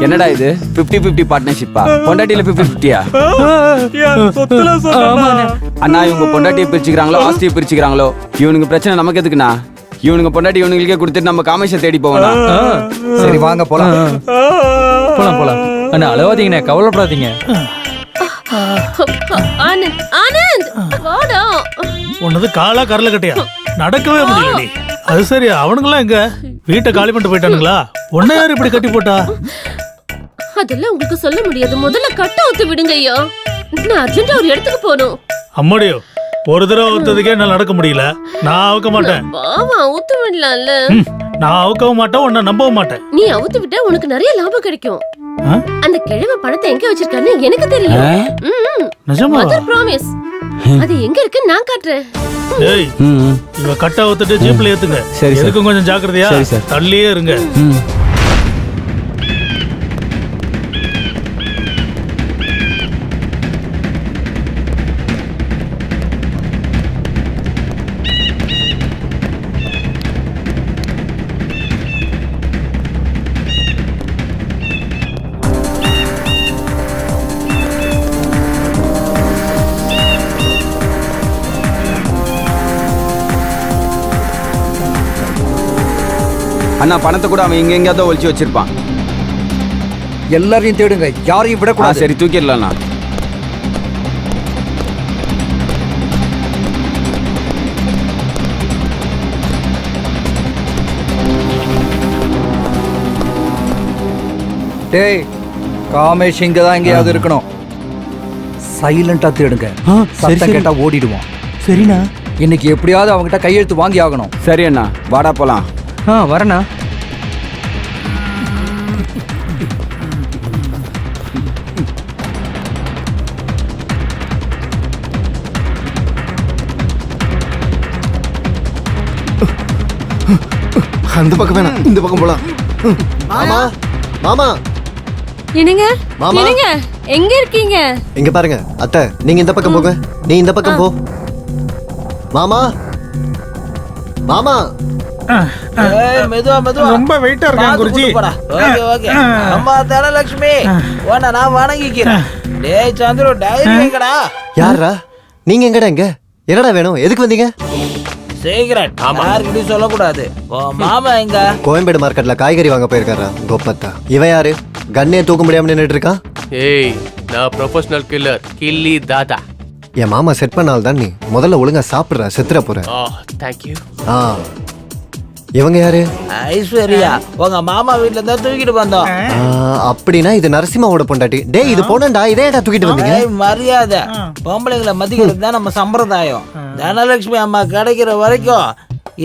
என்னடா இது 50-50 பார்ட்னர்ஷிப்பா? பொண்டாட்டியில 50-50யா? அண்ணா, இவங்க பொண்டாட்டியை பிரிச்சுக்கிறாங்களோ ஆஸ்தியை பிரிச்சுக்கிறாங்களோ, இவனுக்கு பிரச்சனை நமக்கு எதுக்குண்ணா? இவனுக்கு பொண்டாட்டி இவனுங்களுக்கே கொடுத்துட்டு நம்ம காமேஷை தேடி போகணும். சரி வாங்க போலாம். போலாம் போலாம். அண்ணா, அழவாதீங்கண்ணே, கவலைப்படாதீங்க. ஆனந்த், ஆனந்த் வாடா. உன்னது காலா கரல கட்டையா? நடக்கவே முடியலடி. அது சரி, அவனுங்களாம் எங்க? வீட்டை காலி பண்ணிட்டு போயிட்டானுங்களா? உன்னை யார் இப்படி கட்டி போட்டா? அதெல்லாம் உங்களுக்கு சொல்ல முடியாது. முதல்ல கட்ட ஊத்து விடுங்க ஐயா. நான் அர்ஜென்ட்டா ஒரு இடத்துக்கு போகணும். அம்மாடியோ, ஒரு தடவை ஊத்ததுக்கே என்னால நடக்க முடியல. நான் அவுக்க மாட்டேன். பாவா ஊத்து விடலாம்ல. நான் அவுக்கவும் மாட்டேன், உன்னை நம்பவும் மாட்டேன். நீ அவுத்து விட்டா உனக்கு நிறைய லாபம் கிடைக்கும். ஆ? அந்த கிழமை பணத்தை எங்க வச்சிருக்கான்னு எனக்கு தெரியும். நிஜமா? Mother promise. அது எங்க இருக்கு நான் காட்டுறேன். டேய், இவ கட்ட அவுத்துட்டு ஜீப்ல ஏத்துங்க. சரி சார். எதுக்கும் கொஞ்சம் ஜாக்கிரதையா? சரி சார். தள்ளியே இருங்க. அண்ணா பணத்தை கூட அவன் எங்கெங்கயாவது ஒழிச்சு வச்சிருப்பான். எல்லாரையும் தேடுங்க, யாரையும் விடக்கூடாது. சரி தூக்கிடலாம்ண்ணா. டேய், காமேஷ் இங்க தான் எங்கேயாவது இருக்கணும். சைலண்டா தேடுங்க. சத்தம் கேட்டா ஓடிடுவான். சரிண்ணா. இன்னைக்கு எப்படியாவது அவங்ககிட்ட கையெழுத்து வாங்கி ஆகணும். சரி அண்ணா, வாடா போலாம். வரண்ணா. அந்த பக்கம் வேணாம், இந்த பக்கம் போலாம். மாமா மாமா என்னங்க மாமா. என்னங்க எங்க இருக்கீங்க? இங்க பாருங்க அத்தை, நீங்க இந்த பக்கம் போங்க, நீ இந்த பக்கம் போ. மாமா மாமா மெதுவா மெதுவா. ரொம்ப வெயிட்டா இருக்கான் குருஜி. Okay okay. அம்மா தனலட்சுமி, உன்னை நான் வணங்கிக்கிறேன். டேய் சந்துரு, டைரி எங்கடா? யாரா நீங்க? எங்கடா இங்க? என்னடா வேணும்? எதுக்கு வந்தீங்க? சீக்கிரம் யாருக்கிட்டையும் சொல்லக்கூடாது. மாமா எங்க? கோயம்பேடு மார்க்கெட்ல காய்கறி வாங்க போயிருக்காரா கோப்பத்தா. இவன் யாரு? கண்ணே தூக்க முடியாம நின்னுட்டு இருக்கான். ஏய், நான் ப்ரொஃபஷனல் கில்லர், கில்லி தாதா. என் மாமா செட் பண்ணால் தான் நீ முதல்ல ஒழுங்கா சாப்பிடுற, செத்துற போற. Thank you. இவங்க யாரு? ஐஸ்வர்யா, உங்க மாமா வீட்ல இருந்தா தூக்கிட்டு வந்தோம். அப்படின்னா இது நரசிம்மாவோட பொண்டாட்டி. டேய், இது பொண்ணண்டா, இதே ஏன்டா தூக்கிட்டு வந்தீங்க? மரியாதை, பொம்பளைங்களை மதிக்கிறது தான் நம்ம சம்பிரதாயம். தனலட்சுமி அம்மா கிடைக்கிற வரைக்கும்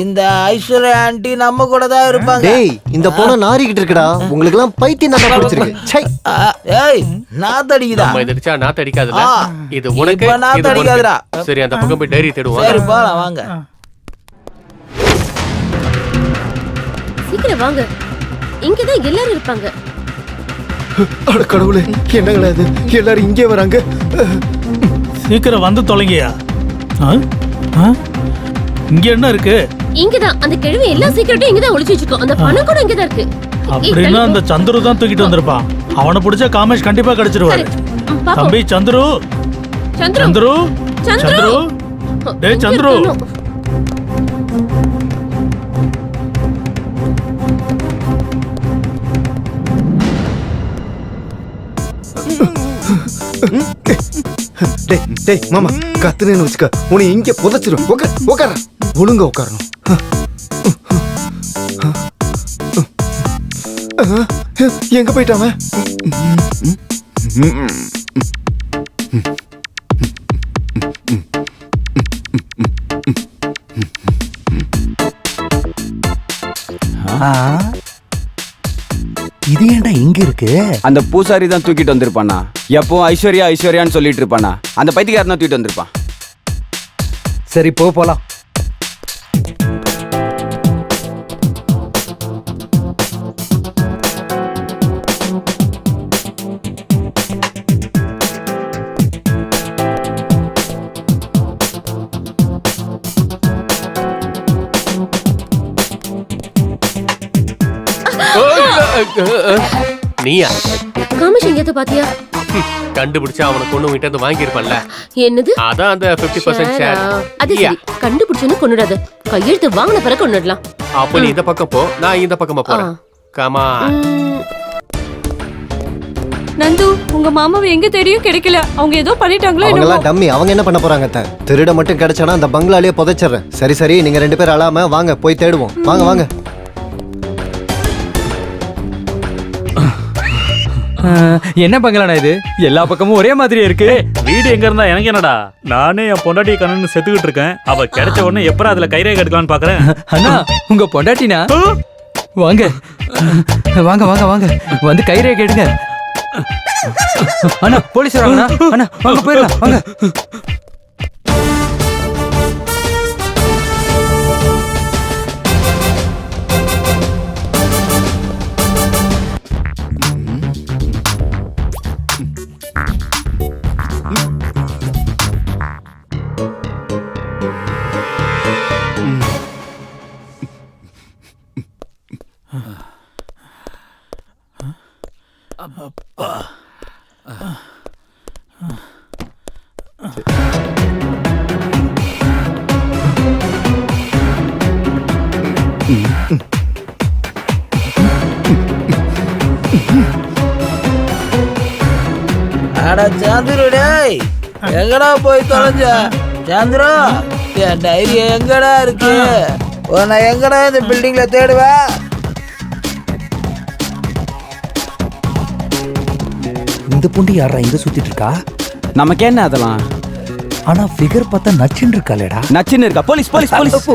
இந்த ஐஸ்வர்யா ஆண்டி நம்ம கூட தான் இருப்பாங்க. டேய், இந்த பொண்ணு நாரிக்கிட்டு இருக்குடா. உங்களுக்கு எல்லாம் பைத்தியம் தான் பிடிச்சிருக்கு. சை. ஏய், நான் தடிக்குதா? நம்ம எதிர்ச்சா நான் தடிக்காதுல. இது உனக்கு, இப்ப நான் இது உனக்கு. தடிக்காதுடா. சரி, அந்த பக்கம் போய் டைரி தேடுவோம். சரி போலாம் வாங்க. சீக்கிரம் வாங்க, இங்கதான் எல்லாரும் இருப்பாங்க. அட கடவுளே, என்னங்களா இது? எல்லாரும் இங்கே வராங்க. சீக்கிரம் வந்து தொலைங்கயா. இங்க என்ன இருக்கு? இங்கதான் அந்த கிழவி எல்லா சீக்கிரட்டும் இங்கதான் ஒளிச்சு வச்சிருக்கோம். அந்த பணம் கூட இங்கதான் இருக்கு. அப்படின்னா அந்த சந்துரு தான் தூக்கிட்டு வந்திருப்பான். அவனை பிடிச்சா காமேஷ் கண்டிப்பா கிடைச்சிருவாரு. தம்பி சந்துரு, சந்துரு, சந்துரு, டேய் சந்துரு. டேய் டேய் மாமா, கத்துனேன்னு வச்சுக்க, உன்னை இங்கே புதைச்சிரும். உட்கார, ஒழுங்கா உட்காரணும். எங்க போயிட்டாம? இது ஏன்டா இங்க இருக்கு? அந்த பூசாரி தான் தூக்கிட்டு வந்திருப்பானா. எப்பவும் ஐஸ்வர்யா ஐஸ்வர்யான்னு சொல்லிட்டு இருப்பானா. அந்த பைத்தியக்காரன் தான் தூக்கிட்டு வந்திருப்பான். சரி போலாம். நீயா? காமேஷ் எங்கேயாவது பாத்தியா? கண்டுபிடிச்சா அவனை கொண்டு உங்ககிட்ட இருந்து வாங்கியிருப்பான்ல. என்னது? அதான் அந்த 50% ஷேர். அது சரி, கண்டுபிடிச்சோன்னு கொண்டுடாத. கையெழுத்து வாங்கின பிறகு கொண்டுடலாம். அப்ப நீ இந்த பக்கம் போ, நான் இந்த பக்கமா போறேன். கமா. நந்து, உங்க மாமாவை எங்க தேடியும் கிடைக்கல. அவங்க ஏதோ பண்ணிட்டாங்களோ அவங்க என்னமோ. எல்லாம் டம்மி. அவங்க என்ன பண்ண போறாங்க? திருட மட்டும் கிடைச்சானா அந்த பங்களாலேயே புதைச்சிடுறேன். சரி சரி, நீங்க ரெண்டு பேரும் அழாம வாங்க, போய் தேடுவோம். வாங்க வாங்க. என்ன பங்களானா இது? எல்லா பக்கமும் ஒரே மாதிரியே இருக்கு. வீடு எங்க இருந்தா எனக்கு என்னடா? நானே என் பொண்டாட்டி கண்ணு செத்துக்கிட்டு இருக்கேன். அவ கிடைச்ச உடனே எப்பறம் அதுல கைரேகை எடுக்கலான்னு பாக்குறேன். அண்ணா, உங்க பொண்டாட்டினா? வாங்க வாங்க வாங்க வாங்க வந்து கைரே கேடுங்க. அண்ணா போலீஸ் வராங்கண்ணா. அண்ணா வாங்க போயிடலாம் வாங்க. அட சந்துரு டேய், எங்கடா போய் தொலைஞ்ச? சந்துரு, என் டைரி எங்கடா இருக்கு? உன்னை எங்கடா இந்த பில்டிங்ல தேடுவேன்? இந்த பொண்டி யாரா இங்க சுத்திட்டு இருக்கா? நமக்கு என்ன அதெல்லாம்? ஆனா ஃபிகர் பார்த்தா நச்சுன்னு இருக்காளேடா. நச்சுன்னு இருக்கா? Police police police.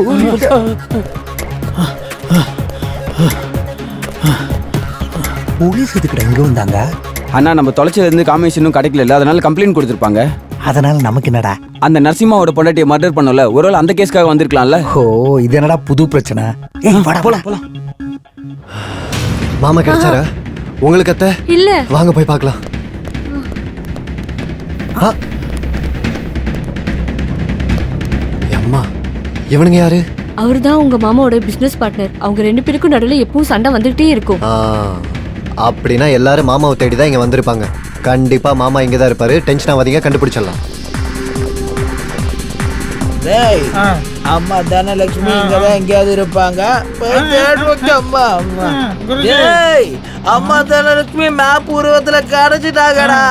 போலீஸ் எதுக்குடா இங்க வந்தாங்க? அண்ணா நம்ம தொலைச்சதுல இருந்து காமிஷனும் கிடைக்கல, அதனால கம்ப்ளைண்ட் கொடுத்துருப்பாங்க. அதனால நமக்கு என்னடா? அந்த நரசிம்மாவோட பொண்டாட்டியை மர்டர் பண்ணல, ஒருவேளை அந்த கேஸ்க்காக வந்திருக்கலாம்ல. ஓ இது என்னடா புது பிரச்சனை? ஏய் வாடா போலாம் போலாம். மாமா கிடைச்சாரா உங்களுக்கு? அத்தை இல்ல. வாங்க போய் பார்க்கலாம். அம்மா இவனுங்க யாரு? அவர்தான் உங்க மாமாவோட பிசினஸ் பார்ட்னர். அவங்க 2 பேருக்கும் நடுவில் எப்பவும் சண்டை வந்துகிட்டே இருக்கும். அப்படின்னா எல்லாரும் மாமாவை தேடி தான் இங்க வந்திருப்பாங்க. கண்டிப்பா மாமா இங்க தான் இருப்பாரு. டென்ஷன் ஆகாதீங்க, கண்டுபிடிச்சிடலாம். டேய், அம்மா தனலட்சுமி இங்கதான் எங்கேயாவது இருப்பாங்க. போய் தேடுவோம். அம்மா அம்மா. டேய், அம்மா தனலட்சுமி மேப் உருவத்துல கிடைச்சிட்டாங்கடா.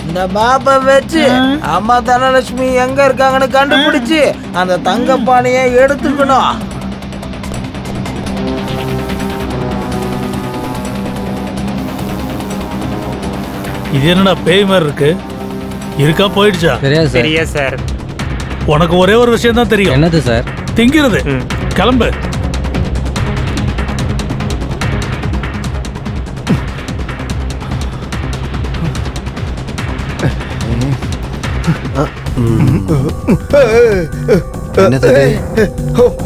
இந்த மேப்பை வச்சு அம்மா தனலட்சுமி எங்க இருக்காங்கன்னு கண்டுபிடிச்சு அந்த தங்க பானையை எடுத்துக்கணும். இது என்னடா பேய் மாதிரி இருக்கு? இருக்கா போயிடுச்சா? சரியா சார். உனக்கு ஒரே ஒரு விஷயம் தான் தெரியும். என்னது சார்? திங்கிறது. கிளம்பு.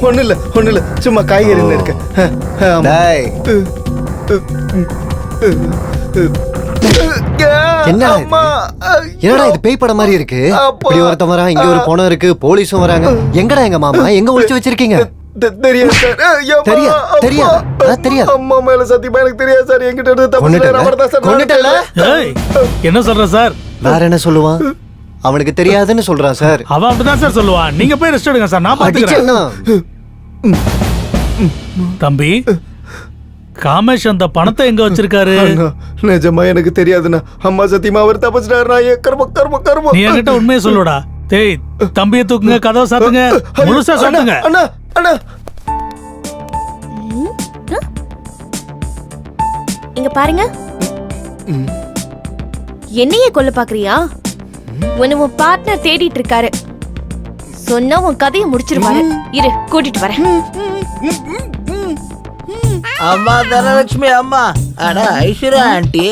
ஒண்ணு இல்ல சும்மா காய்கறி இருக்கு. என்னடா இது பேய் படம் மாதிரி இருக்கு? இப்படி ஒருத்தன் வரான், இங்க ஒரு பொணம் இருக்கு, போலீஸும் வராங்க. எங்கடா எங்க மாமா? எங்க ஒளிச்சு வச்சிருக்கீங்க? தெரியாது சார். தெரியாது. அம்மா மேல சத்தியமா எனக்கு தெரியாது சார். என்கிட்ட இருந்து கொன்னுட்டல? என்ன சொல்ற சார்? வேற என்ன சொல்லுவான்? அவனுக்கு தெரியாதுன்னு சொல்றான் சார். அவன் அப்படிதான் சார் சொல்லுவான். நீங்க போய் ரெஸ்ட் எடுங்க சார், நான் பாத்துக்கிறேன். தம்பி, காமேஷ் அந்த பணத்தை எங்க வச்சிருக்காரு? நிஜமா எனக்கு தெரியாதுண்ணா. அம்மா சத்தியமா அவர் தப்பிச்சிட்டாருண்ணா. கர்ம நீ என்கிட்ட உண்மையை சொல்லுடா. டேய், தம்பியை தூக்குங்க, கதவை சாத்துங்க, முழுசா சொல்லுங்க. அண்ணா இங்க பாருங்க. என்னையே கொல்ல பாக்குறியா? உன்னை உன் பார்ட்னர் தேடிட்டு இருக்காரு. சொன்னா உன் கதையை முடிச்சிருவாரு. இரு, கூட்டிட்டு வரேன். அம்மா தனலட்சுமி அம்மா. அட ஐஸ்வர்யா ஆண்டி,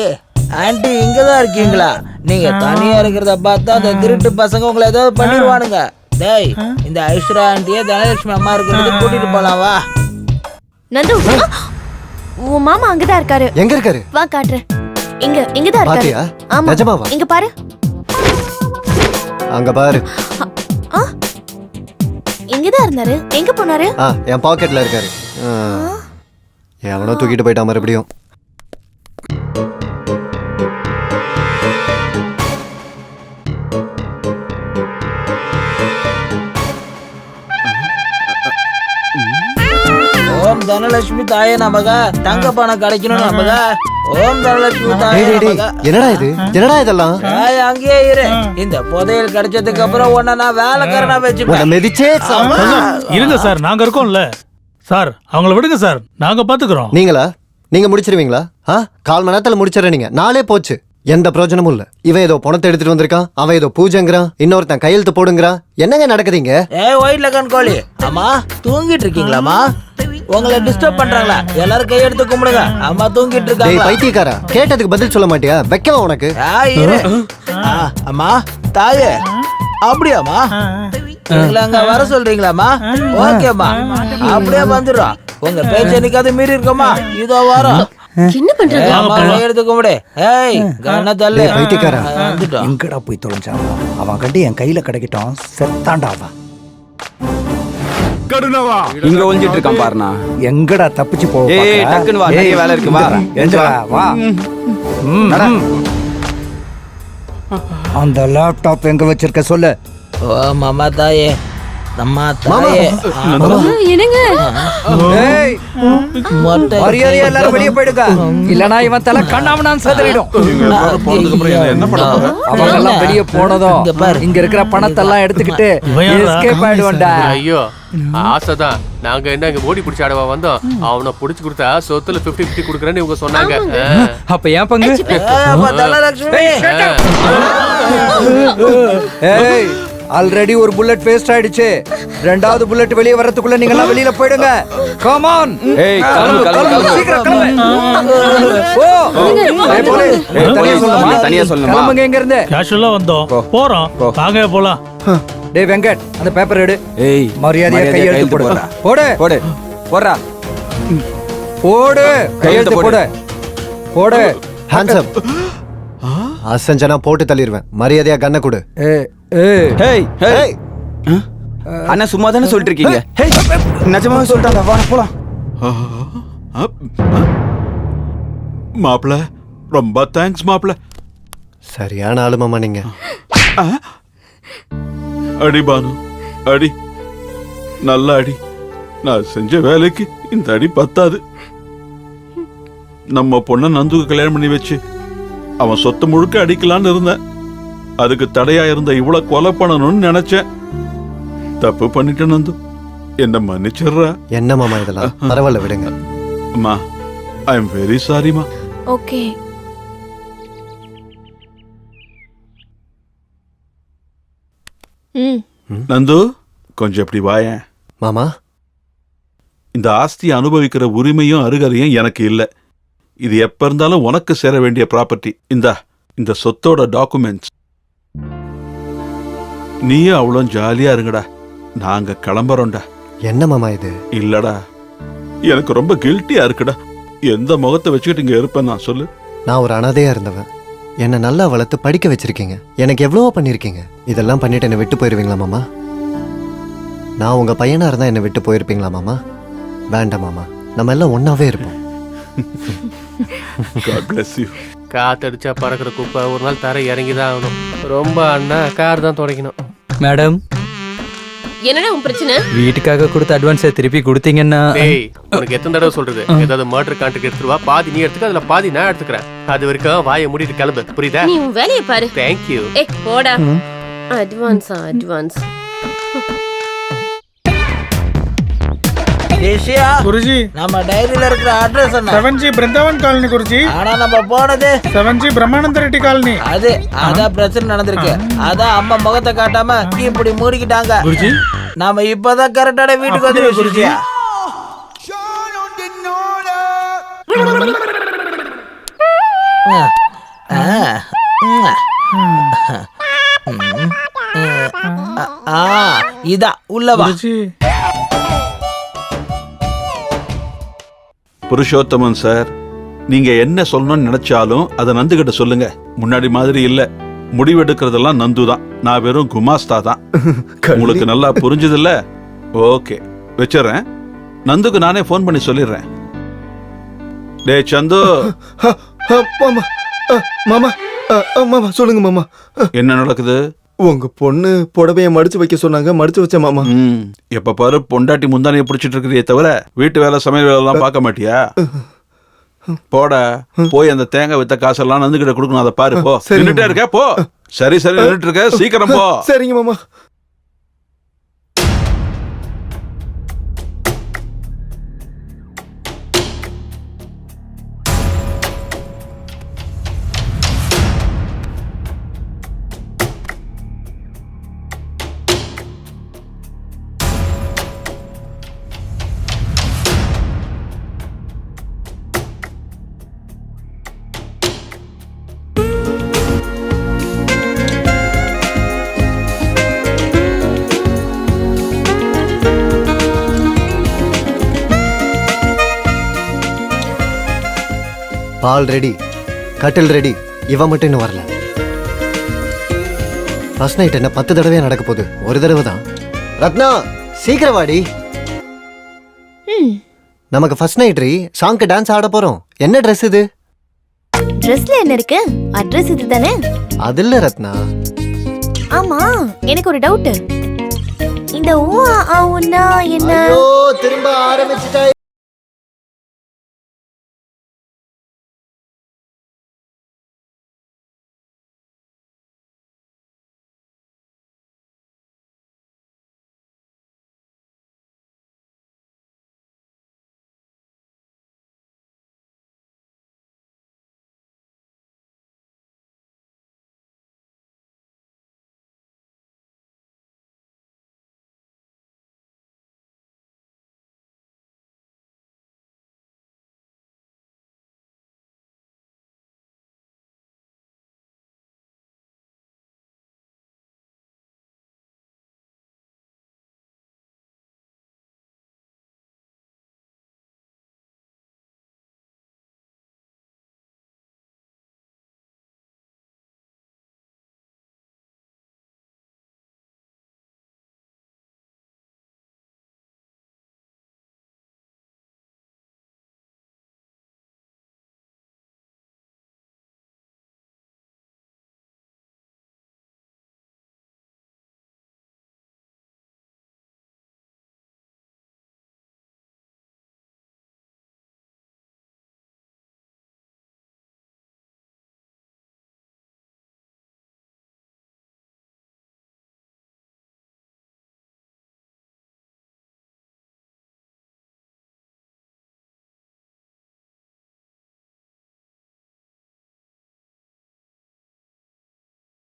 ஆண்டி இங்கதான் இருக்கீங்களா? நீங்க தனியா இருக்கிறத பார்த்தா அந்த திருட்டு பசங்க உங்களை ஏதாவது பண்ணிடுவானுங்க. டேய், இந்த ஐஸ்வர்யா ஆண்டியே தனலட்சுமி அம்மா இருக்கிறது கூட்டிட்டு போலாம் வா. நந்து, உன் மாமா அங்கதான் இருக்காரு. எங்க இருக்காரு? வா காட்டுறேன். இங்கதான் இருக்காரு. ஆமா, நிஜமாவா? இங்க பாரு. அங்க பாரு. இங்கதான் இருந்தாரு. எங்க போனாரு? என் பாக்கெட்ல இருக்காரு. எவனோ தூக்கிட்டு போயிட்டான் மறுபடியும். ஓம் தனலட்சுமி தாயே நமக. தங்க பணம் கிடைக்கணும் நமக. ஓம் தனலட்சுமி தாயே நமக. என்னடா இது? என்னடா இதெல்லாம்? அங்கேயே இரு. இந்த புதையல் கிடைச்சதுக்கு அப்புறம் உன்னை நான் வேலைக்காரனா வச்சுப்பேன். மிதிச்சே இருங்க சார், நாங்க இருக்கோம்ல சார். அவங்கள விடுங்க சார், நாங்க பாத்துக்கிறோம். நீங்க முடிச்சிருவீங்களா? 1/4 மணி நேரத்துல முடிச்சிடறேன். நீங்க நாளே போச்சு, எந்த பிரயோஜனமும் இல்ல. இவன் ஏதோ பணத்தை எடுத்துட்டு வந்திருக்கான், அவன் ஏதோ பூஜைங்கிறான், இன்னொருத்தன் கையெழுத்து போடுங்கிறான். என்னங்க நடக்குதுங்க? ஒயிட்ல கண்கோழி அம்மா, தூங்கிட்டு இருக்கீங்களாமா? உங்களை டிஸ்டர்ப் பண்றாங்களா? எல்லாரும் கையெடுத்து கும்பிடுங்க. அம்மா தூங்கிட்டு டேய் இருக்காங்க. பைத்தியக்காரா, கேட்டதுக்கு பதில் சொல்ல மாட்டியா? வைக்கவா உனக்கு? அம்மா தாயே, அப்படியாம்மா? எங்களை அங்க வர சொல்றீங்களாம்மா? ஓகேம்மா, அப்படியே வந்துடுறோம். உங்க பேச்சு என்னைக்காவது மீறி இருக்கோமா? இதோ வரோம். என்ன பண்றாங்க? அம்மா கையெடுத்து கும்பிடு. ஏய் கண்ண தள்ளு. டேய் பைத்தியக்காரா, வந்துட்டோம். எங்கடா போய் தொலைஞ்சான்? அவன் கண்டு என் கையில கிடைக்கட்டும், செத்தாண்டா அவன். கருணவா இங்க ஒளிஞ்சிட்டு இருக்கான் பாருண்ணா. எங்கடா தப்பிச்சு போ? ஏய் டக்குன்னு வா, நிறைய வேலை இருக்கு வா. எந்திரா வா. நடா. அந்த லேப்டாப் எங்க வச்சிருக்க சொல்லு. ஓ மாமா தாயே, அம்மா தாயே. என்னங்க ஏய், மொட்டை மரியாதையா எல்லாரும் வெளியே போயிடுங்க, இல்லனா இவன் தலை கண்ணாமனான்னு சதுரிடும். போனதுக்கு அப்புறம் என்ன பண்ண போற? அவங்க எல்லாம் வெளியே போனதும் இங்க பாரு. இங்க இருக்கிற பணத்தெல்லாம் எடுத்துக்கிட்டு இவன் யாரா? எஸ்கேப் ஆயிடுவான்டா. ஐயோ ஆசைதான். நாங்க என்ன இங்க ஓடி பிடிச்சி ஆடவா வந்தோம்? அவனை புடிச்சு கொடுத்தா சொத்துல 50-50 குடுக்கறேன்னு இவங்க சொன்னாங்க. அப்ப ஏன் பங்கு? தனலட்சுமி. ஏய், ஆல்ரெடி ஒரு புல்லட் வேஸ்ட் ஆயிடுச்சு. ரெண்டாவது புல்லட் வெளியே வரதுக்குள்ள நீங்க எல்லாம் வெளியில போயிடுங்க. Come on. ஏய் கிளம்பு கிளம்பு சீக்கிரம் கிளம்பு. ஓ, ஏய் போலீஸ், தனியா சொல்லுமா? தனியா சொல்லுமா? கிளம்புங்க இங்க இருந்து. கேஷுவலா வந்தோம், போறோம், வாங்க போலாம். டேய் வெங்கட், அந்த பேப்பர் எடு. ஏய் மரியாதையா கையெழுத்து போடு. போடு போடு போடுறா. போடு, கையெழுத்து போடு. போடு. Hands up. அசஞ்சனா போட்டு தள்ளிடுவேன். மரியாதையா கண்ணை கொடு. ஏய் ஏய் ஹேய் ஹேய். அண்ணா சும்மா தானே சொல்லிட்டு இருக்கீங்க. ஹேய் நிஜமாவே சொல்லிட்டாங்க. வா போலாம். மாப்பிள ரொம்ப தேங்க்ஸ் மாப்பிள. சரியான ஆளு மாமா நீங்க. அடி பானு அடி, நல்ல அடி. நான் செஞ்ச வேலைக்கு இந்த அடி பத்தாது. நம்ம பொண்ண நந்துக்கு கல்யாணம் பண்ணி வச்சு அவன் சொத்து முழுக்க அடிக்கலான்னு இருந்தேன். அதுக்கு தடையா இருந்த இவ்வளவு கொலை பண்ணணும்னு நினைச்சேன். தப்பு பண்ணிட்டேன் நந்து, என்ன மன்னிச்சிடுறா. என்ன மாமா இதெல்லாம்? பரவாயில்ல விடுங்க. அம்மா ஐ எம் வெரி சாரிமா. ஓகே. நந்து கொஞ்சம் எப்படி வாயேன். மாமா இந்த ஆஸ்தியை அனுபவிக்கிற உரிமையும் அருகதையும் எனக்கு இல்லை. இது எப்ப இருந்தாலும் உனக்கு சேர வேண்டிய ப்ராப்பர்ட்டி. இந்த சொத்தோட டாக்குமெண்ட்ஸ். நீயும் அவ்வளோ ஜாலியா இருங்கடா. நாங்க கிளம்புறோம்டா. என்ன மாமா இது? இல்லடா, எனக்கு ரொம்ப கில்ட்டியா இருக்குடா. எந்த முகத்தை வச்சுக்கிட்டு இங்க இருப்பேன் நான் சொல்லு. நான் ஒரு அனாதையா இருந்தவன். என்னை நல்லா வளர்த்து படிக்க வச்சிருக்கீங்க. எனக்கு எவ்வளவோ பண்ணிருக்கீங்க. இதெல்லாம் பண்ணிட்டு என்னை விட்டு போயிருவீங்களா மாமா? நான் உங்க பையனா இருந்தா என்னை விட்டு போயிருப்பீங்களா மாமா? வேண்டாம் மாமா, நம்ம எல்லாம் ஒன்னாவே இருப்போம். God bless you. காத்தடிச்சா பறக்கிற குப்பை ஒரு நாள் தர இறங்கிதான் ஆகணும். ரொம்ப அண்ணா கார் தான் துடைக்கணும். மேடம், என்னடா உன் பிரச்சனை? வீட்டுக்காக கொடுத்த அட்வான்ஸை திருப்பி கொடுத்தீங்கன்னா டேய், உனக்கு எத்தனை தடவை சொல்றது? ஏதாவது மர்டர் கான்ட்ராக்ட் எடுத்துருவா, பாதி நீ எடுத்துக்க, அதுல பாதி நான் எடுத்துக்கிறேன். அது வரைக்கும் வாயை மூடிட்டு கிளம்பு, புரியுதா? நீ உன் வேலையை பாரு. தேங்க்யூ. ஏய் போடா. அட்வான்ஸ். ஏஷியா குருஜி, நம்ம டைரியில இருக்கிற அட்ரஸ் என்ன? 7G Brindavan colony Guruji. ஆனா நம்ம போனது 7G பிரம்மானந்த ரெட்டி காலனி. அதான் பிரச்சனை நடந்திருக்கு. அதான் அம்மா முகத்தை காட்டாம இப்படி மூடிக்கிட்டாங்க. குருஜி, நாம இப்பதான் கரெக்டான வீட்டுக்கு வந்துருக்கோம் குருஜி. இதா உள்ளவா. குருஜி. புருஷோத்தமன் சார், நீங்க என்ன சொல்லணும்னு நினைச்சாலும் அதை நந்து கிட்ட சொல்லுங்க. முன்னாடி மாதிரி இல்ல, முடிவெடுக்கிறதெல்லாம் நந்து தான். நான் வெறும் குமாஸ்தா தான். உங்களுக்கு நல்லா புரிஞ்சது இல்ல? ஓகே, வச்சிடறேன். நந்துக்கு நானே போன் பண்ணி சொல்லிடுறேன். டே சந்து. மாமா மாமா மாமா சொல்லுங்க மாமா. என்ன நடக்குது? உங்க பொண்ணு புடவைய மடிச்சு வைக்க சொன்னாங்க, மடிச்சு வச்சேன் மாமா. எப்ப பாரு பொண்டாட்டி முந்தானைய பிடிச்சிட்டு இருக்கிறியே தவிர வீட்டு வேலை சமையல் வேலை எல்லாம் பார்க்க மாட்டியா? போட போய் அந்த தேங்காய் வித்த காசெல்லாம் நந்து கிட்ட கொடுக்கணும். அதை பாரு. போ. நின்னுட்டே இருக்க, போ. சரி நின்னுட்டு இருக்க, சீக்கிரம் போ. சரிங்க மாமா. பால் ரெடி, கட்டில் ரெடி, இவன் மட்டும் இன்னும் வரல. ஃபர்ஸ்ட் நைட் என்ன 10 தடவையா நடக்க போகுது, ஒரு தடவை தான். ரத்னா சீக்கிரம் வாடி. நமக்கு ஃபர்ஸ்ட் நைட் சாங்க்கு டான்ஸ் ஆட போறோம். என்ன ட்ரெஸ் இது? ட்ரெஸ்ல என்ன இருக்கு? அட்ரஸ் இதுதானே? அது இல்ல ரத்னா. ஆமா, எனக்கு ஒரு டவுட். இந்த ஊ ஆ ஊன்னா என்ன? ஐயோ திரும்ப ஆரம்பிச்சிட்டா.